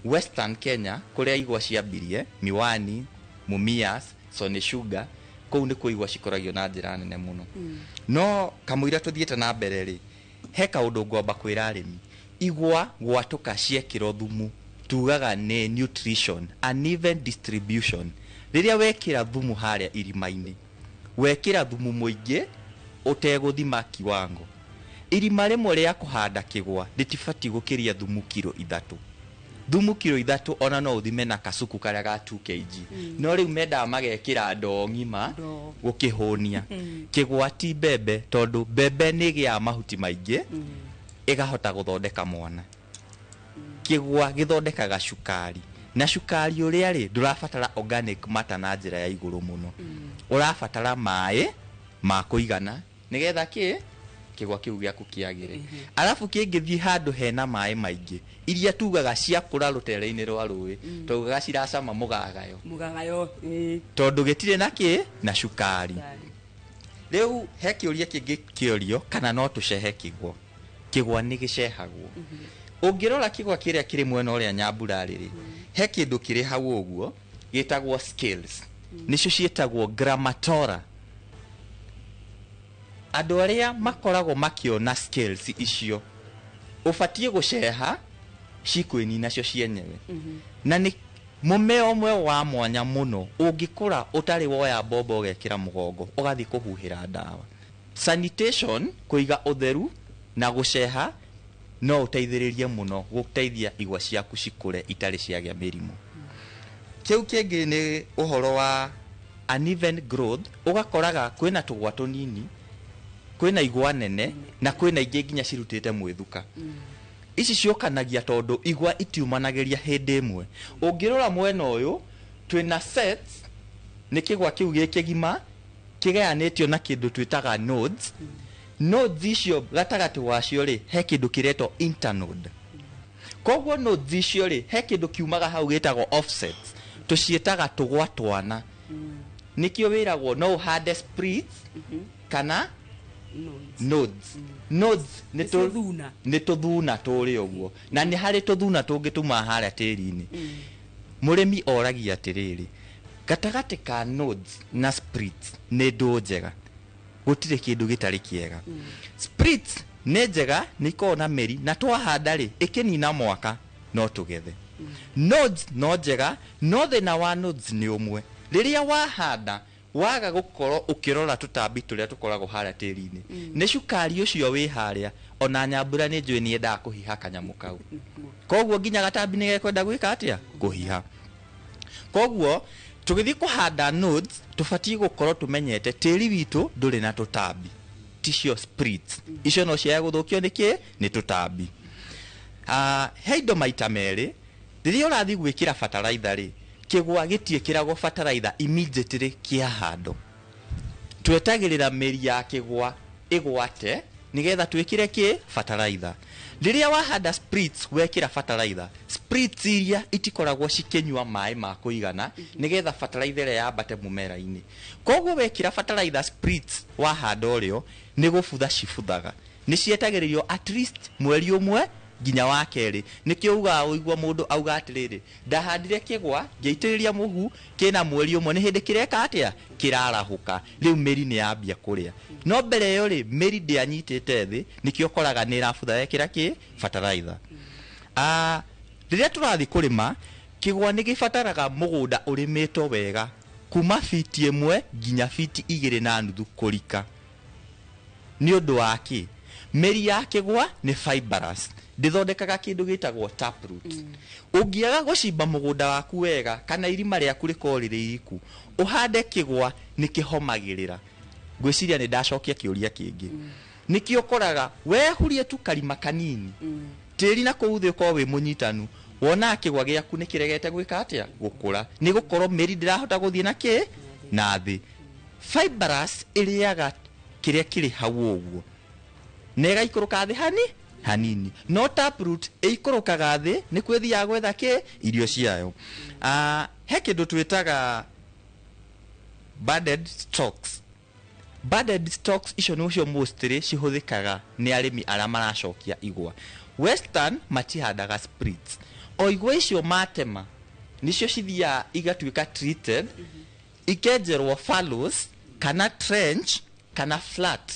Western Kenya kũrĩa igwa ciambirie, Miwani, Mumias, Sony Sugar, kũu nĩ kũigwa cikoragio na njĩra nene mũno. No kamũira tũthiĩte na mbere rĩ, he kaũndũ ngwamba kwĩra arĩmi, igwa gwatũka ciekĩrwo thumu tugaga nĩ nutrition, uneven distribution. Rĩrĩa wekĩra thumu harĩa irima-inĩ, wekĩra thumu mũingĩ ũtegũthima kiwango, irima rĩmwe rĩa kũhanda kĩgwa rĩtibatiĩ gũkĩria thumu kilo 3. Thumu kilo 3 ona no ũthime na kacuku karĩa ga 2 kg. No rĩu mendaga magekĩra ndoo ng'ima gũkĩhũnia. Kĩgwa ti mbembe, tondũ mbembe nĩ ĩgĩaga mahuti maingĩ ĩgahota gũthondeka mwana. Kĩgwa gĩthondekaga cukari, na cukari ũrĩa rĩ ndũrabatara organic matter na njĩra ya igũrũ mũno. Ũrabatara maĩ ma kũigana nĩgetha kĩgwa kĩu gĩaku kĩagĩre. Arabu kĩngĩthiĩ handũ hena maĩ maingĩ, iria tugaga ciakũra rũtere-inĩ rwa rũĩ, tugaga ciracama mũgagayo, tondũ gĩtirĩ na cukari. Rĩu he kĩũria kĩngĩ kĩũrio kana no tũcehe kĩgwa. Kĩgwa nĩ gĩcehagwo. Ũngĩrora kĩgwa kĩrĩa kĩrĩ mwena ũrĩa Nyambura rĩrĩ, he kĩndũ kĩrĩ hau ũguo gĩtagwo scales, nĩcio ciĩtagwo grammatora. Andũ arĩa makoragwo makĩona scales icio ũbatiĩ gũceha cikwĩni nacio cienyewe. Na nĩ mũmea ũmwe wa mwanya mũno ũngĩkũra ũtarĩ woya mbombo ũgekĩra mũgongo ũgathiĩ kũhuhĩra ndawa. Sanitation, kũiga ũtheru na gũceha no ũteithĩrĩrie mũno gũteithia igwa ciaku cikũre itarĩ ciagĩa mĩrimũ. Kĩu kĩngĩ nĩ ũhoro wa uneven growth, ũgakoraga kwĩna tũgwa tũnini, kwĩna igwa nene na kwĩna ingĩ nginya cirutĩte mwĩthuka. Ici ciokanagia tondũ igwa itiumanagĩria hĩndĩ ĩmwe. Ũngĩrora mwena ũyũ twĩna sets, nĩ kĩgwa kĩu gĩkĩgima kĩgayanĩtio na kĩndũ twĩtaga nodes. Nodes icio gatagatĩ wacio rĩ he kĩndũ kĩretwo internode. Koguo nodes icio rĩ he kĩndũ kiumaga hau gĩtagwo offsets, tũciĩtaga tũgwa twana. Nĩkĩo wĩragwo no ũhande splits kana nodes. Nodes nĩ tũthuna tũrĩ ũguo, na nĩ harĩ tũthuna tũngĩ tuma harĩa tĩri-inĩ. Mũrĩmi oragia atĩrĩrĩ, gatagatĩ ka nodes na splits nĩ ndũ njega, gũtirĩ kĩndũ gĩtarĩ kĩega. Splits nĩ njega, nĩ ikoragwo na mĩri, na twahanda rĩ ĩkĩnina mwaka no tũgethe. Nodes no njega, no thĩna wa nodes nĩ ũmwe, rĩrĩa wahanda waga gũkorwo ũkĩrora tũtambi tũrĩa tũkoragwo harĩa tĩri-inĩ, nĩ cukari ũcio wĩ harĩa, ona Nyambura nĩ njũĩ nĩ endaga kũhiha kanyamũ kau. Koguo nginya gatambi nĩ gekwenda gwĩka atĩa? Kũhiha. Koguo tũgĩthiĩ kũhanda nodes tũbatiĩ gũkorwo tũmenyete tĩri witũ ndũrĩ na tũtambi, ticio splits. Icio no ciaya gũthũkio nĩ tũtambi. He indo maita merĩ, rĩrĩa ũrathiĩ gwĩkĩra bataraitha rĩ, kĩgwa gĩtiĩkĩragwo bataraitha immediately kĩahando. Twetagĩrĩra mĩri ya kĩgwa ĩgwate nĩgetha twĩkĩre bataraitha. Rĩrĩa wahanda splits wekĩra bataraitha, splits iria itikoragwo cikĩnyua maĩ ma kũigana nĩgetha bataraitha ĩrĩa yambate mũmera-inĩ. Koguo wekĩra bataraitha splits wahanda ũrĩo nĩ gũbutha cibuthaga. Nĩ cietagĩrĩrio at least mweri ũmwe nginya wa kerĩ. Nĩkĩo ugaga ũigua mũndũ auga atĩrĩrĩ, ndahandire kĩgwa ngĩitĩrĩria mũhu kĩna mweri ũmwe, nĩ hĩndĩ kĩreka atĩa? Kĩrarahũka, rĩu mĩri nĩ yambia kũrĩa. No mbere ĩyo rĩ mĩri ndĩanyitĩte thĩ, nĩkĩo ũkoraga nĩ ĩrabutha yekĩra bataraitha. Rĩrĩa tũrathiĩ kũrĩma, kĩgwa nĩ gĩbataraga mũgũnda ũrĩmĩtwo wega, kuma fiti 1 nginya fiti 2.5 kũrika. Nĩ ũndũ wa kĩ? Mĩri ya kĩgwa nĩ fibrous, ndithondekaga kindu gitagwo taproot ungiaga gucimba mugunda waku wega kana irima riaku rikorire iriku uhande kigwa nikihomagirira gwiciria ni ndacokia kiuria kingi niki ukoraga wehurie tu karima kanini tiri na kuuthi ko wi munyitanu wona kigwa giaku nikiregete gwika atia gukura ni gukorwo meri ndirahota guthie na ki na thi fibrous iriaga kiria kiri hau uguo nega ikuruka thi hanini no taproot ikurukaga thi ni kwithia gwetha ki irio ciayo he kindu twitaga budded stalks icio nicio mostly cihuthikaga ni arimi aria maracokia igwa western matihandaga splits o igwa icio matema nicio cithia igatuika treated ikenjerwo fallows kana trench kana flat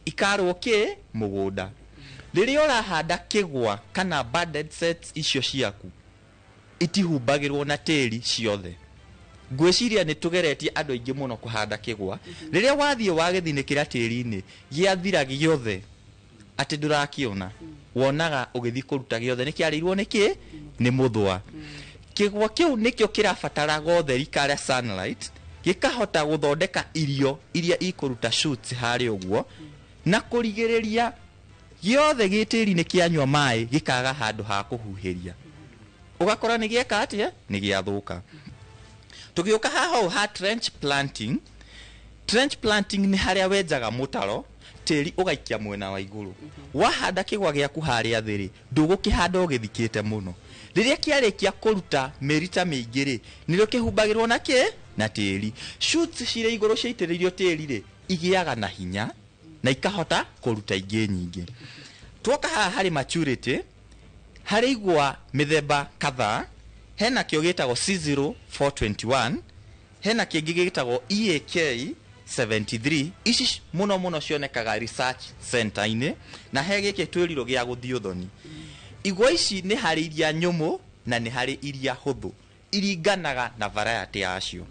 ikarwo ki mugunda riria urahanda kigwa kana budded sets icio ciaku itihumbagirwo na tiri ciothe gwiciria ni tugeretie andu aingi muno kuhanda kigwa riria wathie wagithinikira tiri-ini giathira giothe ati ndurakiona wonaga ugithi kuruta giothe nikiarirwo niki ni muthwa kigwa kiu nikio kirabatara gotheri kare sunlight gikahota guthondeka irio iria ikuruta shoots hari uguo na kurigiriria giothe gitiri-ini kianywa mai gikaga handu ha kuhuhiria ugakora ni gieka atia ni giathuka tugiuka haho ha trench planting ni haria wenjaga mutaro tiri ugaikia mwena wa iguru wahanda kigwa giaku haria thiri ndugukihanda ugithikite muno riria kiarikia kuruta merita meingiri nirio kihumbagirwo na ki na tiri shoots cire iguru ciaitiririo tiri ri igiaga na hinya na ikahota kuruta ingi nyingi twoka haha hari maturity hari igwa mithemba kadhaa hena kio gitagwo C0421 hena kingi gitagwo EAK 73 ici muno cionekaga research center-ini na he giki twiriro gia guthio thoni igwa ici ni hari iria nyumu na ni hari iria huthu iringanaga na variety yacio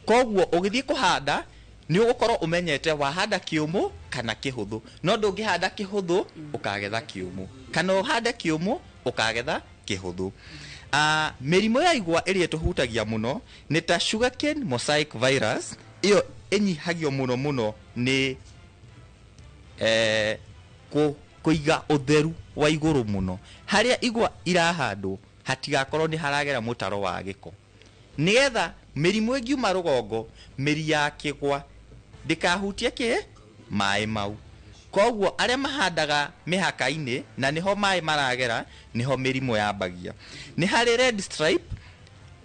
koguo ugithie kuhanda ni ugukorwo umenyete wahanda kiumu kana kihuthu no ndungihanda kihuthu ukagetha kiumu kana uhande kiumu ukagetha kihuthu merimu ya igwa iria tuhutagia muno ni ta sugarcane mosaic virus iyo enyihagio muno ni kuiga utheru wa iguru muno haria igwa irahandwo hatigakorwo ni haragera mutaro wa giko nigetha merimu ingiuma rugongo meri ya kigwa ndikahutie ki mai mau koguo aria mahandaga mihaka-ini na niho mai maragera niho merimu yambagia ni hari red stripe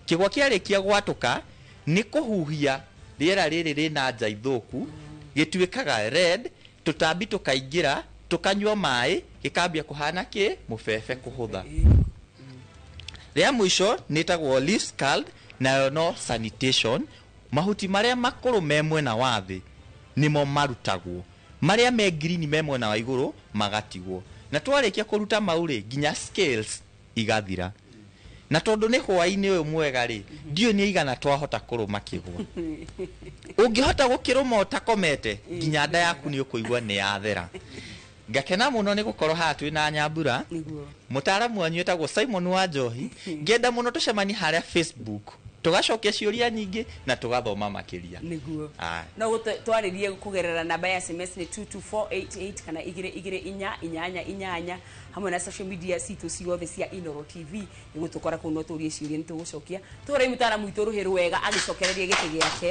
kigwa kiarikia gwatuka ni kuhuhia riera riri rina nja ithuku gituikaga red tutambi tukaingira tukanywa mai gikambia kuhana ki mubebe kuhutha ria mwisho nitagwo leaf scald na no sanitation mahuti maria makuru memwena wathi nimo marutagwo maria me green memwena wa iguru magatigwo na twarikia kuruta mauri ginya scales igathira na tondu ni hwaini uyu mwega ri ndio ni igana twahota kuruma kigwa ungihota gukiruma utakomete ginya nda yaku ni ukuigwa ni yathera ngakena muno ni gukorwo haha twina Nyambura mutaramu wanyu etagwo Simon Wanjohi ngenda muno tucemani haria Facebook tugacokia ciuria nyingi na tugathoma makiria niguo no twaririe kugerera namba ya SMS ni 22488 kana 2288 hamwe na social media citu ciothe cia Inoro TV niguo tukora kuno turie ciuria ni tugucokia turai mutaramu itu ruhiru wega agicokereria giti giake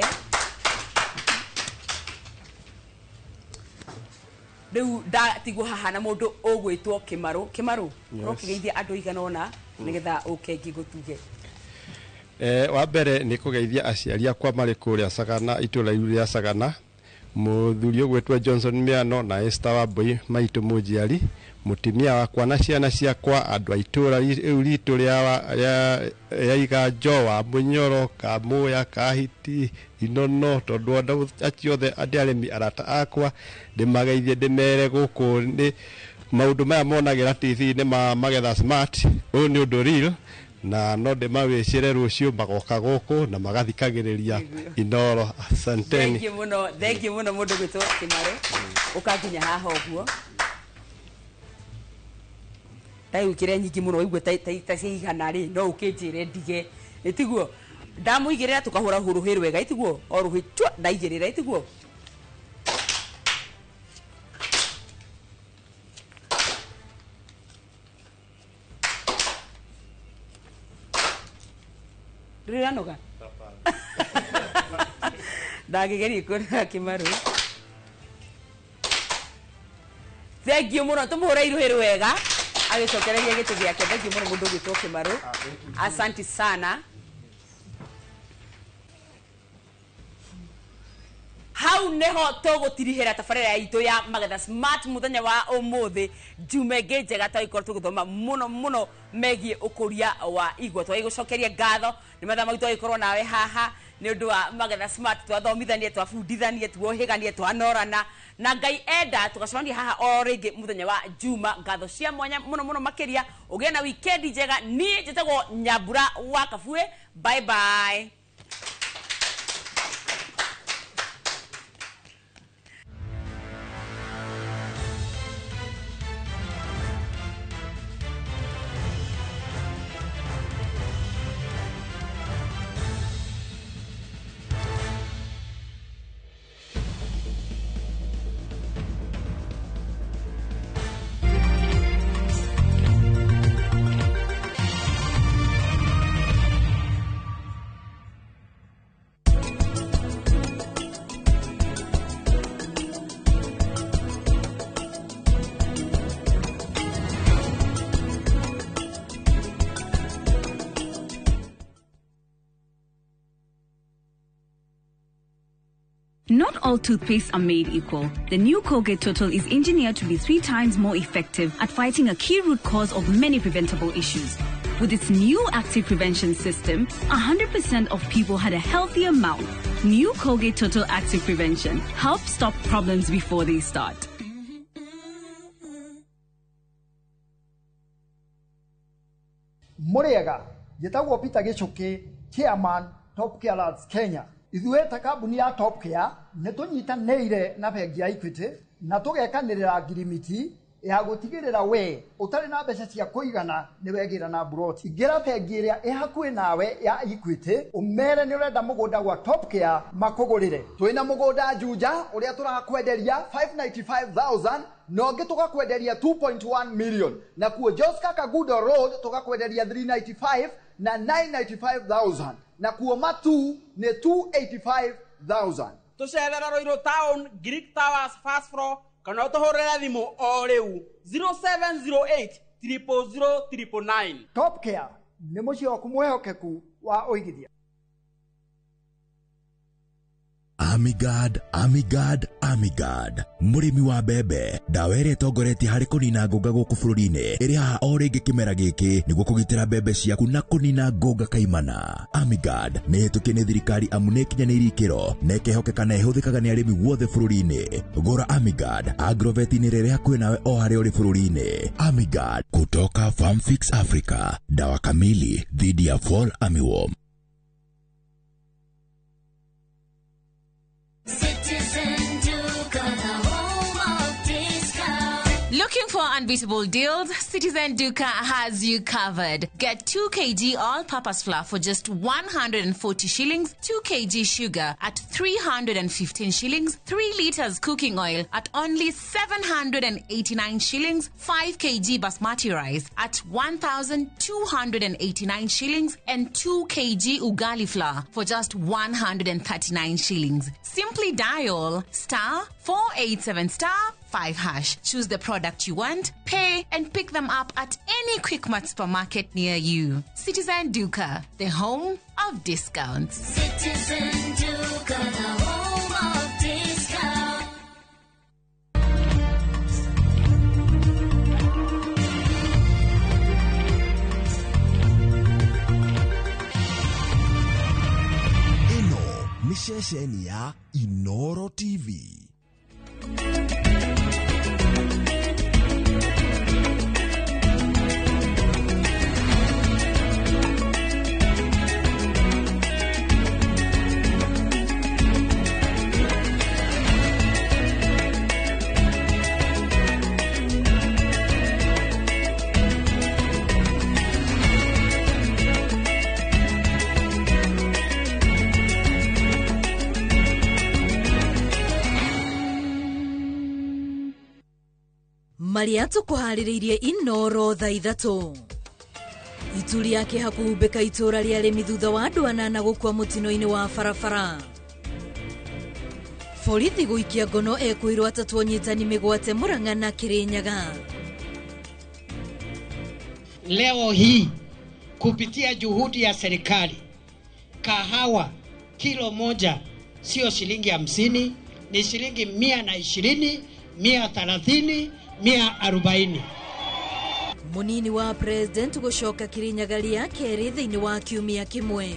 riu ndatigwo haha na mundu ugwitwo Kimaru rokigeithia andu igana ona nigetha ukengi gutuge wa mbere ni kugeithia aciari akwa mari kuria Sagana itura iria Sagana muthuri ugwetwa Johnson Miano na Esther Wambui maitu mujiari mutimia wakwa na ciana ciakwa andu a itura ritu ya Iganjo wa Munyoro Kamuya Kahiti Inono tondu andu aciothe andi arimi arata akwa ndimageithie ndimere guku ni maundu maya monagira TV ni magetha smart uyu ni undu real na no ndimawicire rucio magoka guku na magathikagiriria Inoro asanteni thank you muno mundu gwitwo Kimaru ukaginya haha uguo tai ukire nyingi muno igwe tai cigana ri no ukinjire ndige itiguo ndamuigirira tukahura huruhiru wega itiguo oruhi chwa ndaigirira itiguo riranoga ndagigeri kura kimaru thank you muno tumuhura iruhiru wega agicokereria gitu giake thank you muno mundu gitwo kimaru asante sana hau neho tugutirihira tabarira ya itu ya Magetha Smart muthenya wa umuthi jumenge njega twaikora tuguthoma muno megie ukuria wa igwa twaigucokeria ngatho ni matha maitu twaikora nawe haha ni undu wa Magetha Smart twathomithanie twabundithanie tuohiganie twanorana na ngai enda tugacemania haha o ringi muthenya wa juma ngatho cia mwanya muno makiria ugie na weekend njega ni njitagwo Nyambura wa Kabue bye bye. Not all toothpastes are made equal. The new Colgate Total is engineered to be 3 times more effective at fighting a key root cause of many preventable issues. With its new active prevention system, 100% of people had a healthier mouth. New Colgate Total Active Prevention helps stop problems before they start. Muriega, Yetagwo Peter Gichuki, Chairman, Top Care Lads Kenya. Ithueta kambuni ya Top Care nĩtũnyitanĩire na bengi ya Equity na tũgekanĩrĩra ngirimiti ya gũtigĩrĩra we ũtarĩ na mbeca cia kũigana nĩ wegĩra na broti. Ingĩra bengi ĩrĩa ĩ hakuhĩ nawe ya Equity ũmere nĩ ũrenda mũgũnda gwa Top Care makũgũrĩre. Twĩna mũgũnda Juja ũrĩa tũrakwenderia 595,000 na ũngĩ tũgakwenderia 2.1 million na kuo Joska Kagudo Road tũgakwenderia 395 na 995,000 na kuo Matu ni 285,000. Tucerera Roiro Town, Greek Towers, Fast Floor, kana utohorera thimu o riu 0708 000 999. Top Care ni mucio waku mwehokeku wa uigithia. Amigad, Amigad, Amigad. Murimi wa mbembe ndawa ĩrĩa ĩtongoretie harĩ kũnina ngũnga gũkũ bũrũri-inĩ ĩrĩ haha o rĩngĩ kĩmera gĩkĩ nĩguo kũgitĩra mbembe ciaku na kũnina ngũnga kaimana. Amigad nĩ ĩhĩtũkie nĩ thirikari amu nĩ ĩkinyanĩirie ikĩro na ĩkehokeka na ĩhũthĩkaga nĩ arĩmi guothe bũrũri-inĩ. Gũra Amigad agrovet-inĩ ĩrĩa ĩrĩ hakuhĩ nawe o harĩa ũrĩ bũrũri-inĩ. Amigad kutoka Farm Fix Africa, dawa kamili dhidi ya fall armyworm. Looking for unbeatable deals? Citizen Duka has you covered. Get 2 kg all-purpose flour for just 140 shillings, 2 kg sugar at 315 shillings, 3 liters cooking oil at only 789 shillings, 5 kg basmati rice at 1,289 shillings, and 2 kg ugali flour for just 139 shillings. Simply dial *487*5#. Choose the product you want, pay, and pick them up at any Quickmart supermarket near you. Citizen Duka, the home of discounts. Citizen Duka, the home of discounts. Ino ni ceceni ya Inoro TV. marĩa tũkũharĩrĩirie inoro thaa ithatũ. Itu rĩake hakuhumbĩka itũra rĩa arĩmi thutha wa andũ 8 gũkua mũtino-inĩ wa barabara. Borithi gũikia ngono ekwĩrwo atatũ anyitani mĩgwate Murang'a na Kirinyaga. Leo hii kupitia juhudi ya serikali, kahawa kilo moja sio shilingi 50, ni shilingi 120, 130, 140. Munini wa president gũcoka Kirinyaga rĩa kerĩ thĩinĩ wa kiumia kĩmwe.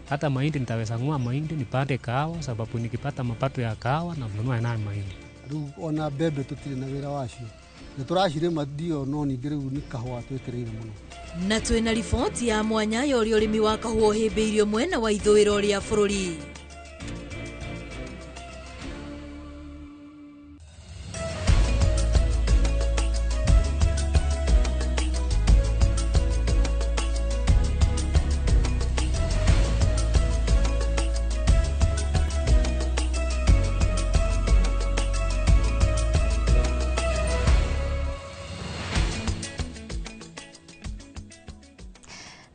Hata mahindi nitaweza ng'oa mahindi nipande kahawa, sababu nikipata mapato ya kahawa na kununua nayo mahindi. Riu ona mbembe tutire na wĩra wacio. Nĩ tũracirĩma ndio no ningĩ rĩu nĩ kahũa twĩkĩrĩire mũno. Na twĩna riboti ya mwanya ya ũrĩa ũrĩmi wa kahũa ũhĩmbĩirio mwena wa ithũĩro rĩa bũrũri.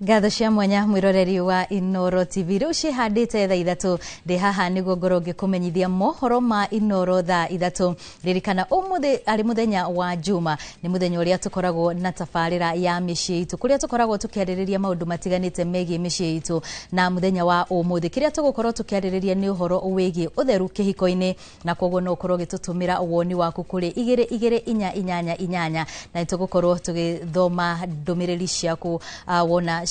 Ngatho cia mwanya mwiroreri wa Inoro TV riu cihandite thaa ithatũ ndi haha niguo ngorwo ngikumenyithia mohoro ma Inoro thaa ithatũ. Ririkana umuthi ari muthenya wa Juma, ni muthenya uria tukoragwo na tabarira ya mĩciĩ itu kuria tukoragwo tukiarĩrĩria maundu matiganite megie mĩciĩ itu. Na muthenya wa umuthi kiria tugukorwo tukiarĩrĩria ni uhoro wigie utheru kihiko-ini, na koguo no ukorwo gitutumira woni waku kuri 2288 na tugukorwo tugithoma ndumiriri ciaku wona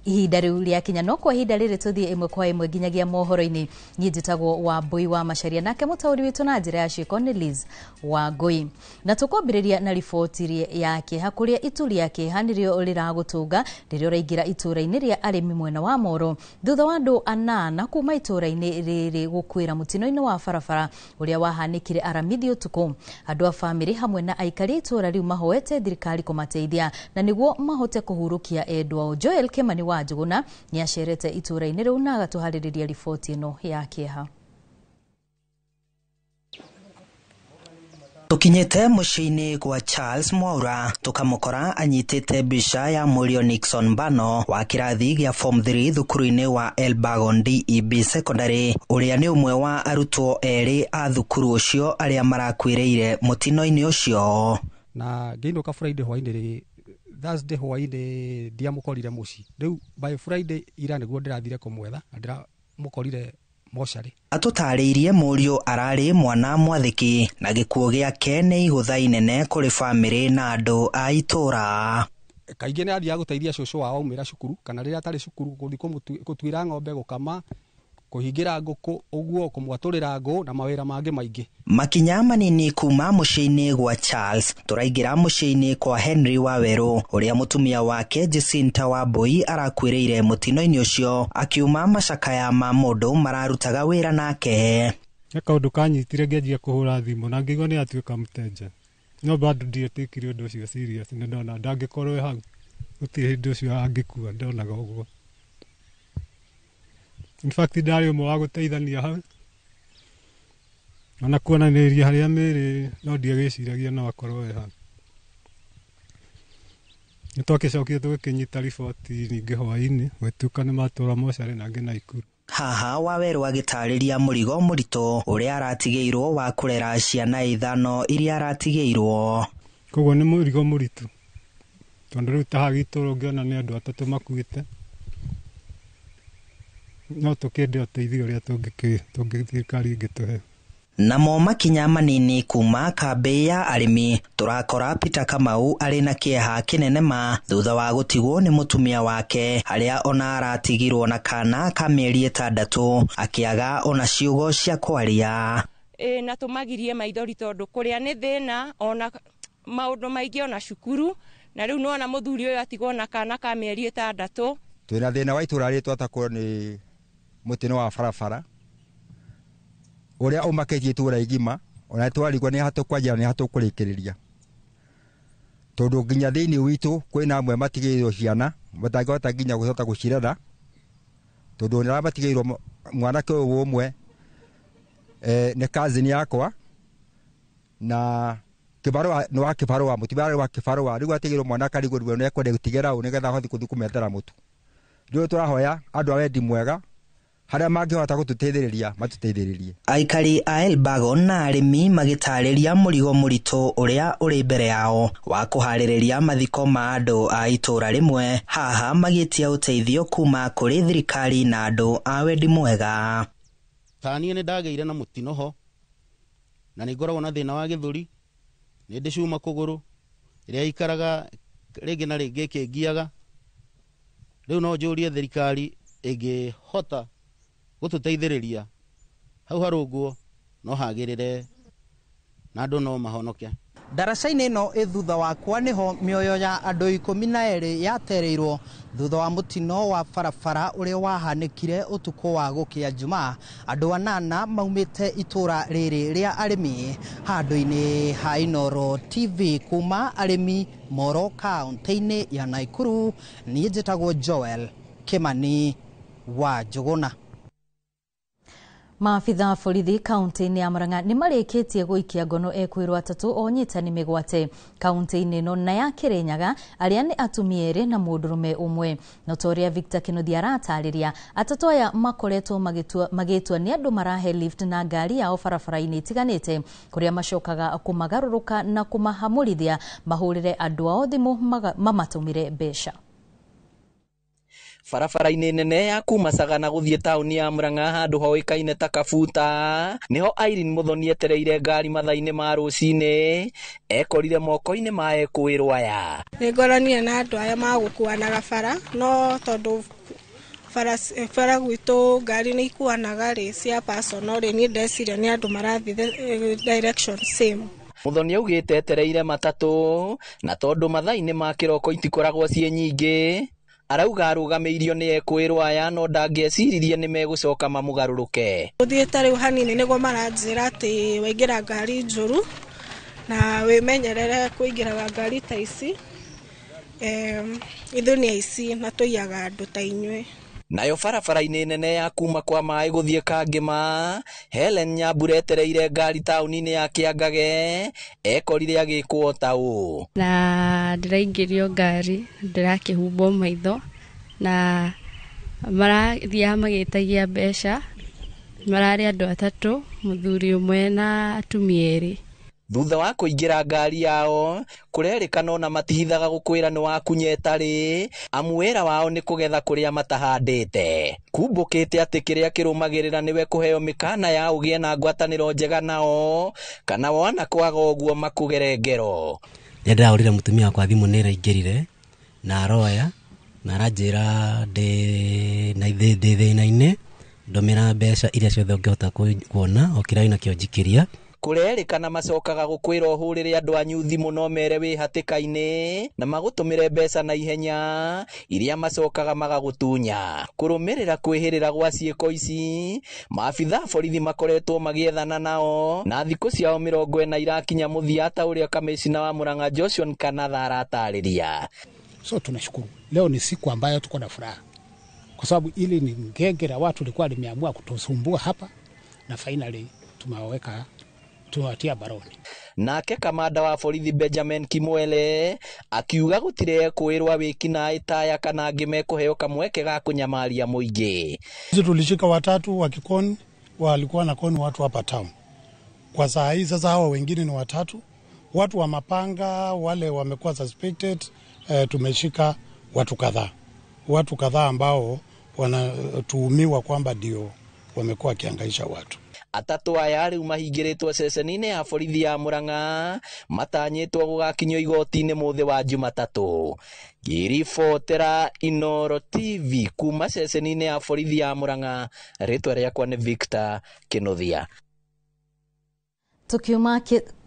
ihinda riu ria kinya no kwa ihinda riri tuthie imwe kwa imwe nginyagia mohoro-ini. Ni njitagwo wa Mbui wa Macharia, nake mutauri witu na njira ya ciiko ni Liz wa Ngui. Na tukwambiriria na riboti yake hakuria itu riake hanirio riragutunga ririo raingira itura-ini ria arimi mwena wa Moro thutha wa andu 8 kuma itura-ini riri gukwira mutino-ini wa barabara uria wahanikire aramithi utuku. Andu a family hamwe na aikari itura riu mahoete thirikari kumateithia na niguo mahote kuhurukia endwa. Joel Kimani wa Njuguna ni acerete itura-ini riu na agatuhaririria riboti ino ya kieha. Tukinyete muciini kwa Charles Mwaura tukamukora anyitite bisha ya Mulio Nixon Bano wa kirathi gya form 3 thukuru-ini wa Elbagon DEB Secondary, uria ni umwe wa arutwo eri a thukuru ucio aria marakwiriire mutino-ini ucio. Na ngeinuka Friday hwaini Thursday hwaini ndiamukorire muci. Riu by Friday ira niguo ndirathire kumwetha na ndiramukorire mochari. Atutariirie Mulio arari mwana mwathiki na gikuo giake ni ihutha inene kuri family na andu a itura. Kaingĩ nĩ athiaga gũteithia cũcũ wao umĩra cukuru kana rĩrĩa atarĩ cukuru gũthiĩ gũtuĩra ng'ombe, gũkama, kuhingira nguku, uguo kumwatũrĩra ngũ na mawĩra mangĩ maingĩ. Makinya manini kuma muciini gwa Charles turaingira muciini kwa Henry Waweru uria mutumia wake Jacinta Wambui arakwiriire mutino-ini ucio akiuma macakaya ma mundu mararutaga wira nake. Kaundu kanyitire ngeanjia kuhura thimu na ngigwa ni atuika mutenje. No bado ndiatikire undu ucio serious, ni ndona ndangikorwo hau gutire hindu ucio angikua ndonaga uguo. In fact ndari umwe wa guteithania hau ona kuonaniria haria miri no ndiagiciragia no akorwo hau. Nitwakicokire tugikinyita riboti ningi hwaini gwetuka ni matura mochari nangi na Ikuru. Haha Waweru agitariria murigo murito uria aratigeirwo wa kurera ciana 5 iria aratigeirwo. Koguo ni murigo muritu tondu riu tahagitoro ngiona ni andu 3 makuite. No tukende uteithio uria thirikari ingituhe. Namo makinya manini kuma kambi ya arimi turakora Peter Kamau ari na kieha kinene ma thutha wa gutigwo ni mutumia wake haria ona aratigirwo na kana ka mieri 6 akiaga ona ciugo cia kwaria. Na tumagirie maithori tondu kuria ni thina ona maundu maingi ona cukuru na riu no ona muthuri uyu atigwo na kana ka mieri 6. Twina thina wa itura ritu atakwo ni mutino wa barabara uria umaketie itura igima ona twarigwo ni hatu kwajira ni hatu kurikiriria tondu nginya thiini witu kwina amwe matigiirwo ciana batangihota nginya gucota gucirera tondu ni matigiirwo mwanake uyu umwe ni cousin yakwa na kibarua no wa kibarua mutibara wa kibarua rigu atigirwo mwana karigo rigu ne kwende gutigera u nigetha hothi kuthi kumetera mutu riu turahoya andu awendi mwega haria mangihota gututeithiriria matuteithiririe. Aikari a Elbagon na arimi magitariria murigo murito uria uri mbere yao wa kuhaririria mathiko ma andu a itura rimwe haha magitia uteithio kuma kuri thirikari na andu a wendi mwega. Tani ni ndageire na mutino ho na ni ngoragwo na thina wa githuri ni ndicuma kuguru iria ikaraga ringi na ringi kingiaga riu no njurie thirikari ingihota gututeithiriria hau harungwo no hagirire na andu no mahonoke. Daraca-inĩ ĩno ĩthutha wakwa niho mĩoyo ya andũ 12 yatereirwo thutha wa mutino wa barabara ũrĩa wahanĩkire ũtukũ wa gũkĩa Jumaa. Andũ 8 maumĩte itura rĩrĩ rĩa arĩmi handũ-inĩ ha Inooro TV kuma arĩmi Moro kaunti-inĩ ya Naikuru. Niĩ njĩtagwo Joel Kimani wa Njuguna. Maafitha borithi kaunti-inĩ ya Murang'a nĩ marĩkĩtie gũikia ngono ekwĩrwo atatũ o nyitani mĩgwate kaunti-inĩ ĩno na ya Kirinyaga arĩa nĩ atumia erĩ na mũndũrũme ũmwe. No ta ũrĩa Victor Kĩnuthia aratarĩria, atatũ aya makoretwo magĩtua nĩ andũ marahe lift na ngari yao barabara-inĩ itiganĩte kũrĩa macokaga kũmagarũrũka na kũmahamũrithia mahũrĩre andũ ao thimũ mamatũmĩre mbeca. Barabara-inĩ nene ya kuma Sagana guthie tauni ya Murang'a handu hoikaine ta Kabuta niho Irene Muthoni etereire ngari mathaa-inĩ ma rũcinĩ ekorire moko-inĩ ma ekwĩrwo aya. Nĩ ngoranie na andũ aya magũkuanaga bara no tondũ bara gwitũ ngari nĩ ikuanaga rĩ cia personal rĩ niĩ ndeciria nĩ andũ marathi direction same. Muthoni augĩte etereire matatũ na tondũ mathaa-inĩ ma kĩroko itikoragwo ciĩ nyingĩ arauga arũgamĩirio nĩ ekwĩrwo aya no ndangĩeciririe nĩ megũcoka mamũgarũrũke. Ũthiĩte rĩu hanini nĩguo maranjĩra atĩ waingĩra ngari njũru na wĩmenyerere kũingĩraga ngari ta ici ithuĩ nĩ aici na tũiyaga andũ ta inyuĩ. Nayo barabara-inĩ nene ya kuma kwa maĩ gũthiĩ Kangĩma Helen Nyambura etereire ngari taũni-inĩ ya Kĩangage ekorire agĩkwo ta ũũ. Na ndĩraingĩrio ngari ndĩrakĩhumbwo maitho na marathiaga magĩtagia mbeca mararĩ andũ atatũ mũthuri ũmwe na atumia erĩ. Thutha wa kũingĩra ngari yao kũrerĩkana ona matihithaga gũkwĩra nĩ wakunyeta rĩ amu wĩra wao nĩ kũgetha kũrĩa matahandĩte. Kumbũkĩte atĩ kĩrĩa kĩrũmagĩrĩra nĩwe kũheo mĩkana ya ũgĩe na ngwatanĩro njega nao kana wana kwaga ũguo makũgere ngero. Nĩndĩrahũrĩre mũtumia wakwa thimũ nĩ ĩraingĩrire na aroya na aranjĩra ndĩ thĩna-inĩ ndũmĩra mbeca iria ciothe ũngĩhota kuona o kĩraĩ nakĩo njikĩria. Kũrerĩkana macokaga gũkwĩra ũhũrĩre andũ anyu thimũ no mere wĩ hatĩka-inĩ na magũtũmĩre mbeca na ihenya iria macokaga magagũtunya. Kũrũmĩrĩra kwĩhĩrĩra gwa ciĩko ici maabitha borithi makoretwo magĩethana nao na thikũ ciao 40 irakinya mũthia ta ũrĩa kamishna wa Murang'a Joshua Kanatha aratarĩria. So tunashukuru leo ni siku ambayo tuko na furaha kwa sababu ili ni ngenge la watu likuwa limeamua kutusumbua hapa na finally tumewaweka tuwatia baroni. Nake kamanda wa borithi Benjamin Kimwele akiuga gũtirĩ kwĩrwa wĩkinaĩ taya kana angĩ mekũheo kamweke ga kũnyamaria mũingĩ. Sisi tulishika watatu wa Kikoni walikuwa na koni watu hapa town. Kwa saa hii sasa hawa wengine ni watatu. Watu wa mapanga wale wamekuwa suspected tumeshika watu kadhaa. Watu kadhaa ambao wanatuhumiwa kwamba ndio wamekuwa kiangaisha watu. Atatũ aya rĩu mahingĩrĩtwo ceceni-inĩ ya borithi ya Murang'a matanyĩtwo gũgakinyio igoti-inĩ mũthĩ wa Jumatatũ. Ngĩribotera Inooro TV kuma ceceni-inĩ ya borithi ya Murang'a, rĩtwa rĩakwa nĩ Victor Kĩnuthia. Tukiuma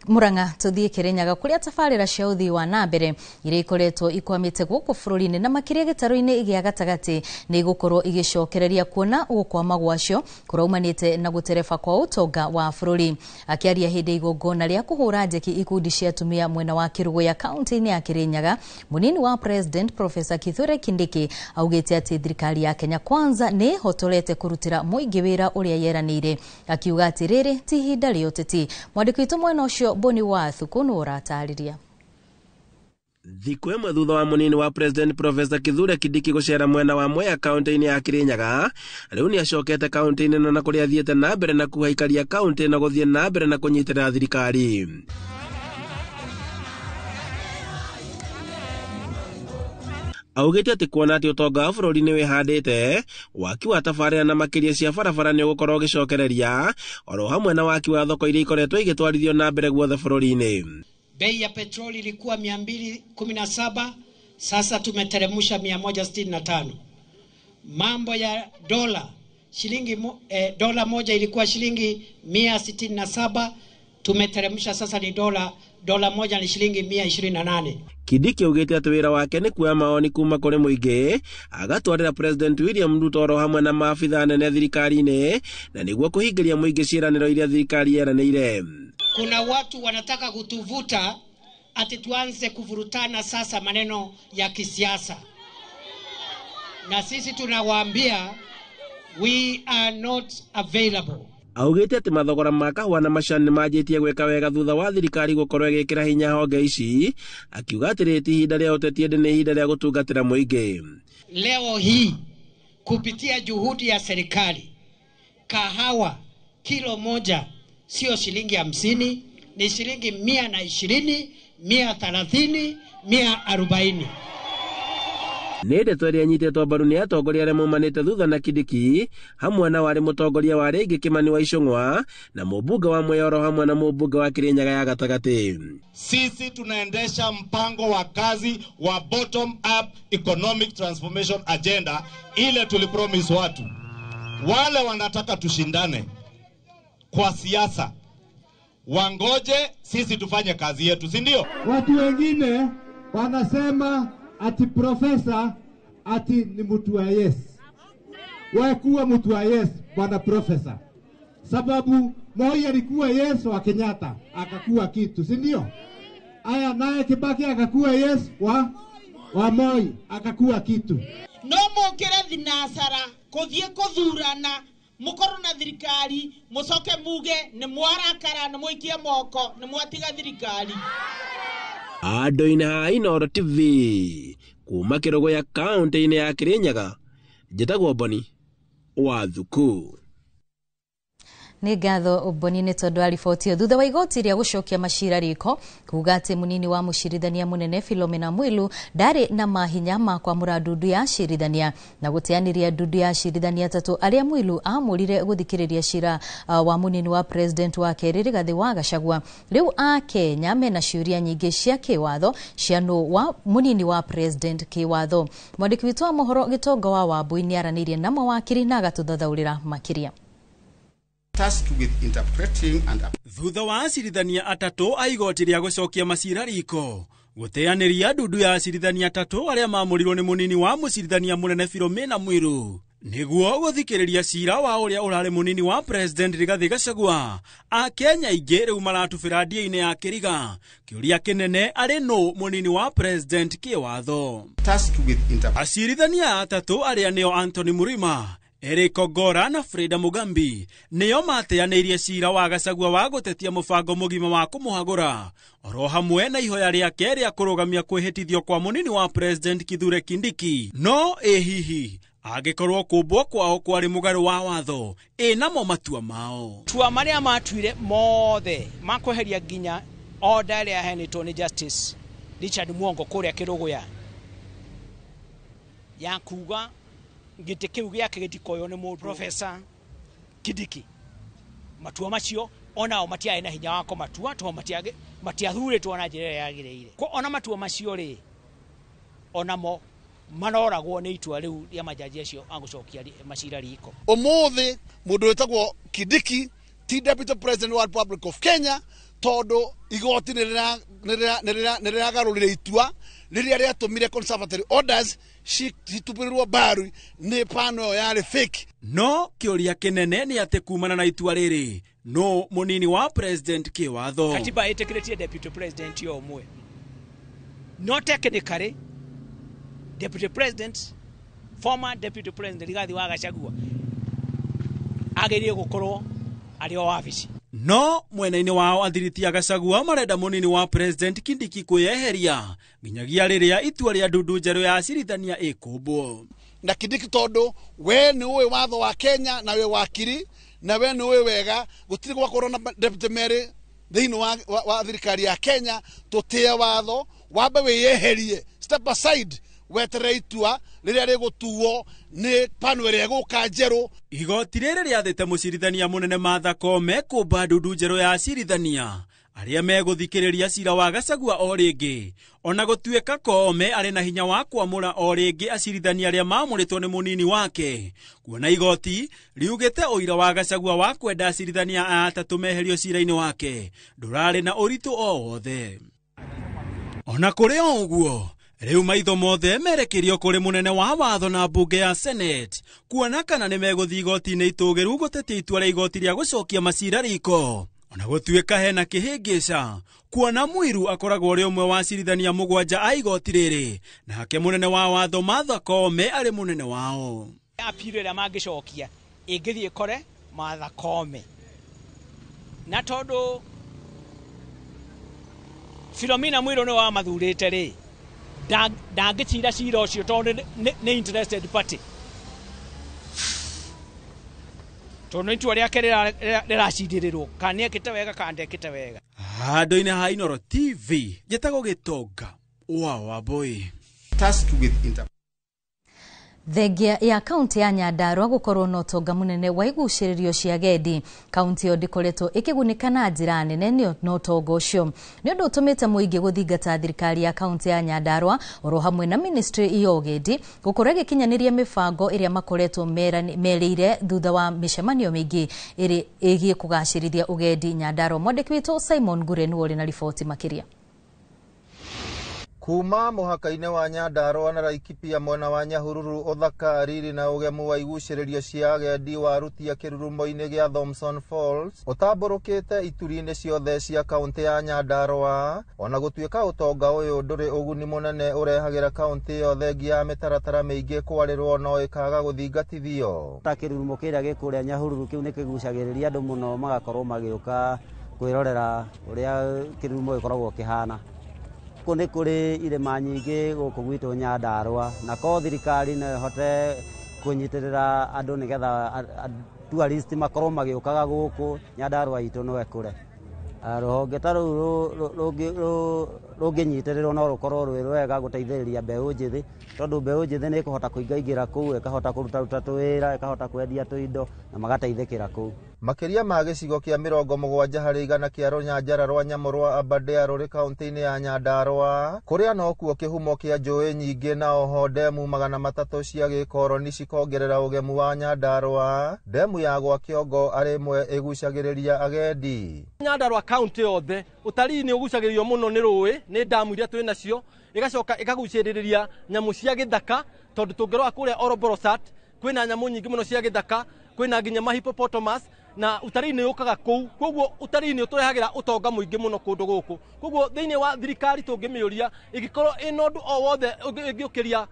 Murang'a tuthie Kirinyaga kuria tabarĩra cia ũthii wa nambere iria ikoretwo ikwamĩte gũkũ bũrũri-inĩ na makĩria gĩtarũ-inĩ gĩa gatagatĩ nĩ igũkorwo igĩcokereria kuona gũkwama gwacio kũraumanĩte na gũtereba kwa ũtonga wa bũrũri. Akĩaria hĩndĩ igongona rĩa kũhũra njeki ikundi cia atumia mwena wa Kĩrugũya kaunti-inĩ ya Kirinyaga, mũnini wa President Professor Kithure Kindiki augĩte atĩ thirikari ya Kenya Kwanza nĩ hotorete kũrutĩra mũingĩ wĩra ũrĩa yeranĩire, akiuga atĩ rĩrĩ ti ihinda rĩa ũteti. Mwandĩki witũ mwena ũcio ucio Boni wa Thukunu ũratariria. Thikũ ĩmwe thutha wa munini wa President Professor Kithure Kindiki gũcera mwena wa Mwea kaunti-inĩ ya Kirinyaga, rĩu nĩacokete kaunti-inĩ na kũrĩa athiĩte na mbere na kuhaikaria kaunti na gũthiĩ na mbere na kũnyitĩrĩra thirikari. Augĩte atĩ kuona atĩ ũtonga wa bũrũri nĩ wĩhandĩte, waki wa tabarĩra na makĩria cia barabara nĩ ũgũkorwo ũgĩcokereria, oro hamwe na waki wa thoko iria ikoretwo igĩtwarithio na mbere guothe bũrũri-inĩ. Bei ya petroli ilikuwa 217, sasa tumeteremsha 165. Mambo ya dola, dola moja ilikuwa shilingi 167, tumeteremsha sasa ni dola moja ni shilingi 128. Kindiki augĩte atĩ wĩra wake nĩ kuoya maoni kuma kũrĩ mũingĩ, agatwarĩra President William Ruto oro hamwe na maabitha nene thirikari-inĩ, na nĩguo kũhingĩria mũingĩ ciĩranĩro iria thirikari yeranĩire. Kuna watu wanataka kutuvuta ati tuanze kuvurutana sasa maneno ya kisiasa, na sisi tunawaambia we are not available. Augĩte atĩ mathogora ma kahũa na macani nĩmanjĩtie gwĩka wega thutha wa thirikari gũkorwo ĩgĩkĩra hinya honge ici, akiuga atĩ rĩti ihinda rĩa ũteti nĩ ihinda rĩa gũtungatĩra mũingĩ. Leo hii kupitia juhudi ya serikali, kahawa kilo moja sio shilingi 50, ni shilingi 120, 130, 140. Nĩ ndeto ĩrĩa nyitĩtwo mbaru nĩ atongoria arĩa maumanĩte thutha na Kindiki, hamwe na warĩ mũtongoria wa rĩngĩ Kimani wa Icũng'wa na mũmbunge wa Mwea oro hamwe na mũmbunge wa Kirinyaga ya gatagatĩ. Sisi tunaendesha mpango wa kazi wa bottom up economic transformation agenda ile tulipromise watu. Wale wanataka tushindane kwa siasa, wangoje sisi tufanye kazi yetu, si ndio? Watu wengine wanasema ati profesa ati ni mtu wa yes. Wewe kuwa mtu wa yes bwana profesa. Sababu Moi alikuwa yes wa Kenyatta akakuwa kitu, si ndio? Aya naye Kibaki akakuwa yes wa Moi akakuwa kitu. No mukire thinasara kuthie kuthurana mukorwo na thirikari mucoke muge ni mwarakara ni muikie moko ni mwatiga thirikari. Andũ-inĩ ha Inooro TV kuma Kĩrũgũ ya kaunti-inĩ ya Kirinyaga, njĩtagwo Boni wa Thuku. Nĩ ngatho Boni nĩ tondũ aribotio thutha wa igoti rĩa gũcokia macira riko kuuga atĩ munini wa mũcirithania mũnene Philomena Mwilu ndarĩ na mahinya ma kwamũra ndundu ya acirithania na gũteanĩria ndundu ya acirithania atatũ arĩa Mwilu amũrire gũthikĩrĩria cira wa munini wa president wa kerĩ Rigathĩ wa Gachagua. Rĩu Akenya mena ciũria nyingĩ cia kĩwatho cia nũ wa munini wa president kĩwatho. Mwandĩki witũ wa mohoro Gĩtonga wa Wambui nĩ aranĩirie na mawakiri na agatũthathaũrĩra makĩria. Thutha wa acirithania atatũ a igoti rĩa gũcokia macira riko gũteanĩria ndundu ya acirithania atatũ arĩa mamũrirwo nĩ munini wa mũcirithania mũnene Philomena Mwilu nĩguo gũthikĩrĩria cira wa ũrĩa ũrarĩ munini wa president Rigathĩ Gachagua, Akenya aingĩ rĩu maratubĩra ndĩa-inĩ ya kĩriga kĩũria kĩnene arĩ nũ munini wa president kĩwatho. Acirithania atatũ arĩa nĩo Anthony Murima, Eric Ogora na Freda Mugambi nĩo mateanĩirie cira wa Gachagua wa gũtetia mũbango mũgima wa kũmũhagũra oro hamwe na ihoya rĩake rĩa kũrũgamia kwĩhĩtithio kwa munini wa president Kithure Kindiki. No hihi angĩkorwo kũmbwo kwao kwarĩ mũgarũ wa watho namo matua mao. Tua marĩa matuire mothe makweheria nginya order ĩrĩa yaheanĩtwo nĩ Justice Richard Mwongo kũrĩa Kĩrũgũ ya kuga gĩtĩ kĩu gĩake gĩtikoywo nĩ mũndũ Professor Kindiki. Matua macio onao matiarĩ na hinya wa kũmatua tondũ matiathurĩtwo na njĩra ĩrĩa yagĩrĩire. Ona matua macio rĩ onamo manoragwo nĩ itua rĩu rĩa majaji acio a gũcokia macira riko. Ũmũthĩ mũndũ wĩtagwo Kindiki ti Deputy President wa Republic of Kenya tondũ igoti nĩrĩragarũrire itua rĩrĩa rĩatũmire conservatory orders citupĩrĩrwo mbaru nĩ pano yarĩ fake. No kĩũria kĩnene nĩ atĩ kumana na itua rĩrĩ no munini wa president kĩwatho. Katiba ĩtĩkĩrĩtie deputy president yo ũmwe. No technically deputy president, former deputy president Rigathĩ wa Gachagua agĩrĩire gũkorwo arĩ o wabici. No mwena-inĩ wao athiriti a Gachagua marenda munini wa President Kindiki kweyeheria nginyagia rĩrĩa itua rĩa ndundu njerũ ya acirithania ĩkũmbwo. Na Kindiki tondu we ni uwe watho wa Kenya na we wakiri na we ni uwe wega gutiri gwakorwo na deputy mayor thiini wa thirikari ya Kenya tutia watho wambe wiyeherie step aside wetere itua riria rigutuo ni panel ria guka njeru. Igoti rĩrĩ rĩathĩte mũcirithania mũnene Martha Koome kũmba ndundu njerũ ya acirithania arĩa megũthikĩrĩria cira wa Gachagua o rĩngĩ, ona gũtuĩka Koome arĩ na hinya wa kwamũra o rĩngĩ acirithania arĩa mamũrĩtwo nĩ mũnini wake, kuona igoti riugĩte ũira wa Gachagua wa kwenda acirithania a atatũ meherio cira-inĩ wake ndũrarĩ na ũritũ o wothe. Ona kũrĩ o ũguo, rĩu maitho mothe merekerio kũrĩ mũnene wa watho na mbunge ya Senate kuona kana nĩ megũthiĩ igoti-inĩ itũgĩru gũtetia itua rĩa igoti rĩa gũcokia macira riko. Ona gũtuĩka hena kĩhĩngĩca kuona Mwiru akoragwo ũrĩ ũmwe wa acirithania mũgwanja a igoti rĩrĩ, nake mũnene wa watho Martha Koome arĩ mũnene wao. Apiro ĩrĩa mangĩcokia ĩngĩthiĩ ĩkore Martha Koome, na tondũ Philomena Mwiru nĩ wa mathurĩte rĩ, ndangĩcira cira ũcio tondũ nĩ interested party, tondũ itua rĩake rĩracindirĩrwo kana nĩekĩte wega kana ndekĩte wega. Handũ-inĩ ha Inooro TV njĩtagwo Gĩtonga wa Wambui. Thengia ya kaunti ya Nyandarua gukorwo na ũtonga mũnene wa igucĩrĩrio cia gendi, kaunti ĩyo ndĩkoretwo ĩkĩgunĩka na njĩra nene nĩ ũtonga ũcio, nĩ ũndũ ũtũmĩte mũingĩ gũthingata thirikari ya kaunti ya Nyandarua oro hamwe na ministry iyo ũgendi gũkorwo ĩgĩkinyanĩria mĩbango ĩrĩa makoretwo merĩire thutha wa mĩcemanio mĩingĩ ĩgiĩ kũgacĩrithia ũgendi Nyandarua. Mwandĩki witũ Simon Gure nĩ ũrĩ na riboti makĩria. Kuma mũhaka-inĩ wa Nyandarua na Laikipia mwena wa Nyahururu, ũthaka, riri na ũgemu wa igucĩrĩrio cia agendi wa rutia kĩrurumo-inĩ gĩa Thompson Falls ũtambũrũkĩte ituri-inĩ ciothe cia kaunti ya Nyandarua, ona gũtuĩka ũtonga ũyũ ndũrĩ ũguni mũnene ũrehagĩra kaunti ĩyo thengia ya mĩtaratara mĩingĩ kwarĩrwo no ĩkaga gũthingatithio. Ta kĩrurumo kĩrĩa gĩkũrĩa Nyahururu kĩu nĩ kĩgucagĩrĩria andũ mũno magakorwo magĩũka kwĩrorera ũrĩa kĩrurumo gĩkoragwo kĩhana. Kũnĩ kũrĩ irĩma nyingĩ gũkũ gwitũ Nyandarua, na ko thirikari no ĩhote kũnyitĩrĩra andũ nĩgetha tourist makorwo magĩũkaga gũkũ Nyandarua itũ no ĩkũre. Rũhonge ta rũu rũngĩnyitĩrĩrwo no rũkorwo rwĩ rwega gũteithĩrĩria mbeũ njĩthĩ, tondũ mbeũ njĩthĩ nĩ ĩkũhota kũingaingĩra kũu, ĩkahota kũruta tũwĩra, ĩkahota kwendia tũindo na magateithĩkĩra kũu. Makĩria ma gĩcigo kĩa 70% kĩa rũnyanjara rwa nyamũ rwa Aberdare rũrĩ kaunti-inĩ ya Nyandarua, kũrĩa no kuo kĩhumo kĩa njũĩ nyingĩ na oho ndemu 300 cia gĩkoroni cikongerera ũgemu wa Nyandarua. Ndemu ya gwa Kĩongo arĩ imwe ĩgucagĩrĩria agendi. Nyandarua kaunti yothe ũtarii nĩ ũgucagĩrĩrio mũno nĩ rũĩ, nĩ damu iria twĩ nacio, ĩgacoka ĩkagucĩrĩria nyamũ cia gĩthaka, tondũ tũngĩrora kũrĩa Oroborosat kwĩna nyamũ nyingĩ mũno cia gĩthaka, kwĩna nginya mahippopotamus, na utarii nĩ ũkaga kũu, koguo utarii nĩ ũtũrehagĩra ũtonga mũingĩ mũno kũndũ gũkũ. Koguo thĩinĩ wa thirikari tũngĩmĩũria ĩgĩkorwo ĩna ũndũ o wothe ĩngĩũkĩria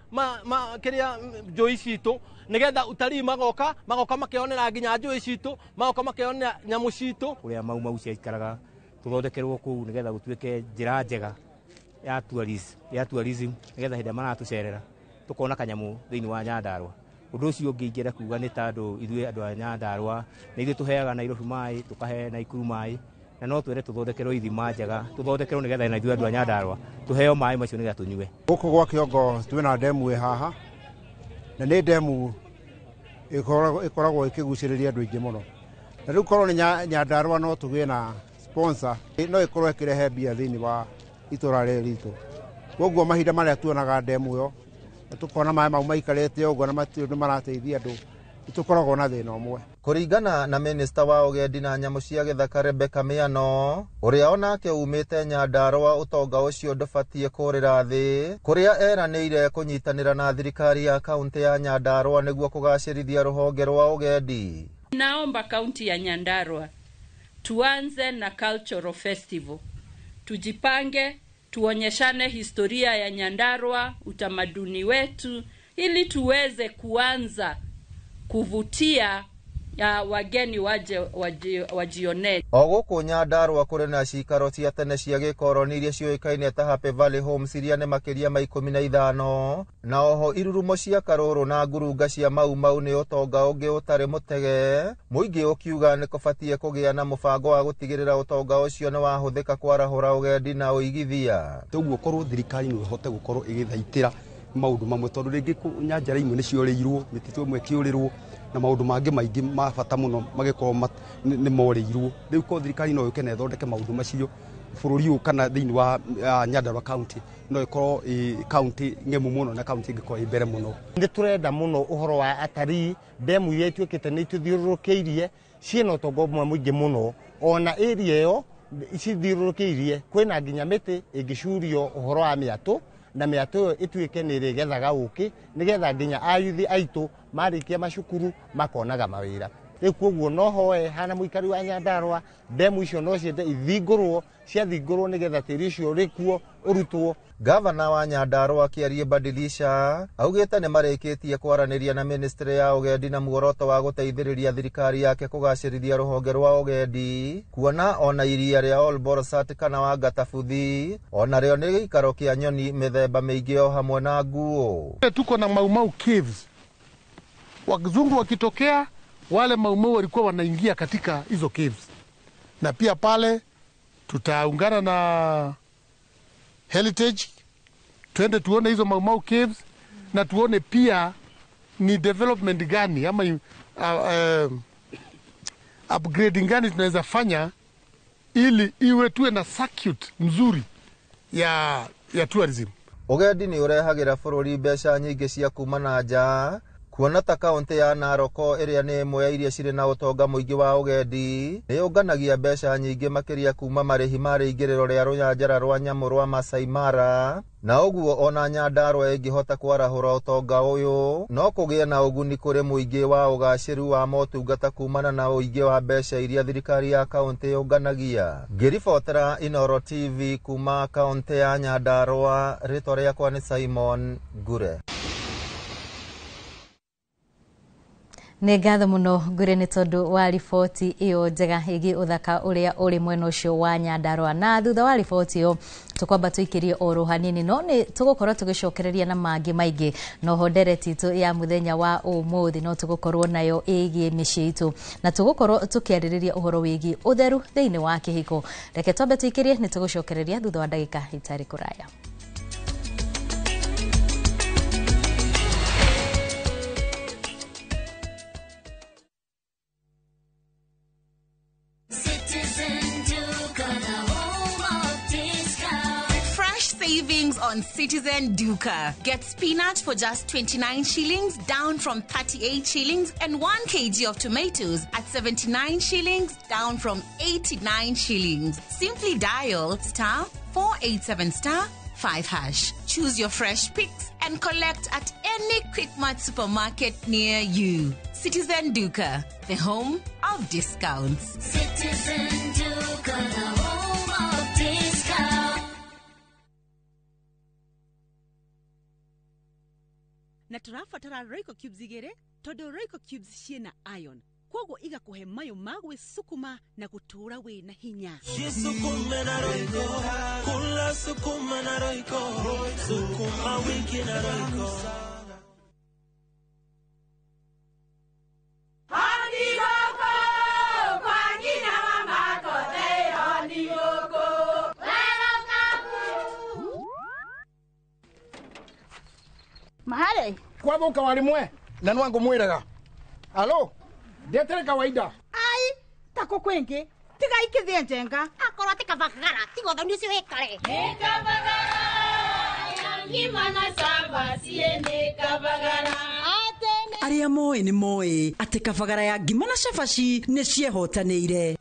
kĩrĩa njũĩ citũ, nĩgetha utarii magoka makĩonera nginya njũĩ citũ, magoka makĩonera nyamũ citũ. Kũrĩa mau ciaikaraga tũthondekerwo kũu nĩgetha gũtuĩke njĩra njega ya tourism, nĩgetha hĩndĩ maratũcerera tũkona kanyamũ thĩinĩ wa Nyandarua. Ũndũ ũcio ũngĩ ingĩenda kuga nĩ tondũ ithuĩ andũ a Nyandarua nĩ ithuĩ tũheaga Nairobi maĩ, tũkahe Naikuru maĩ, na no twere tũthondekerwo ithima njega, tũthondekerwo nĩgetha na ithuĩ andũ a Nyandarua tũheo maĩ macio nĩgetha tũnyue. Gũkũ gwa Kĩongo twĩna ndemu ĩ haha, na nĩ ndemu ĩkoragwo ĩkĩgucĩrĩria andũ aingĩ mũno. Na rĩu korwo nĩ Nyandarua no tũgĩe na sponsor, no ĩkorwo ĩkĩrehe mbia thĩinĩ wa itũra rĩrĩ ritũ. Koguo mahinda marĩa tuonaga ndemu ĩyo tukona maĩ mau maikarĩte ũguo na nĩ marateithia andũ, nĩtũkoragwo na thĩna ũmwe. Kũringana na minista wa ũgendi na nyamũ cia gĩthaka Rebecca Miano, ũrĩa onake umĩte Nyandarua, ũtonga ũcio ndũbatiĩ kũrĩra thĩ, kũrĩa eranĩire kũnyitanĩra na thirikari ya kaunti ya Nyandarua nĩguo kũgacĩrithia rũhonge rwa ũgendi. Naomba kaunti ya Nyandarua tuanze na cultural festival, tujipange, tuonyeshane historia ya Nyandarua, utamaduni wetu, ili tuweze kuanza kuvutia wageni waje wajione. Oguku Nyandarua kuri na cikaro cia tene cia gikoroni iria cioikaine ta Happy Valley Homes iria ne makiria ma 15 na oho irurumo cia Karuru na ngurunga cia mau ni utonga ungi utari mutege muingi ukiuga ni kubatie kugia na mubango wa gutigirira utonga ucio ni wahuthika kwarahura ugendi na uigithia toguo korwo thirikari no ihote gukorwo igithaitira maundu mamwe tondu ringi nyanjara imwe ni cioreirwo mititu imwe kiurirwo na maundu mangi maingi mabata muno magikorwo ni moreirwo riu ko thirikari no yuke na ithondeke maundu macio bururi u kana thiini wa Nyandarua county no ikorwo county ngemu muno na county ngiko ibere muno ndi turenda muno uhoro wa atari demu yetu ikite ni tuthiurukeirie ciena utongo mwingi muno ona area yo icithiurukeirie kwina nginya miti ingicurio uhoro wa miatu na miatu ituike ni rigethaga uki nigetha nginya ayuthi aitu marikia macukuru makonaga mawira riu koguo no hoe hana muikari wa Nyandarua demu icio no ciende ithingurwo ciathingurwo nigetha tiri ucio rikuo urutwo. Gavana wa Nyandarua Kiarie Badilisha augite ni marikitie kwaraniria na ministry ya ugendi na muoroto wa guteithiriria thirikari yake kugacirithia ruhonge rwa ugendi kuona ona iria ria Olborosat kana wa Gatafuthi ona rio ni gikaro kia nyoni mithemba mingi o hamwe na nguo. Tuko na Mau Caves, wazungu wakitokea wale Mau walikuwa wanaingia katika hizo caves, na pia pale tutaungana na Heritage tuende tuone hizo Mau Caves na tuone pia ni development gani ama upgrading gani tunaweza fanya ili iwe tuwe na circuit mzuri ya tourism. Ugendi ni urehagira bururi mbeca nyingi cia kuma na nja kuona ta kaunti ya Naroko iria ni imwe ya iria ciri na utonga muingi wa ugendi ni unganagia mbeca nyingi makiria kuma marihi mari ingiriro ria runyanjara rwa nyamu rwa Masai Mara na uguo ona Nyandarua ingihota kwarahura utonga uyu no kugia na uguni kuri muingi wa ugaciru wa motungata kumana na uingi wa mbeca iria thirikari ya kaunti unganagia. Ngiribotera Inoro TV kuma kaunti ya Nyandarua, ritwa riakwa ni Simon Gure. Nĩ ngatho mũno Ngure nĩ tondũ wa riboti ĩyo njega ĩgiĩ ũthaka ũrĩa ũrĩ mwena ũcio wa Nyandarua. Na thutha wa riboti ĩyo tũkwamba tũikĩrie oro hanini no nĩ tũgũkorwo tũgĩcokereria na mangĩ maingĩ no hondereti itũ ya mũthenya wa ũmũthĩ no tũgũkorwo nayo ĩgiĩ mĩciĩ itũ na tũgũkorwo tũkĩarĩrĩria ũhoro wĩgiĩ ũtheru thĩinĩ wa kĩhiko. Reke twambe tũikĩrie nĩ tũgũcokereria thutha wa ndagĩka itarĩ kũraya. Savings on Citizen Duka. Get spinach for just 29 shillings, down from 38 shillings, and 1 kg of tomatoes at 79 shillings, down from 89 shillings. Simply dial *487*5#. Choose your fresh picks and collect at any Quickmart supermarket near you. Citizen Duka, the home of discounts. Citizen Duka, the home of discounts. Na turafatara Royco Cubes igere todo Royco Cubes ciena iron kwogo igakuhe mayo magwe sukuma na gutura we na hinya Sukuma na Royco kula sukuma na Royco sukuma wiki na Royco Mahale kwa boka walimwe na nwangu mwiraga alo ndetere kawaida ai tako kwenge tiga ikithie njenga akoro tikavagara tigo thoni cio ikare nikavagara ngima na samba siende kavagara aria moe ni moe ati kavagara ya ngima na cabaci ni ciehotanĩire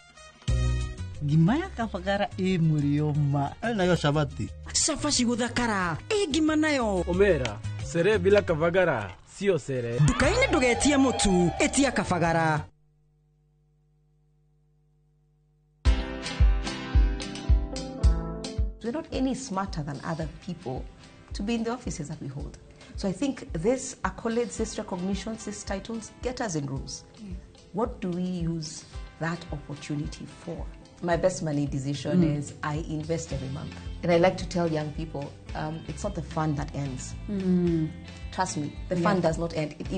ngima ya kavagara mulioma nayo sabati cabaci guthakara ngima nayo omera sere bila kavagara sio sere. Dukaini ndugetie mutu etia kavagara. We're not any smarter than other people to be in the offices that we hold. So I think this accolades, this recognitions, these titles get us in rooms. what do we use that opportunity for? My best money decision is I invest every month. And I like to tell young people, it's not the fun that ends. Trust me, the fun does not end. It's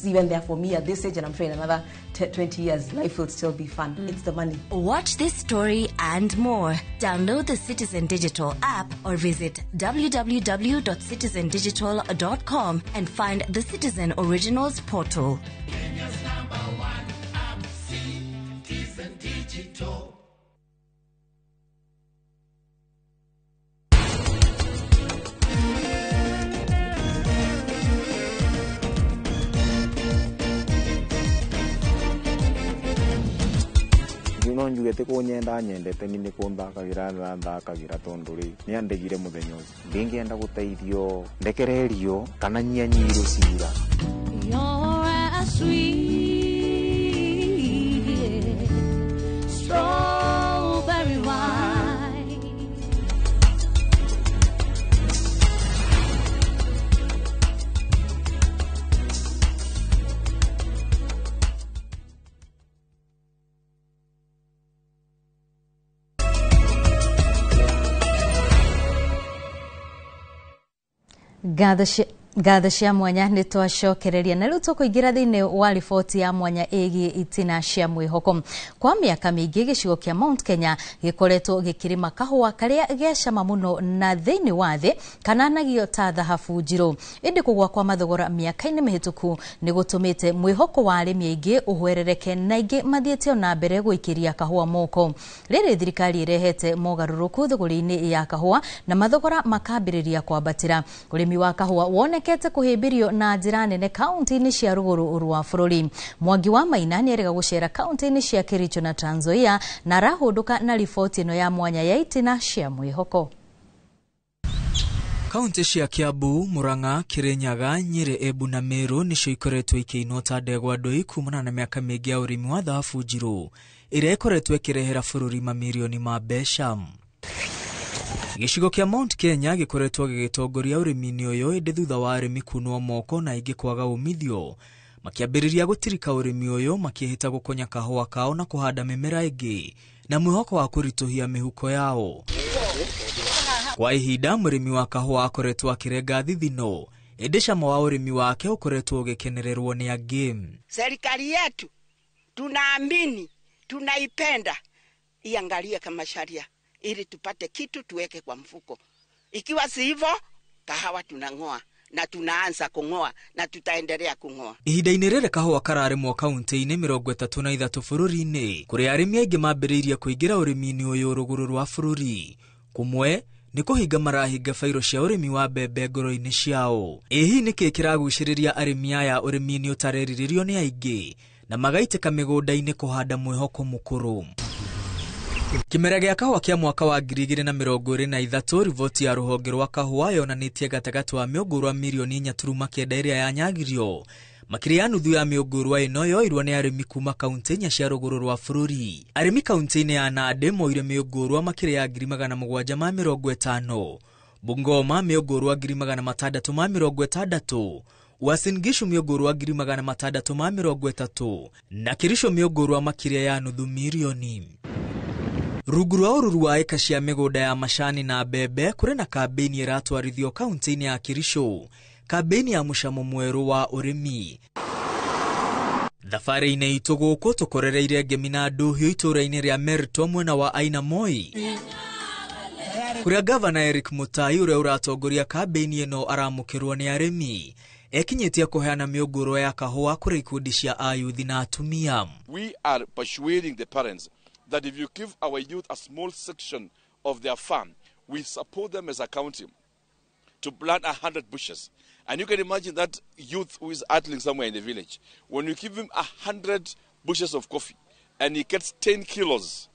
even there for me at this age, and I'm sure in another 20 years, life will still be fun. It's the money. Watch this story and more. Download the Citizen Digital app or visit www.citizendigital.com and find the Citizen Originals portal. Kenya's #1 app, Citizen Digital. no njugete ko nyenda nyendete ni kunthakagira nthakagira tondu ri ni andegire muthenya ndingienda guteithio ndekererio kana nyianyiro cira strawberry wine. Ngatho cia mwanya nĩ twacokereria na rĩu tũkũingĩra thĩinĩ wa riboti ya mwanya ĩgiĩ itina cia mwĩhoko. Kwa mĩaka mĩingĩ gĩcigo kĩa Mount Kenya gĩkoretwo gĩkĩrĩma kahũa karĩa gecama mũno na thĩinĩ wa thĩ kananagio ta thahabu njirũ. Ĩndĩ kũgwa kwa mathogora mĩaka-inĩ mĩhĩtũku nĩ gũtũmĩte mwĩhoko wa arĩmi aingĩ ũhwerereke na aingĩ mathiĩte na mbere gũikĩria kahũa moko. Rĩrĩ thirikari ĩrehete mogarũrũku thũgũrĩ-inĩ ya kahũa na mathogora makambĩrĩria kwambatĩra. Ũrĩmi wa kahũa wonekete kuhĩmbĩrio na njĩra nene kaunti-inĩ cia rũgũrũ rwa bũrũri. Mwangi wa Maina nĩ erĩga gũcera kaunti-inĩ cia Kericho na Trans Nzoia na arahũndũka na riboti ĩno ya mwanya ya itina cia mwĩhoko. Kaunti cia Kiambu, Murang'a, Kirinyaga, Nyeri, Embu na Meru nĩcio ikoretwo ikĩinota ndegwa ndũi kumana na mĩaka mĩingĩ ya ũrĩmi wa thahabu njirũ ĩrĩa ĩkoretwo ĩkĩrehera bũrũri mamirioni ma mbeca. Gĩcigo kĩa Mount Kenya gĩkoretwo gĩgĩtongoria ũrĩmi-inĩ ũyũ ĩndĩ thutha wa arĩmi kunwo moko na aingĩ kwaga umithio makĩambĩrĩria gũtirika ũrĩmi ũyũ makĩhĩta gũkonya kahũa kao na kũhanda mĩmera ĩngĩ na mwĩhoko wa kũritũhia mĩhuko yao. Kwa ihinda mũrĩmi wa kahũa akoretwo akĩrenga thithino ĩndĩ cama wa ũrĩmi wake ũkoretwo ũgĩkenererwo nĩ angĩ. Serikali yetu tunaamini, tunaipenda, iangalie kama sharia ili tupate kitu tuweke kwa mfuko. Ikiwa si hivyo, kahawa tunang'oa na tunaanza kung'oa na tutaendelea kung'oa. Ihinda-inĩ rĩrĩ kahũa kararĩmwo kaunti-inĩ 33 bũrũri-inĩ kũrĩa arĩmi aingĩ mambĩrĩirie kũingĩra ũrĩmi-inĩ ũyũ rũgũrũ rwa bũrũri. Kumwe nĩ kũhinga marahinga bairo cia ũrĩmi wa mbembe ngoro-inĩ ciao. Hihi nĩkĩ kĩragucĩrĩria arĩmi aya ũrĩmi-inĩ ũtarerirĩrio nĩ aingĩ na magaitĩka mĩgũnda-inĩ kũhanda mwĩhoko mũkũrũ? Kĩmera gĩa kahũa kĩa mwaka wa 2023 riboti ya rũhonge rwa kahũa yonanĩtie gatagatĩ wa mĩũngũrwa milioni 4.9 ĩrĩa yanyagirio. Makĩria ya nuthu ya mĩũngũrwa ĩno yoirwo nĩ arĩmi kuma kaunti inya cia rũgũrũ rwa bũrũri. Arĩmi kaunti-inĩ ya Nandi moire mĩũngũrwa makĩria ya 750, Bungoma mĩũngũrwa 660, Uasin Gishu mĩũngũrwa 630 na Kericho mĩũngũrwa makĩria ya nuthu milioni. Rungu rwa ũruru wa eka cia mĩgũnda ya macani na mbembe kũrĩ na kambĩini ĩratwarithio kaunti-inĩ ya Kericho, kambĩini ya mũcamo mwerũ wa ũrĩmi. Thabarĩ-inĩ itũ gũkũ tũkorereire ngemi na ndũhiũ itũũra-inĩ rĩa Merito mwena wa Aina Moi, kũrĩa gavana Eric Mutai ũrĩa ũratongoria kambĩini ĩno aramũkĩrwo nĩ arĩmi ekinyĩtie kũheana mĩũngũrwa ya kahũa kũrĩ ikundi cia ayuthi na atumia. We are persuading the parents that if you give our youth a small section of their farm, we support them as a county to plant 100 bushes. And you can imagine that youth who is idling somewhere in the village, when you give him 100 bushes of coffee and he gets 10 kilos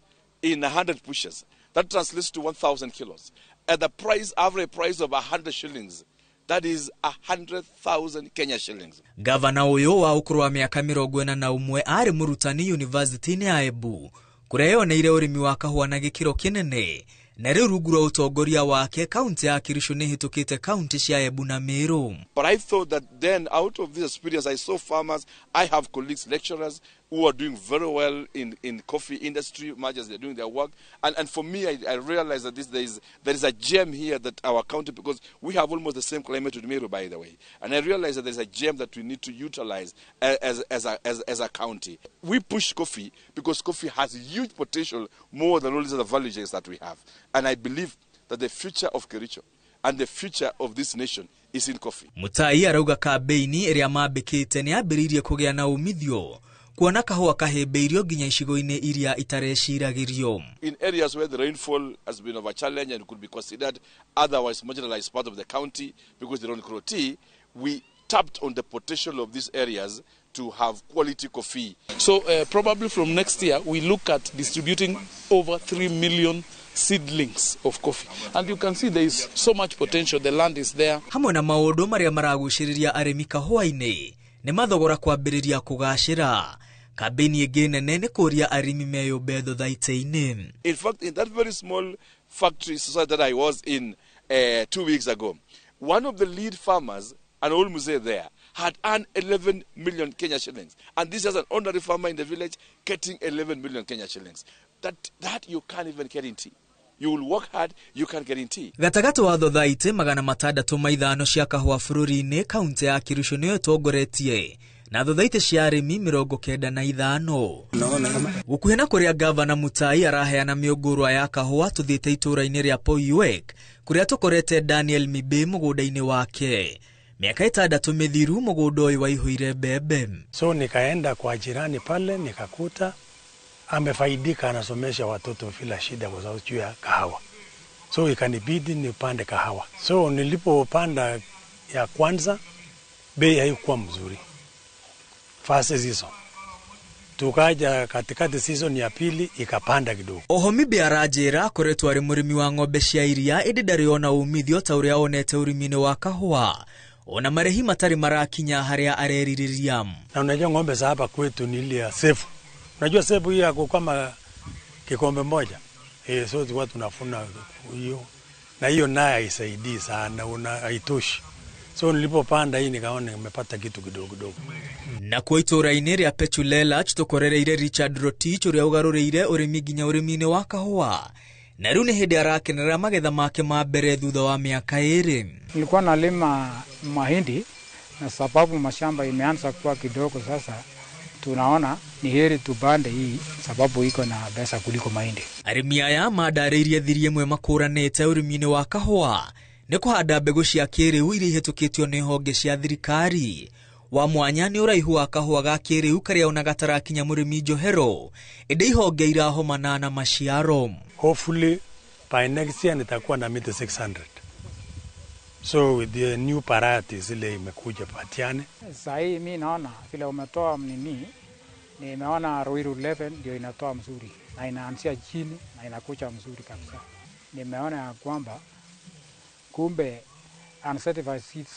in 100 bushes, that translates to 1,000 kilos. At the average price of 100 shillings, that is 100,000 Kenya shillings. Gavana ũyũ wa ũkũrũ wa mĩaka 41 arĩ mũrutani university-inĩ ya Embu, kũrĩa yoneire ũrĩmi wa kahũa na gĩkĩro kĩnene. Na rĩu rungu rwa ũtongoria wake kaunti ya Kericho nĩ hĩtũkĩte kaunti cia Embu na Meru. But I thought that then out of this experience I saw farmers, I have colleagues, lecturers, who are doing very well in coffee industry, much as they're doing their work. And for me, I realize that there is a gem here that our county, because we have almost the same climate with Meru, by the way. And I realize that there's a gem that we need to utilize as a county. We push coffee because coffee has huge potential, more than all these other value chains that we have. And I believe that the future of Kericho and the future of this nation is in coffee. Mutai arauga kambeini iria mambikite ni ambiririe kugea na umithio kuona kahua kahembeiryo nginya icigo-ini iria itareciiragirio. In areas where the rainfall has been of a challenge and could be considered otherwise marginalized part of the county because they don't grow tea, we tapped on the potential of these areas to have quality coffee. So probably from next year we look at distributing over 3 million seedlings of coffee, and you can see there is so much potential. The land is there. Hamwe na maundu maria maraguciriria arimi kahua-ini ni mathogora kwambiriria kugacira. Kambeni ĩngĩ nene nĩ kũria arimi meyũmbe thothaitĩ-inĩ. In fact, in that very small factory society that I was in 2 weeks ago, one of the lead farmers, an old muzee there, had earned 11 million Kenya shillings. And this is an ordinary farmer in the village getting 11 million Kenya shillings. That you can't even get in tea. You will work hard, you can get in tea. Gatagati wa thothaitĩ 605 cia kahua bũrũri-inĩ, kaunti ya Kericho nĩyo ĩtongoretie na thothaitĩ cia arĩmi 95. Gũkuhĩ na kũrĩa gavana Mutai araheana mĩũngũrwa ya kahua, tũthiĩte itũũra-inĩ rĩa Poiwek kũrĩa tũkorete Daniel Mibe mũgũnda-inĩ wake. Miaka 6 mithiru mũgũnda ũyũ waihũire mbembe. So nikaenda kwa jirani pale nikakuta amefaidika, anasomesha watoto bila shida kwa sababu juu ya kahawa. So ikanibidi nipande kahawa. So nilipopanda ya kwanza bei haikuwa mzuri. First season. Tukaja katikati season ya pili ikapanda kidogo. Oho Mibe arajĩra akoretwo arĩ mũrĩmi wa ng'ombe cia iria, ĩndĩ ndarĩ ona umithio ta ũrĩa onete ũrĩmi-inĩ wa kahua. Ona marehi matari marakinya harĩa areririria. Na unajua ng'ombe za hapa kwetu ni ile ya sefu. Unajua sefu hii yako kama kikombe moja. So tulikuwa tunafuna hiyo. Na hiyo naye haisaidii sana, haitoshi. So nilipopanda hii nikaona nimepata kitu kidogo. Na kwa itũũra-inĩ rĩa Petulela tũkorereire Richard Rotich ũrĩa ũgarũrĩire ũrĩmi nginya ũrĩmi-inĩ wa kahua. Na rĩu nĩ hĩndĩ arakenera magetha make ma mbere thutha wa miaka 2. Nilikuwa nalima mahindi na sababu mashamba imeanza kuwa kidogo sasa, tunaona ni heri tubande hii sababu iko na pesa kuliko mahindi. Arĩmi aya mandarĩirie thiri ĩmwe makũranĩte ũrĩmi-inĩ wa kahua nĩ kũhanda mbegũ cia kĩrĩu iria ihetũkĩtio nĩ honge cia thirikari. Wa mwanya nĩ ũraihu wa kahua ga kĩrĩu karĩa ona gatarakinya mũrĩmi njohero, ĩndĩ ihonge irahomana na maciaro. Hopefully by next year nitakuwa na miti 600. So with the new varieties ile imekuja patiane. Sasa hii mimi naona vile umetoa mnini, nimeona Ruiru 11 ndio inatoa mzuri na inaanzia chini na inakuja mzuri kabisa. Nimeona ya kwamba kumbe uncertified seeds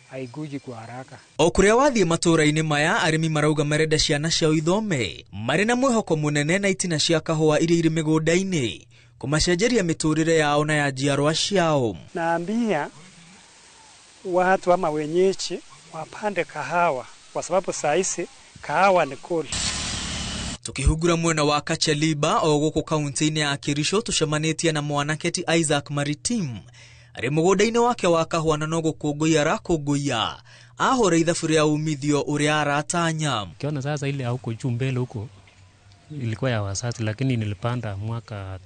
haiguji kwa haraka. O kũrĩa wathiĩ matũũra-inĩ maya arĩmi marauga marenda ciana ciao ithome marĩ na mwĩhoko mũnene na itina cia kahua iria irĩ mĩgũnda-inĩ kũmacenjeria mĩtũũrĩre yao na ya njiarwa ciao. Naambia watu ama wenyeji wapande kahawa kwa sababu saa hizi kahawa ni cool. Tukihugura mwena wa Kacheliba o gũkũ kaunti-inĩ ya Kericho tũcemanĩtie na mwanake ti Isaac Maritim arĩ mũgũnda-inĩ wake wa kahua na no gũkũngũiya arakũngũiya ahũra ithabu rĩa umithio ũrĩa aratanya. Kiona sasa ile huko juu mbele huko ilikuwa ya wasati, lakini nilipanda mwaka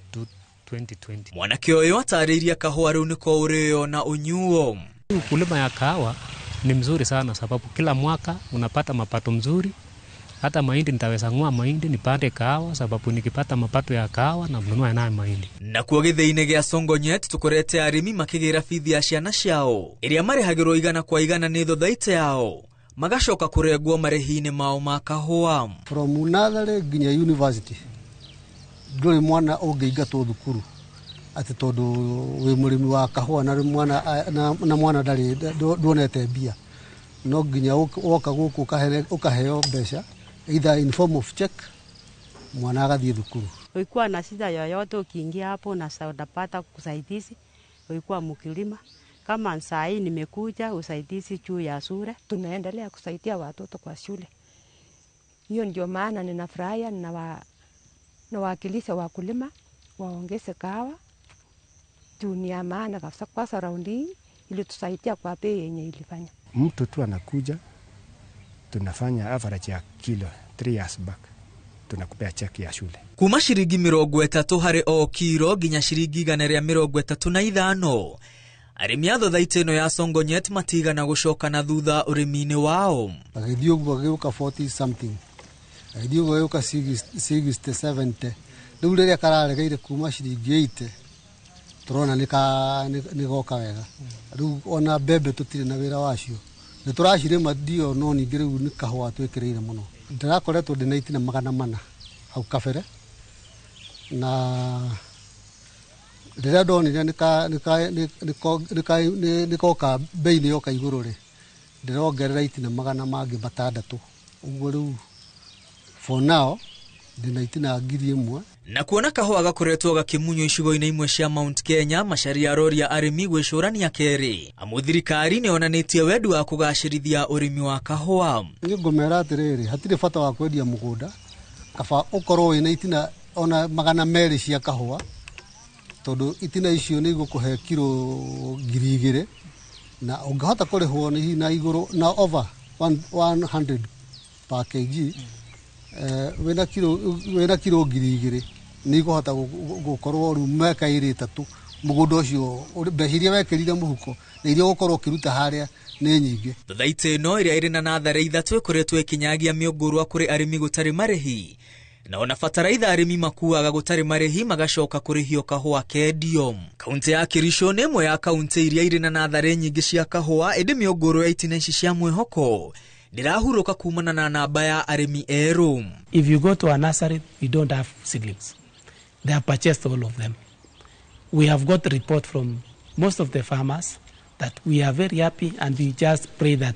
2020. Mwanake ũyũ atarĩirie kahua rĩu nĩko ũrĩo na unyuo. Ukulima ya kahawa ni mzuri sana sababu kila mwaka unapata mapato mzuri. Hata mahindi nitaweza ng'oa mahindi nipande kahawa sababu nikipata mapato ya kahawa na mnunua nayo mahindi. Na kuo gĩthĩ-inĩ gĩa Songonyet tũkorete arĩmi makĩgĩra bithi ya ciana ciao ĩrĩa marĩhagĩrwo igana kwa igana nĩ thothaitĩ yao magacoka kũrengwo marĩhi-inĩ mao ma kahua. From nursery nginya university ndũrĩ mwana ũngĩingatwo thukuru ati tondũ wĩ mũrĩmi wa kahua na mwana ndarĩ nduonete mbia. No nginya woka gũkũ ukaheo mbeca either in form of check mwana agathiĩ thukuru. Ulikuwa na shida yoyote ukiingia hapo na utapata kusaidizi. Ulikuwa mkulima kama saa hii nimekuja usaidizi juu ya shule. Tunaendelea kusaidia watoto kwa shule. Hiyo ndio maana ninafurahia nawakilisha wakulima waongeze kahawa. Juu ni ya maana kabisa kwa surrounding ili tusaidia kwa bei yenye ilifanya. Mtu tu anakuja tunafanya average ya kilo 3 years back. Tunakupea cheki ya shule. Kuma shiringi 30 hari o kiro ginya shiringi 135. Arimi a thothaitĩ ĩno ya Songonyet matigana gũcoka na thutha ũrĩmi-inĩ wao. Agĩthiĩ ũguo agĩũka 40 something. Agĩthiĩ ũguo agĩũka 60 70. Rĩu rĩrĩa kararegeire kuma shiringi 80 turona nĩ goka wega. Rĩu ona mbembe tũtirĩ na wĩra wacio. Nĩ tũracirĩma ndio no ningĩ rĩu nĩ kahũa twĩkĩrĩire mũno. Ndĩrakoretwo ndĩ na itina 400 hau kabere. Na rĩrĩa ndonire nĩkoka bei nĩ yoka igũrũ rĩ, ndĩrongerera itina 600 mangĩ 6. Ũguo rĩu for now ndĩna itina 1,000. Na kuona kahũa gakoretwo gakimunyo icigo-inĩ imwe cia Mount Kenya, macaria aroria arĩmi gwĩcũrania kerĩ. Amu thirikari nĩ onanĩtie wendi wa kũgacĩrithia ũrĩmi wa kahũa. Nĩ ngũmera atĩrĩrĩ, hatirĩ bata wa kwendia mũgũnda, kaba ũkorwo wĩna itina ona 200 cia kahũa, tondũ itina icio nĩ igũkũhe kilo 2,000 na ũngĩhota kũrĩhwo nĩ na igũrũ na over 100 per kg. Wena kilo 2,000 nĩ igũhota gũkorwo rĩu mĩaka 2-3 mũgũnda ũcio mbeca iria wekĩrire mũhuko na iria ũgũkorwo ũkĩruta harĩa nĩ nyingĩ. Thothaitĩ ĩno ĩrĩa ĩrĩ na natharĩ 3 ĩkoretwo ĩkinyagia mĩũngũrwa kũrĩ arĩmi gũtarĩ marĩhi. Na ona bataraitha arĩmi makuaga gũtarĩ marĩhi magacoka kũrĩhio kahũa kendio. Kaunti ya Kericho nĩ ĩmwe ya kaunti iria irĩ na natharĩ nyingĩ cia kahũa, ĩndĩ mĩũngũrwa ya itina ici cia mwĩhoko ndĩrahurũka kumana na namba ya arĩmi erũ. If you go to a nursery, we don't have seedlings. They have purchased all of them. We have got a report from most of the farmers that we are very happy, and we just pray that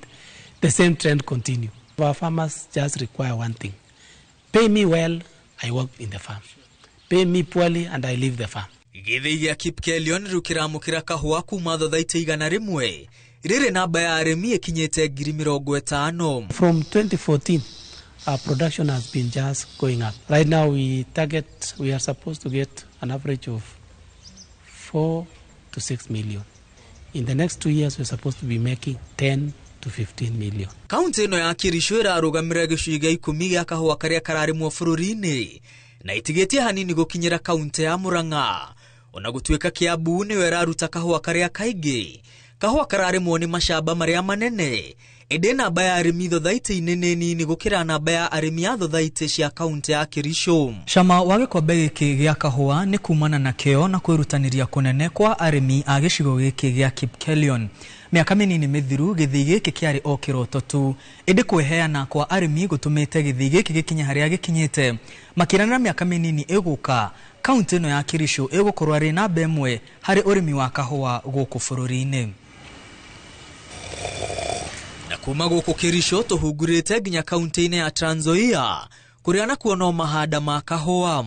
the same trend continue. Our farmers just require one thing. Pay me well, I work in the farm. Pay me poorly, and I leave the farm. Gĩthĩ gĩa Kipkelion rĩu kĩramũkĩra kahũa kuma thothaitĩ 100. Rĩrĩ namba ya arĩmi ĩkinyĩte 50,000. From 2014, our production has been just going up. Right now we are supposed to get an average of 4 to 6 million. In the next 2 years, we're supposed to be making 10 to 15 million. Kaunti ĩno ya Kericho ĩrarũgamĩrĩra gĩcunjĩ gĩa 10 gĩa kahũa karĩa kararĩmwo bũrũri-inĩ, na ĩtigĩtie hanini gũkinyĩra kaunti ya Murang'a. Ona gũtuĩka Kiambu nĩyo ĩraruta kahũa karĩa kaingĩ, kahũa kararĩmwo nĩ mashamba marĩa manene. Ĩndĩ namba ya arĩmi thothaitĩ-inĩ nĩ nini gũkĩra namba ya arĩmi a thothaitĩ cia kaunti ya Kericho. Cama wa gĩkombe gĩkĩ gĩa kahũa nĩ kumana na kĩo na kwĩrutanĩria kũnene kwa arĩmi a gĩcigo gĩkĩ gĩa Kipkelion. Mĩaka mĩnini mĩthiru gĩthii gĩkĩ kĩarĩ o kĩroto tu, ĩndĩ kwĩheana kwa arĩmi gũtũmĩte gĩthii gĩkĩ gĩkinye harĩa gĩkinyĩte. Makĩrana mĩaka mĩnini ĩgũka, kaunti ĩno ya Kericho ĩgũkorwo arĩ namba ĩmwe harĩ ũrĩmi wa kahũa gũkũ bũrũri-inĩ. Na kuma gũkũ Kericho tũhungurĩte nginya kaunti-inĩ ya Trans Nzoia, kũrĩa nakuo no mahanda ma kahũa.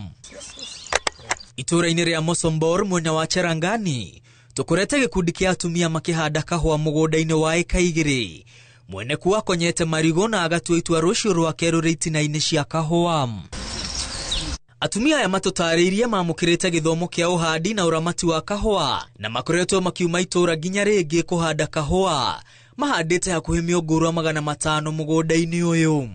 Itũra-inĩ rĩa Mosombor mwena wa Cherangani, tũkũrete gĩkundi kĩa atumia makĩhanda kahũa mũgũnda-inĩ wa ĩka 2. Mwene kuo akonyete marigũ na agatua itua rũciũ rwake rũrĩ itina-inĩ cia kahũa. Atumia aya matũtarĩirie mamũkĩrĩte gĩthomo kĩa ũhandi na ũramati wa kahũa, na makoretwo makiuma itũra nginya rĩngĩ kũhanda kahũa. Mahandĩte hakuhĩ mĩũngũrwa 500 mũgũnda-inĩ ũyũ.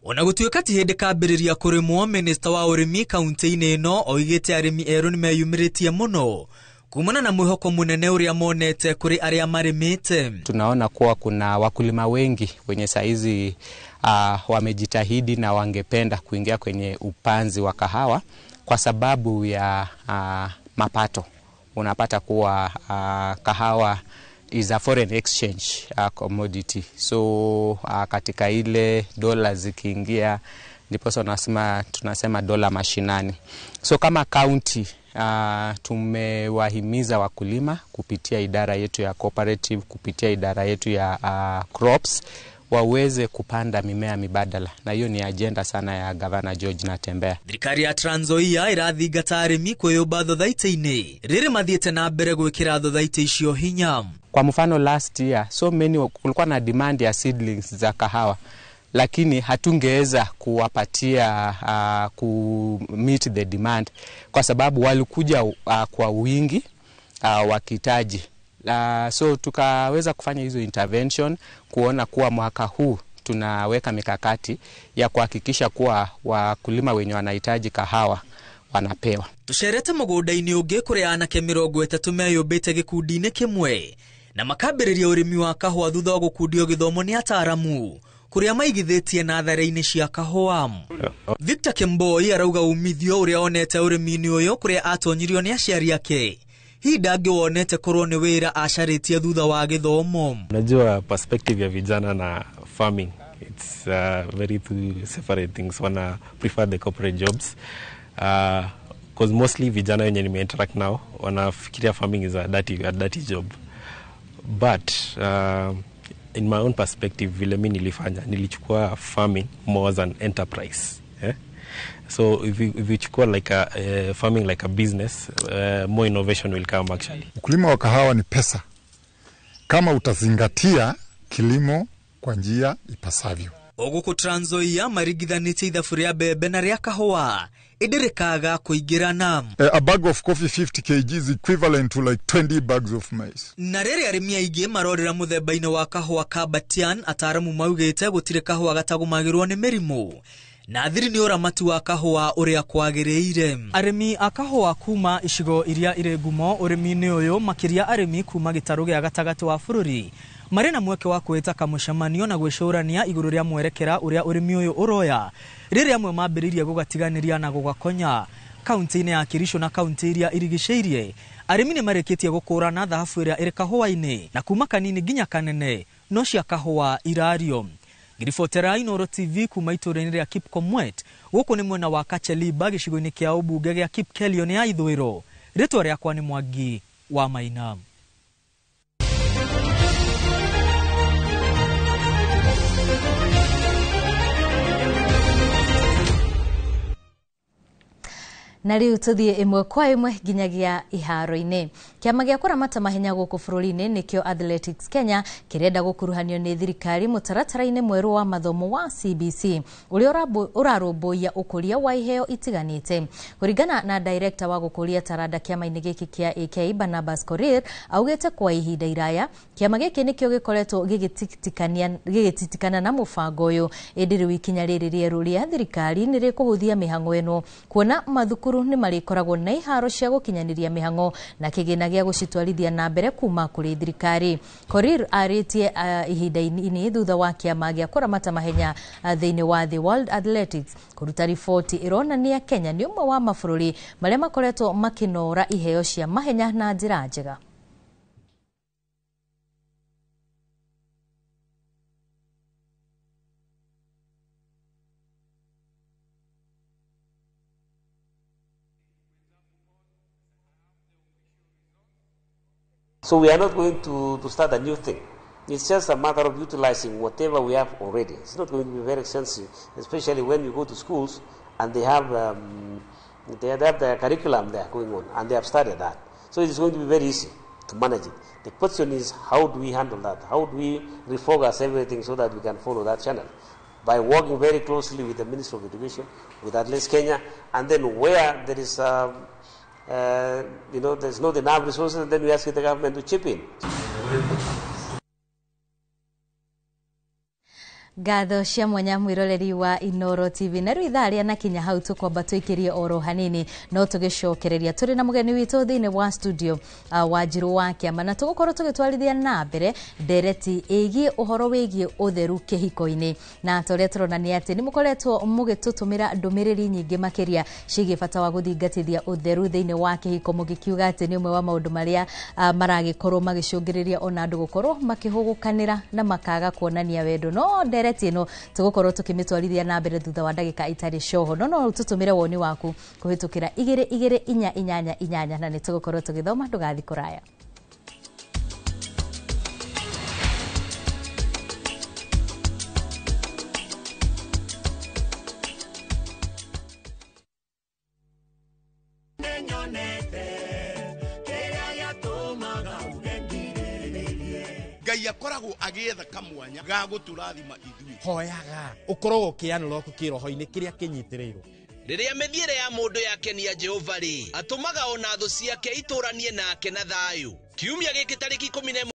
Ona gũtuĩka ti hĩndĩ kambĩrĩria kũrĩmwo, minista wa ũrĩmi kaunti-inĩ ĩno oigĩte arĩmi erũ nĩ meyumĩrĩtie mũno kumana na mwĩhoko mũnene ũrĩa monete kũrĩ arĩa marĩmĩte. Tunaona kuwa kuna wakulima wengi wenye saizi wamejitahidi na wangependa kuingia kwenye upanzi wa kahawa kwa sababu ya mapato. Unapata kuwa kahawa is a foreign exchange commodity. So katika ile dola zikiingia ndipo tunasema dola mashinani. So kama county tumewahimiza wakulima kupitia idara yetu ya cooperative, kupitia idara yetu ya crops waweze kupanda mimea mibadala, na hiyo ni agenda sana ya Governor George Natembeya. Thirikari ya Trans Nzoia ĩrathingata arĩmi kwĩyũmba thothaitĩ-inĩ rĩrĩ mathiĩte na mbere gwĩkĩra thothaitĩ icio hinya. Kwa mfano last year kulikuwa na demand ya seedlings za kahawa lakini hatungeweza kuwapatia ku meet the demand kwa sababu walikuja kwa wingi wakihitaji. So tukaweza kufanya hizo intervention kuona kuwa mwaka huu tunaweka mikakati ya kuhakikisha kuwa wakulima wenye wanahitaji kahawa wanapewa. Tusherete mugundaini ungi kuri anake 30 meyumbite gikundi-ini kimwe na makambiriria urimi wa kahua thutha wa gukundio githomo ni ataramu kuria maigithitie nathari-ini cia kahua. Victor Kemboi arauga umithio uria onete urimi-ini uyu kuria atonyirio ni aciari ake hii dangi wonete korwo ni wira acaritie thutha wa githomo. Unajua perspective ya vijana na farming, it's very two separate things. Wana prefer the corporate jobs because mostly vijana wenye nime interact now wanafikiria farming is a dirty job, but in my own perspective vile mimi nilichukua farming more as an enterprise. So if you chukua like a farming like a business, more innovation will come actually. Ukulima wa kahawa ni pesa kama utazingatia kilimo kwa njia ipasavyo. Oguku Trans Nzoia marigithanĩtie ithabu rĩa mbembe na rĩa kahũa idirikaga kuingirana. A bag of coffee 50 kg is equivalent to like 20 bags of maize. Na rĩrĩ arĩmi aingĩ marorera mũthemba-inĩ wa kahũa ka Batian, ataramu maugĩte gũtirĩ kahũa gatagũmagĩrwo nĩ mĩrimũ na thiri ni uramati wa kahũa uria kwagĩrĩire. Arĩmi a kahũa kuma icigo iria irĩ ngumo ũrĩmi-inĩ ũyũ makiria arĩmi kuma gĩtarũ gĩa gatagatĩ wa bũrũri marĩ na mweke wa kwĩta kamũcemanio na gwĩcũrania igũrũ rĩa mwerekera ũrĩa ũrĩmi ũyũ ũroya rĩrĩa amwe mambĩrĩirie gũgatiganĩria na gũgakonya. Kaunti-inĩ ya Kericho na kaunti iria irigicĩirie arĩmi nĩ marĩkĩtie gũkũrana thahabu ĩrĩa ĩrĩ kahũa-inĩ na kuma kanini nginya kanene no cia kahũa irario. Ngiribotera Inooro TV kuma itũra-inĩ rĩa Kipkomwet gũkũ nĩ mwena wa Kacheliba gĩcigo-inĩ kĩa ũmbunge gĩa Kipkelion ya ithũĩro. Rĩtwa rĩakwa nĩ Mwangi wa Maina. Na riu tuthie imwe kwa imwe nginyagia iharo-ini. Kiama gia kuramata mahenya guku bururi-ini nikio Athletics Kenya kirenda gukuruhanio ni thirikari mutaratara-ini mweru wa mathomo wa CBC uria urarumbuia ukuria wa iheo itiganite. Kuringana na director wa gukuria taranda kiama-ini giki kia AK Barnabas Korir augete kwa ihinda iraya kiama giki nikio gikoretwo gigititikana na mubango uyu indi riu ikinya riri rieru ria thirikari ni rikuhuthia mihango eno kuona mathukuru ni marikoragwo na iharo cia gukinyaniria mihango na kigina gia gucitwarithia na mbere kuma kuri thirikari. Korir aritie ihinda-ini thutha wa kiama gia kuramata mahenya thiini wa the World Athletics kuruta riboti ironania Kenya ni umwe wa mabũrũri maria makoretwo makinora iheo cia mahenya na njira njega. So we are not going to start a new thing. It's just a matter of utilizing whatever we have already. It's not going to be very expensive, especially when you go to schools and they have the curriculum there going on, and they have started that. So it is going to be very easy to manage it. The question is, how do we handle that? How do we refocus everything so that we can follow that channel? By working very closely with the Ministry of Education, with Athletics Kenya, and then where there is there's not enough resources, and then we ask the government to chip in. Gatho cia mwanya mwiroreri wa Inooro TV na ruitharia na kinya hau tukwamba twikirie oro hanini no tugicokereria turi na mugeni witu thiini wa studio wa Njiru wa Kiama na tugukorwo tugitwarithia na mbere ndereti igie uhoro wigie utheru kihiko-ini na toria turonania ati ni mukoretwo mugitutumira ndumiriri nyingi makiria cigie bata wa guthingatithia utheru thiini wa kihiko mugikiuga ati ni umwe wa maundu maria maragikorwo magicungiriria ona andu gukorwo makihugukanira na makaga kuonania wendo no ndereti ino tugukorwo tukimitwarithia na mbere thutha wa ndagika itari coho no tutumire woni waku kuhitukira 2288 na nitugukorwo tugithoma ndugathi kuraya. Ngai akoragwo agietha kamwanya ga guturathima ithui. Hoyaga ukorwo ukianura kukiroho-ini kiria kinyitirirwo. Riria mithiire ya mundu yakenia Jehova ri atumaga ona thu ciake ituranie nake na thayu. Kiumia giki tariki 11